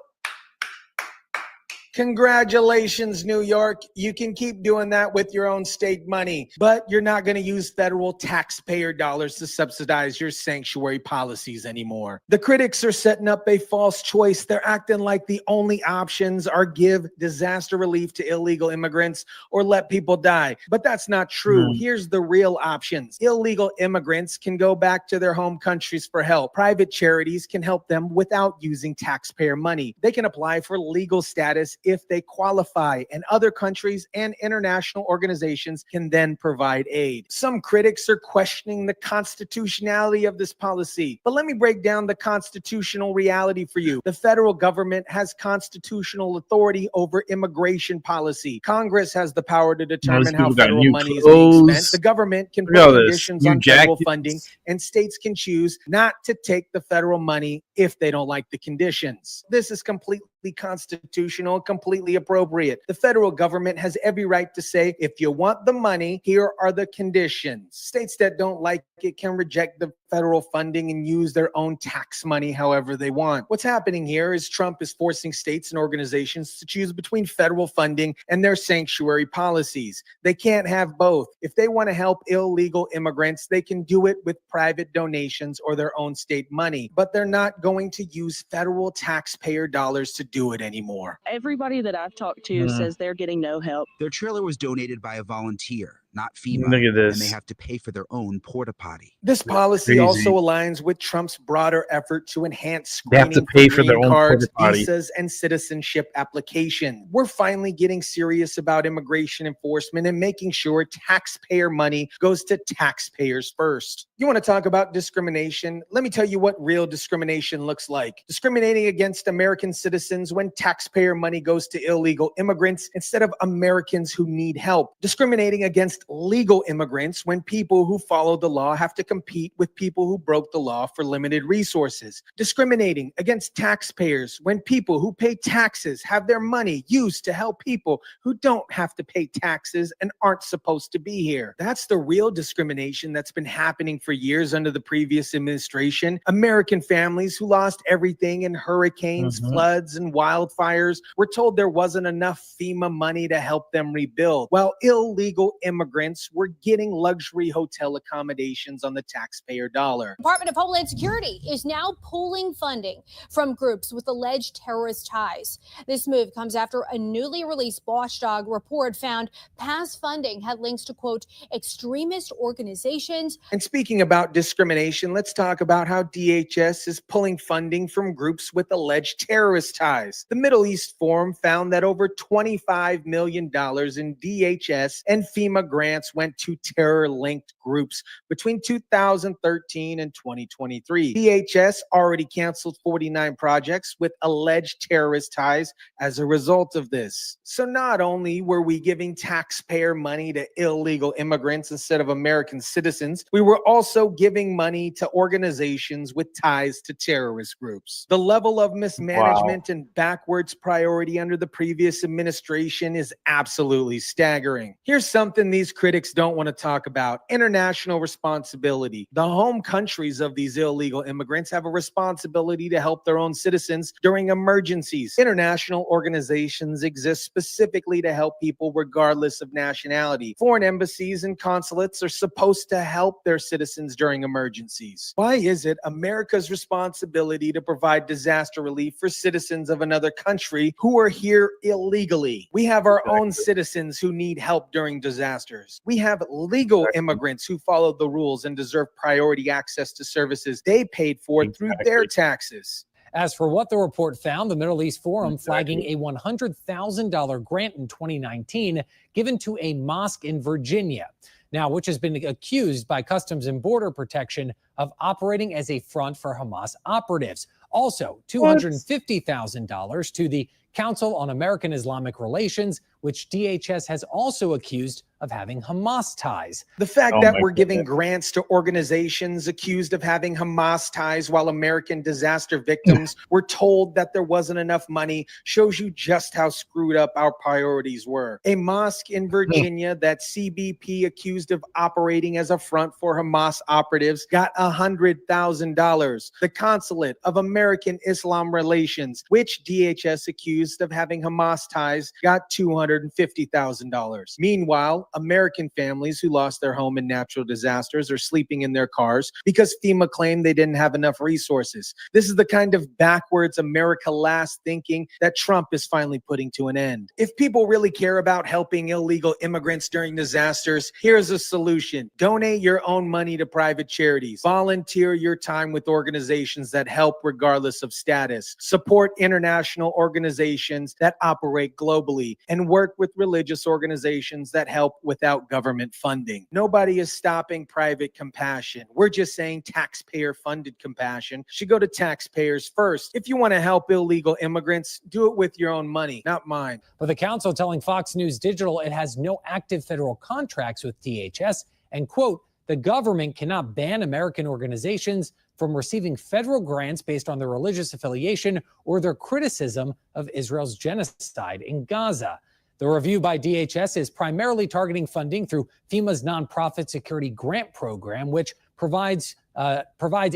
congratulations, New York. You can keep doing that with your own state money, but you're not going to use federal taxpayer dollars to subsidize your sanctuary policies anymore. The critics are setting up a false choice. They're acting like the only options are give disaster relief to illegal immigrants or let people die. But that's not true. Here's the real options. Illegal immigrants can go back to their home countries for help. Private charities can help them without using taxpayer money. They can apply for legal status if they qualify, and other countries and international organizations can then provide aid. Some critics are questioning the constitutionality of this policy, but let me break down the constitutional reality for you. The federal government has constitutional authority over immigration policy. Congress has the power to determine how federal money is being spent. The government can put conditions on federal funding, and states can choose not to take the federal money if they don't like the conditions. This is completely constitutional, completely appropriate. The federal government has every right to say, if you want the money, here are the conditions. States that don't like it can reject the federal funding and use their own tax money however they want. What's happening here is Trump is forcing states and organizations to choose between federal funding and their sanctuary policies. They can't have both. If they want to help illegal immigrants, they can do it with private donations or their own state money, but they're not going to use federal taxpayer dollars to do it anymore. Everybody that I've talked to says they're getting no help. Their trailer was donated by a volunteer, not FEMA. Look at this. And they have to pay for their own porta potty. This policy also aligns with Trump's broader effort to enhance They have screening to pay for for their green own cards, porta potty. visas, and citizenship application. We're finally getting serious about immigration enforcement and making sure taxpayer money goes to taxpayers first. You want to talk about discrimination? Let me tell you what real discrimination looks like. Discriminating against American citizens when taxpayer money goes to illegal immigrants instead of Americans who need help. Discriminating against legal immigrants when people who follow the law have to compete with people who broke the law for limited resources. Discriminating against taxpayers when people who pay taxes have their money used to help people who don't have to pay taxes and aren't supposed to be here. That's the real discrimination that's been happening for years under the previous administration. American families who lost everything in hurricanes, floods, and wildfires were told there wasn't enough FEMA money to help them rebuild, while illegal immigrants immigrants were getting luxury hotel accommodations on the taxpayer dollar. Department of Homeland Security is now pooling funding from groups with alleged terrorist ties. This move comes after a newly released watchdog report found past funding had links to, quote, extremist organizations. And speaking about discrimination, let's talk about how DHS is pulling funding from groups with alleged terrorist ties. The Middle East Forum found that over $25 million in DHS and FEMA grants went to terror-linked groups between 2013 and 2023. DHS already canceled 49 projects with alleged terrorist ties as a result of this. So not only were we giving taxpayer money to illegal immigrants instead of American citizens, we were also giving money to organizations with ties to terrorist groups. The level of mismanagement and backwards priority under the previous administration is absolutely staggering. Here's something these critics don't want to talk about: international responsibility. The home countries of these illegal immigrants have a responsibility to help their own citizens during emergencies. International organizations exist specifically to help people regardless of nationality. Foreign embassies and consulates are supposed to help their citizens during emergencies. Why is it America's responsibility to provide disaster relief for citizens of another country who are here illegally? We have our own citizens who need help during disasters. We have legal immigrants who follow the rules and deserve priority access to services they paid for through their taxes. As for what the report found, the Middle East Forum flagging a $100,000 grant in 2019 given to a mosque in Virginia, now which has been accused by Customs and Border Protection of operating as a front for Hamas operatives. Also, $250,000 to the Council on American Islamic Relations, which DHS has also accused of having Hamas ties. The fact that we're giving grants to organizations accused of having Hamas ties while American disaster victims were told that there wasn't enough money shows you just how screwed up our priorities were. A mosque in Virginia that CBP accused of operating as a front for Hamas operatives got $100,000. The Consulate of American Islam Relations, which DHS accused of having Hamas ties, got $250,000. Meanwhile, American families who lost their home in natural disasters are sleeping in their cars because FEMA claimed they didn't have enough resources. This is the kind of backwards America last thinking that Trump is finally putting to an end. If people really care about helping illegal immigrants during disasters, here's a solution. Donate your own money to private charities. Volunteer your time with organizations that help regardless of status. Support international organizations that operate globally and work with religious organizations that help without government funding. Nobody is stopping private compassion. We're just saying taxpayer-funded compassion should go to taxpayers first. If you want to help illegal immigrants, do it with your own money, not mine. But the council telling Fox News Digital it has no active federal contracts with DHS and, quote, the government cannot ban American organizations from receiving federal grants based on their religious affiliation or their criticism of Israel's genocide in Gaza. The review by DHS is primarily targeting funding through FEMA's nonprofit security grant program, which provides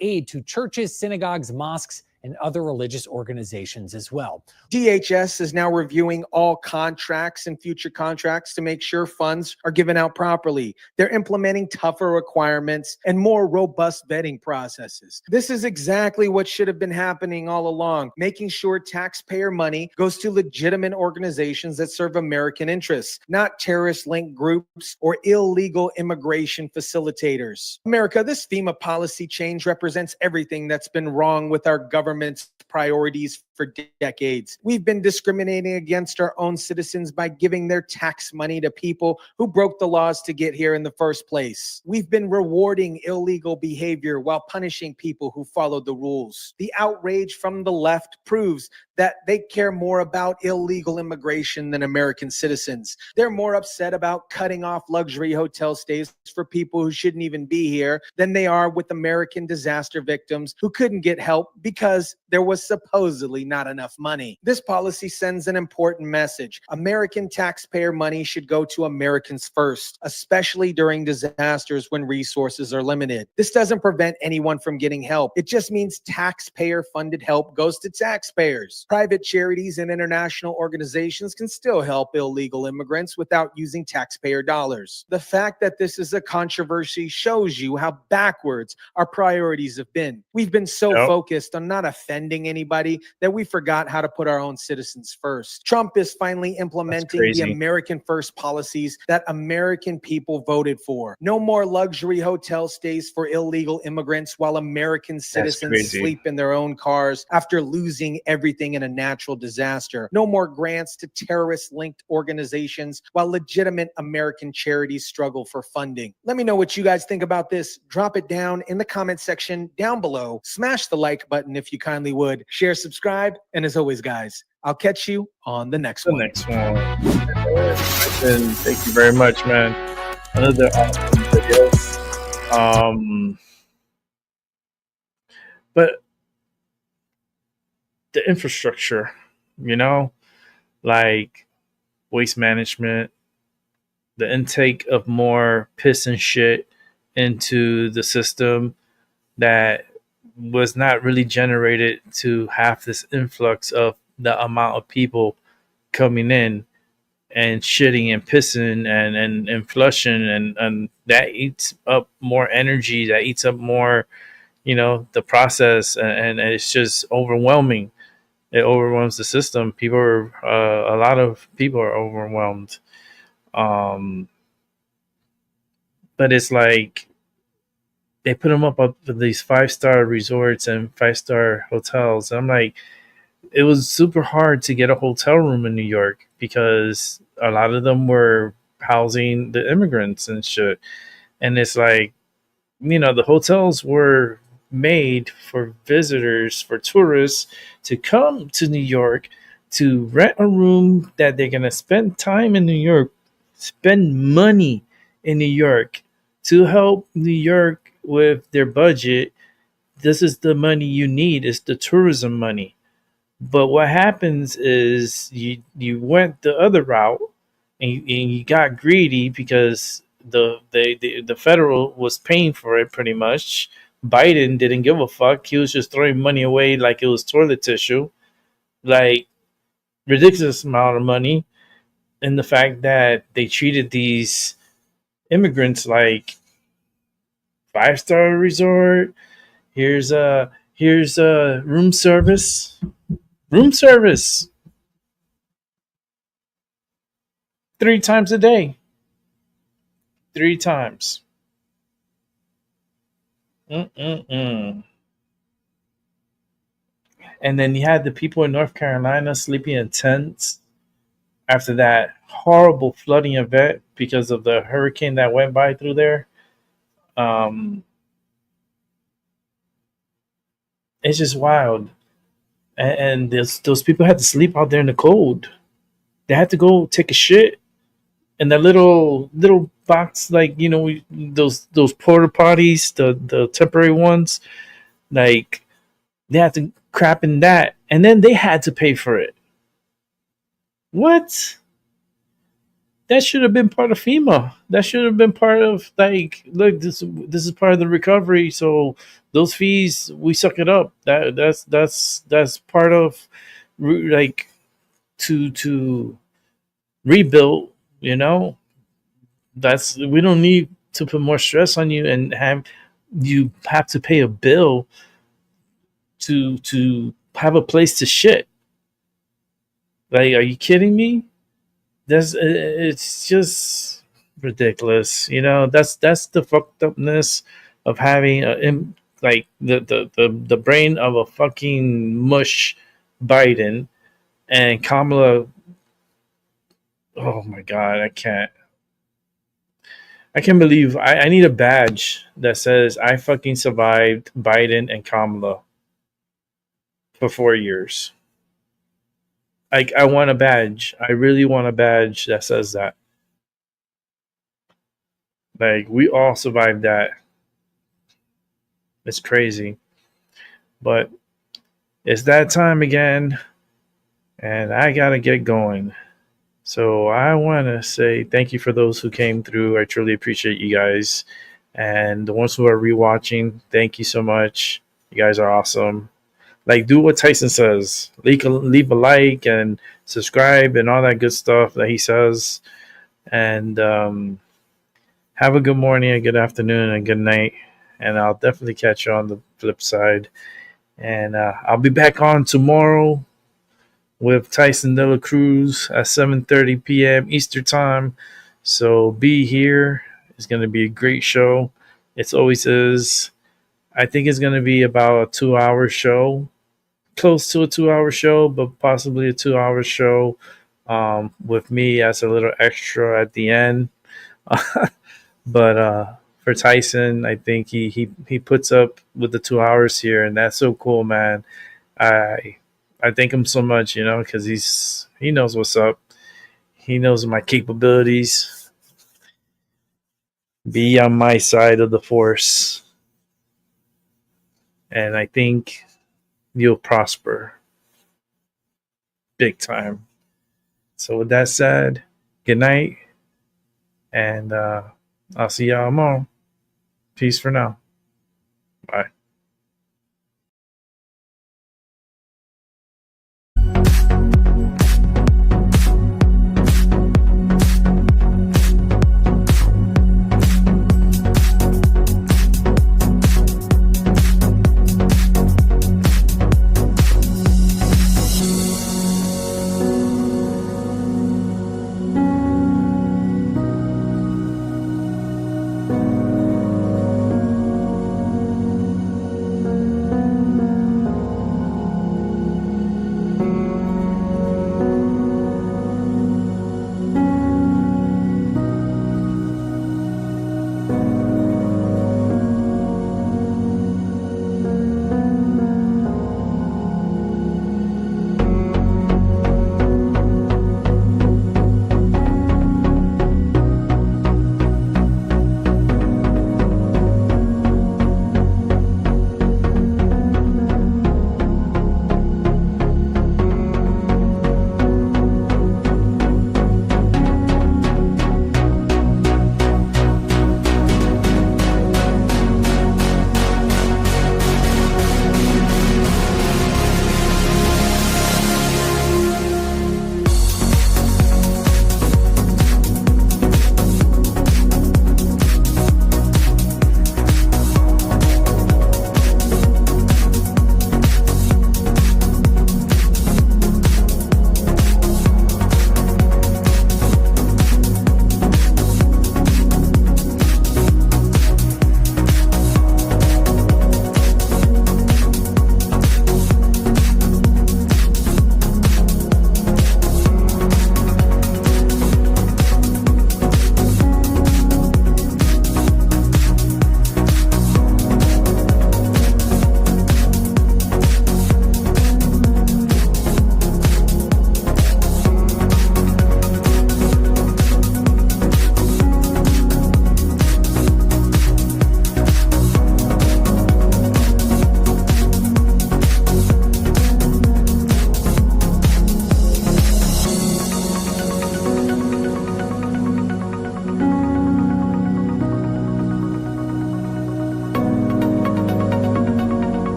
aid to churches, synagogues, mosques, and other religious organizations as well. DHS is now reviewing all contracts and future contracts to make sure funds are given out properly. They're implementing tougher requirements and more robust vetting processes. This is exactly what should have been happening all along, making sure taxpayer money goes to legitimate organizations that serve American interests, not terrorist-linked groups or illegal immigration facilitators. America, this FEMA policy change represents everything that's been wrong with our government's priorities for decades. We've been discriminating against our own citizens by giving their tax money to people who broke the laws to get here in the first place. We've been rewarding illegal behavior while punishing people who followed the rules. The outrage from the left proves that they care more about illegal immigration than American citizens. They're more upset about cutting off luxury hotel stays for people who shouldn't even be here than they are with American disaster victims who couldn't get help because because there was supposedly not enough money. This policy sends an important message. American taxpayer money should go to Americans first, especially during disasters when resources are limited. This doesn't prevent anyone from getting help. It just means taxpayer-funded help goes to taxpayers. Private charities and international organizations can still help illegal immigrants without using taxpayer dollars. The fact that this is a controversy shows you how backwards our priorities have been. We've been so focused on not offending anybody that we forgot how to put our own citizens first. Trump is finally implementing the American First policies that American people voted for. No more luxury hotel stays for illegal immigrants while American citizens sleep in their own cars after losing everything in a natural disaster. No more grants to terrorist-linked organizations while legitimate American charities struggle for funding. Let me know what you guys think about this. Drop it down in the comment section down below. Smash the like button if you kindly would. Share, subscribe, and as always, guys, I'll catch you on the next one. And thank you very much, man. Another awesome video. But the infrastructure, you know, like waste management, the intake of more piss and shit into the system that was not really generated to have this influx of the amount of people coming in and shitting and pissing and flushing, and that eats up more energy, that eats up more, you know, the process, and it's just overwhelming. It overwhelms the system. People are a lot of people are overwhelmed. But it's like they put them up with these 5-star resorts and 5-star hotels. I'm like, it was super hard to get a hotel room in New York because a lot of them were housing the immigrants and shit. And it's like, you know, the hotels were made for visitors, for tourists to come to New York to rent a room that they're going to spend time in New York, spend money in New York to help New York with their budget. This is the money you need. It's the tourism money. But what happens is you went the other route and you got greedy because the federal was paying for it pretty much. Biden didn't give a fuck. He was just throwing money away like it was toilet tissue, like ridiculous amount of money. And the fact that they treated these immigrants like 5-star resort. Here's a room service. Room service 3 times a day. 3 times. And then you had the people in North Carolina sleeping in tents after that horrible flooding event because of the hurricane that went by through there. It's just wild. And those people had to sleep out there in the cold. They had to go take a shit in that little box, like, you know, those porta potties, the temporary ones. Like, they had to crap in that, and then they had to pay for it. What? That should have been part of FEMA. That should have been part of, like, look, this is part of the recovery. So those fees, we suck it up. That's part of, like, to rebuild. You know, we don't need to put more stress on you and have to pay a bill to have a place to shit. Like, are you kidding me? It's just ridiculous. You know, that's the fucked upness of having like the brain of a fucking mush Biden and Kamala. Oh my god, I can't believe I need a badge that says I fucking survived Biden and Kamala for 4 years. Like, I want a badge. I really want a badge that says that. Like, we all survived that. It's crazy. But it's that time again, and I gotta get going. So I want to say thank you for those who came through. I truly appreciate you guys, and the ones who are rewatching, thank you so much. You guys are awesome. Like, do what Tyson says. Leave a like and subscribe and all that good stuff that he says. And have a good morning, a good afternoon, and a good night. And I'll definitely catch you on the flip side. And I'll be back on tomorrow with Tyson De La Cruz at 7:30 p.m. Eastern Time. So be here. It's going to be a great show. It always is. I think it's going to be about a 2-hour show, close to a 2-hour show, but possibly a 2-hour show with me as a little extra at the end. But for Tyson, I think he puts up with the 2 hours here, and that's so cool, man. I thank him so much, because he knows what's up. He knows my capabilities. Be on my side of the force, and I think you'll prosper big time. So with that said, good night, and I'll see y'all tomorrow. Peace for now. Bye.